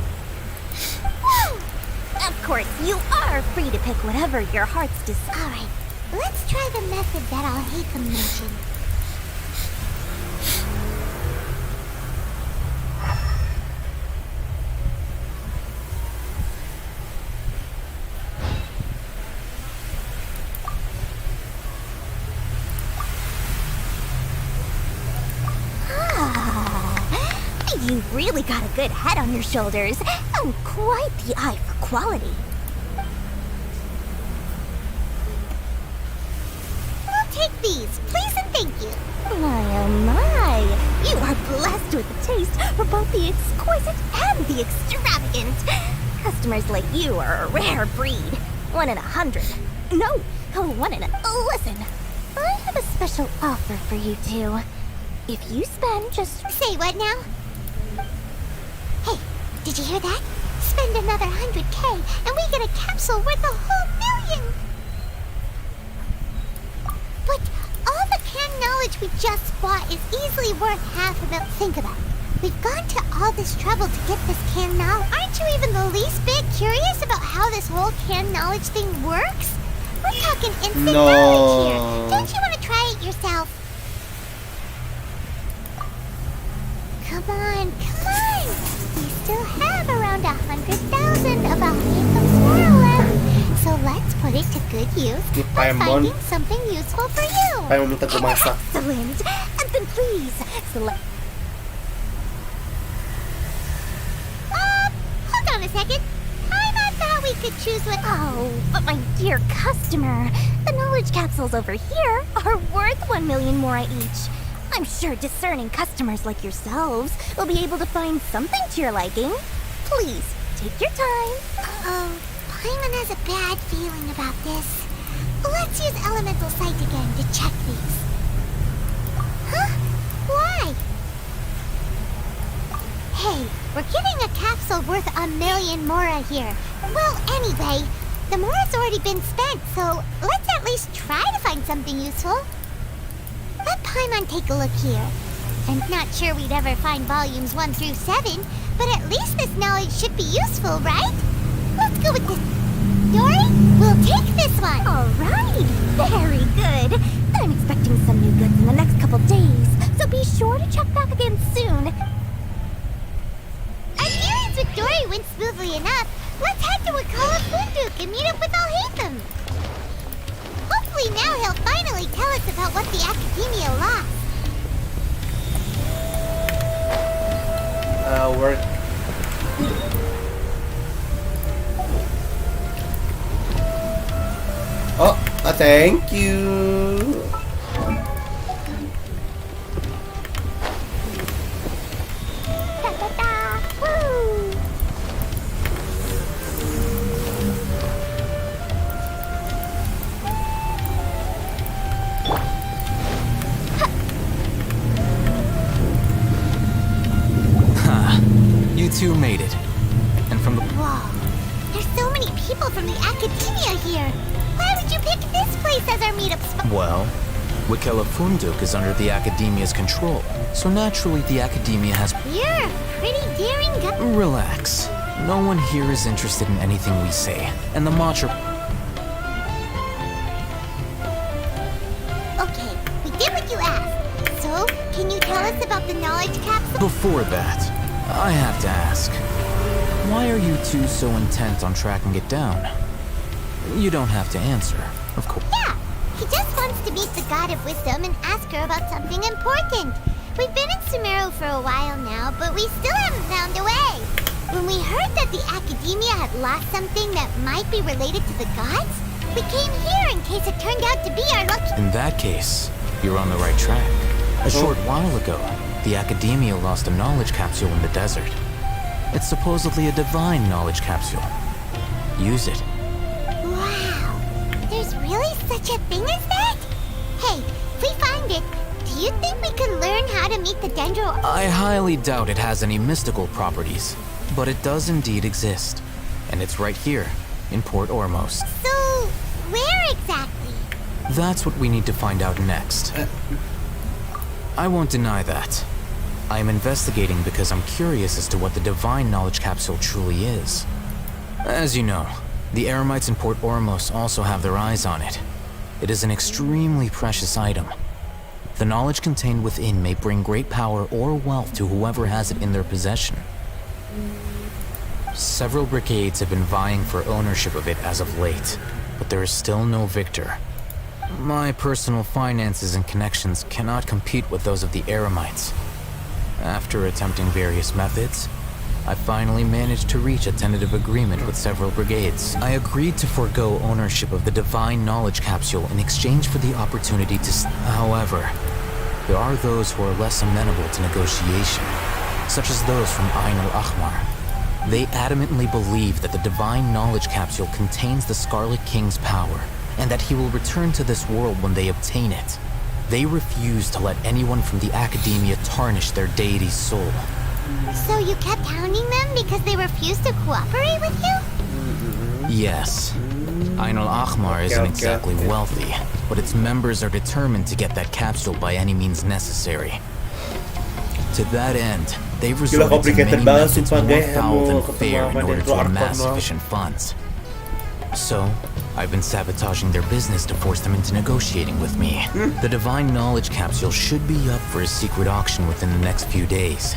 Of course, you are free to pick whatever your heart's desire. Alright, let's try the method that Al-Haytham mentioned. You really got a good head on your shoulders, and quite the eye for quality. We'll take these, please and thank you. My oh my, you are blessed with a taste for both the exquisite and the extravagant. Customers like you are a rare breed. 1 in 100. No, 1 in a... Listen, I have a special offer for you two. If you spend just... Say what now? Hey, did you hear that? Spend another 100K and we get a capsule worth a whole million! But all the canned knowledge we just bought is easily worth half of it. Think about it. We've gone to all this trouble to get this canned knowledge. Aren't you even the least bit curious about how this whole canned knowledge thing works? We're talking instant knowledge here. Don't you want to try it yourself? Come on, come on! We still have around 100,000 of Al-Haytham's Mora left. So let's put it to good use by finding something useful for you. Excellent! And then please, select... hold on a second. I thought we could choose what... Oh, but my dear customer, the knowledge capsules over here are worth 1 million Mora each. I'm sure discerning customers like yourselves will be able to find something to your liking. Please, take your time. Uh-oh, Paimon has a bad feeling about this. Let's use Elemental Sight again to check these. Huh? Why? Hey, we're getting a capsule worth 1 million Mora here. Well, anyway, the Mora's already been spent, so let's at least try to find something useful. Let Paimon take a look here. I'm not sure we'd ever find volumes 1 through 7, but at least this knowledge should be useful, right? Let's go with this. Dory, we'll take this one. All right, very good. I'm expecting some new goods in the next couple days, so be sure to check back again soon. Our dealings with Dory went smoothly enough. Let's head to Wakala Funduk and meet up with Al-Haytham. Hopefully now he'll finally tell us about what the Academia lost. Work. thank you. You two made it. And from the... Whoa. There's so many people from the Academia here. Why would you pick this place as our meetup spot? Well, Wikela Funduk is under the Academia's control, so naturally the Academia has... You're a pretty daring guy. Relax. No one here is interested in anything we say, and the Matra... Okay, we did what you asked. So, can you tell us about the knowledge capsule? Before that, I have to ask, why are you two so intent on tracking it down? You don't have to answer, of course. Yeah, he just wants to meet the God of Wisdom and ask her about something important. We've been in Sumeru for a while now, but we still haven't found a way. When we heard that the Academia had lost something that might be related to the gods, we came here in case it turned out to be our lucky... In that case, you're on the right track. A short while ago, the Academia lost a knowledge capsule in the desert. It's supposedly a divine knowledge capsule. Use it. Wow, there's really such a thing as that? Hey, if we find it, do you think we could learn how to meet the Dendro... I highly doubt it has any mystical properties, but it does indeed exist. And it's right here, in Port Ormos. So, where exactly? That's what we need to find out next. I won't deny that. I am investigating because I'm curious as to what the divine knowledge capsule truly is. As you know, the Eremites in Port Ormos also have their eyes on it. It is an extremely precious item. The knowledge contained within may bring great power or wealth to whoever has it in their possession. Several brigades have been vying for ownership of it as of late, but there is still no victor. My personal finances and connections cannot compete with those of the Eremites. After attempting various methods, I finally managed to reach a tentative agreement with several brigades. I agreed to forego ownership of the divine knowledge capsule in exchange for the opportunity to... However, there are those who are less amenable to negotiation, such as those from Ain al-Ahmar. They adamantly believe that the divine knowledge capsule contains the Scarlet King's power, and that he will return to this world when they obtain it. They refuse to let anyone from the Academia tarnish their deity's soul. So you kept hounding them because they refused to cooperate with you? Yes. Ain al-Ahmar isn't exactly wealthy, but its members are determined to get that capsule by any means necessary. To that end, they've resorted to many methods more foul than fair in order to amass sufficient funds. So, I've been sabotaging their business to force them into negotiating with me. The divine knowledge capsule should be up for a secret auction within the next few days.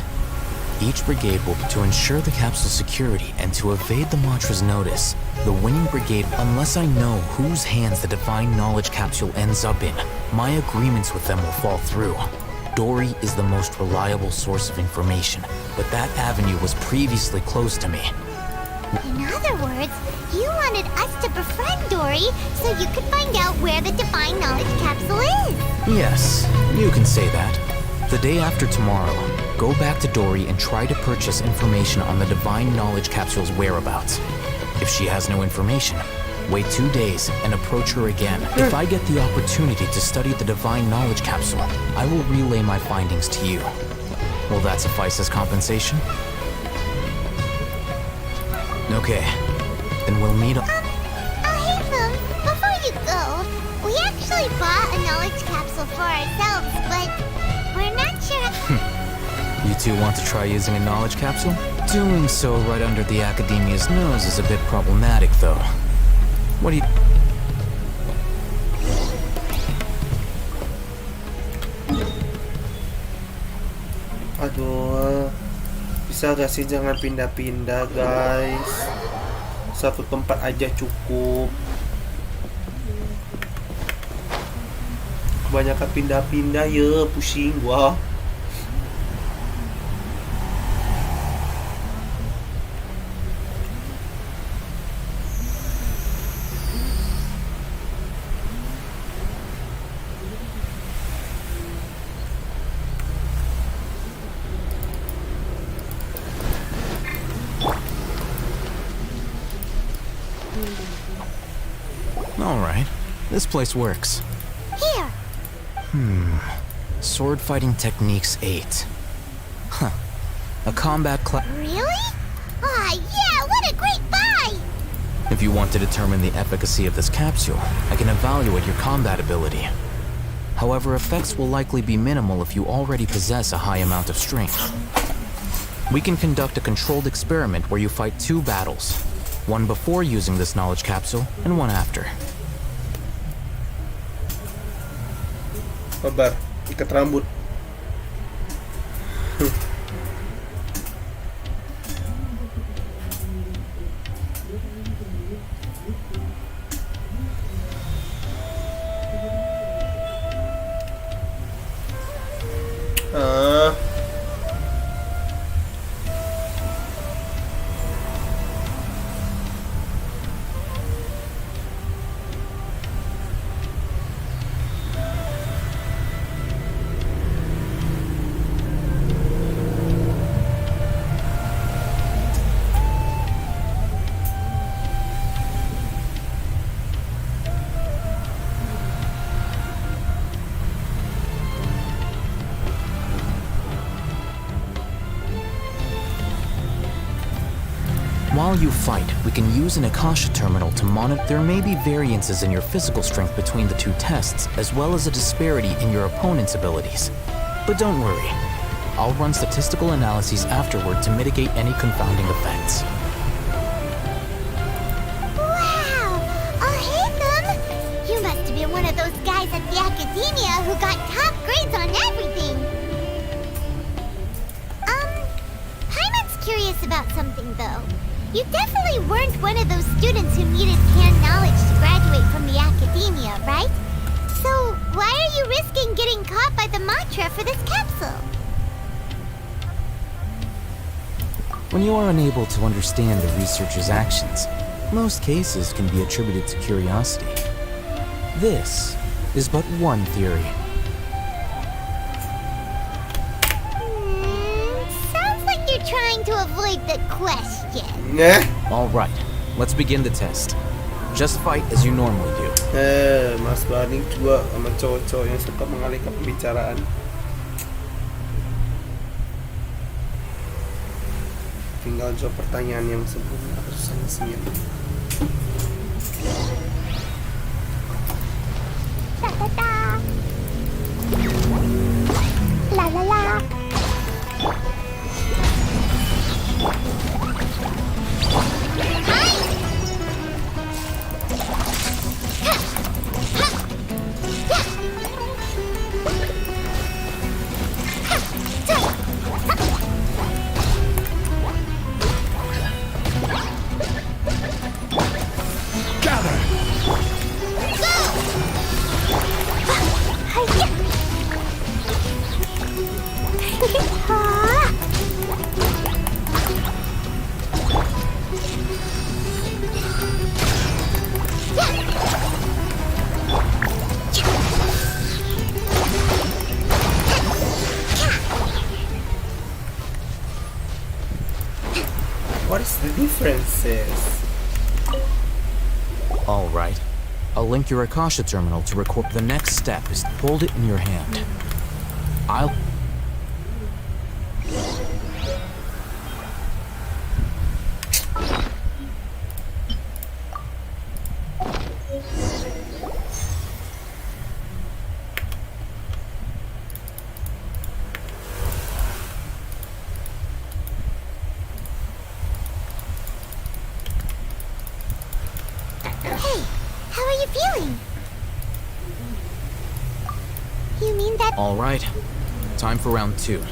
Each brigade will, to ensure the capsule's security and to evade the Matra's notice, the winning brigade, unless I know whose hands the divine knowledge capsule ends up in, my agreements with them will fall through. Dory is the most reliable source of information, but that avenue was previously closed to me. In other words, you wanted us to befriend Dory so you could find out where the divine knowledge capsule is. Yes, you can say that. The day after tomorrow, go back to Dory and try to purchase information on the divine knowledge capsule's whereabouts. If she has no information, wait 2 days and approach her again. If I get the opportunity to study the divine knowledge capsule, I will relay my findings to you. Will that suffice as compensation? Okay, then we'll meet up. Haytham, before you go, we actually bought a knowledge capsule for ourselves, but we're not sure. You two want to try using a knowledge capsule? Doing so right under the Academia's nose is a bit problematic, though. What do you... Aduh, bisa gak sih jangan pindah-pindah, guys? Satu tempat aja cukup. Kebanyakan pindah-pindah ya, pusing gua. This place works. Here. Sword fighting techniques 8. Huh. A combat class. Really? Aw, yeah, what a great buy! If you want to determine the efficacy of this capsule, I can evaluate your combat ability. However, effects will likely be minimal if you already possess a high amount of strength. We can conduct a controlled experiment where you fight 2 battles. One before using this knowledge capsule, and one after. Sabar, ikat rambut. While you fight, we can use an Akasha Terminal to monitor. There may be variances in your physical strength between the 2 tests, as well as a disparity in your opponent's abilities. But don't worry. I'll run statistical analyses afterward to mitigate any confounding effects. Wow! Ahitham! You must have been one of those guys at the Academia who got top grades on everything! Paimon's curious about something, though. You definitely weren't one of those students who needed canned knowledge to graduate from the Academia, right? So, why are you risking getting caught by the mantra for this capsule? When you are unable to understand the researcher's actions, most cases can be attributed to curiosity. This is but one theory. Sounds like you're trying to avoid the question. All right, let's begin the test. Just fight as you normally do. Mas Baning juga sama cowok-cowok yang suka mengalihkan pembicaraan. Tinggal jawab pertanyaan yang sebelumnya harus sanksinya. La la la. What is the differences? All right. I'll link your Akasha Terminal to record. The next step is to hold it in your hand. I'll... How are you feeling? You mean that... All right. Time for round 2.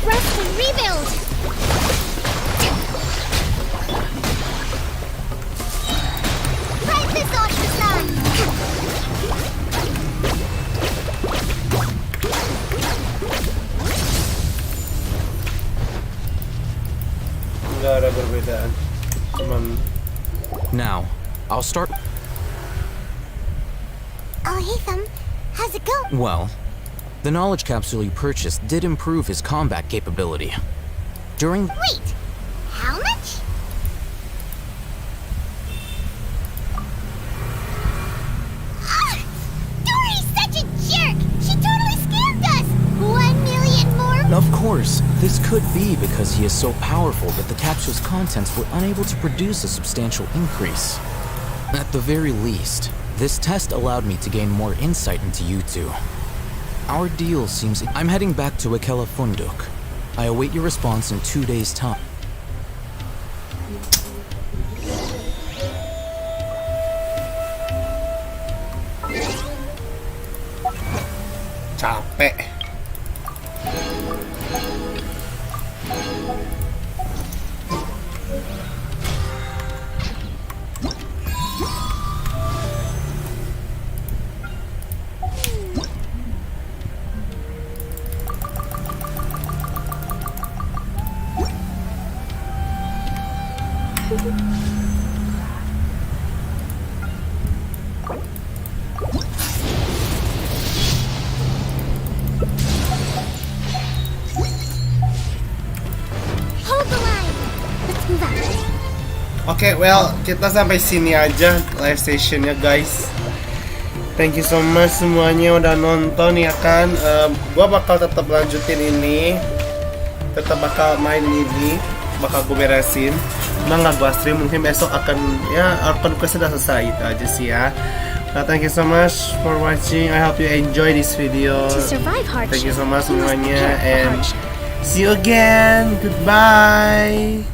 Rest and rebuild! Right this off the sun! Nggak ada perbedaan. Cuman... Now, I'll start... Ahitham, how's it go? Well, The knowledge capsule you purchased did improve his combat capability. During... Wait, how much? Dory's such a jerk! She totally scammed us! 1 million more? Of course, this could be because he is so powerful that the capsule's contents were unable to produce a substantial increase. At the very least, this test allowed me to gain more insight into you two. Our deal seems... I'm heading back to Akela Funduk. I await your response in 2 days' time. Capek. Hold the line. Let's move out. Oke, well, kita sampai sini aja live sessionnya guys. Thank you so much semuanya udah nonton ya kan. Gua bakal tetap lanjutin ini, tetap bakal main ini, bakal gue beresin. Emang nggak gua stream, mungkin besok akan ya Arkon quest udah selesai itu aja sih ya. Thank you so much for watching. I hope you enjoy this video. To survive Thank you so much hardship, semuanya, you must prepare for and hardship. see you again. Goodbye.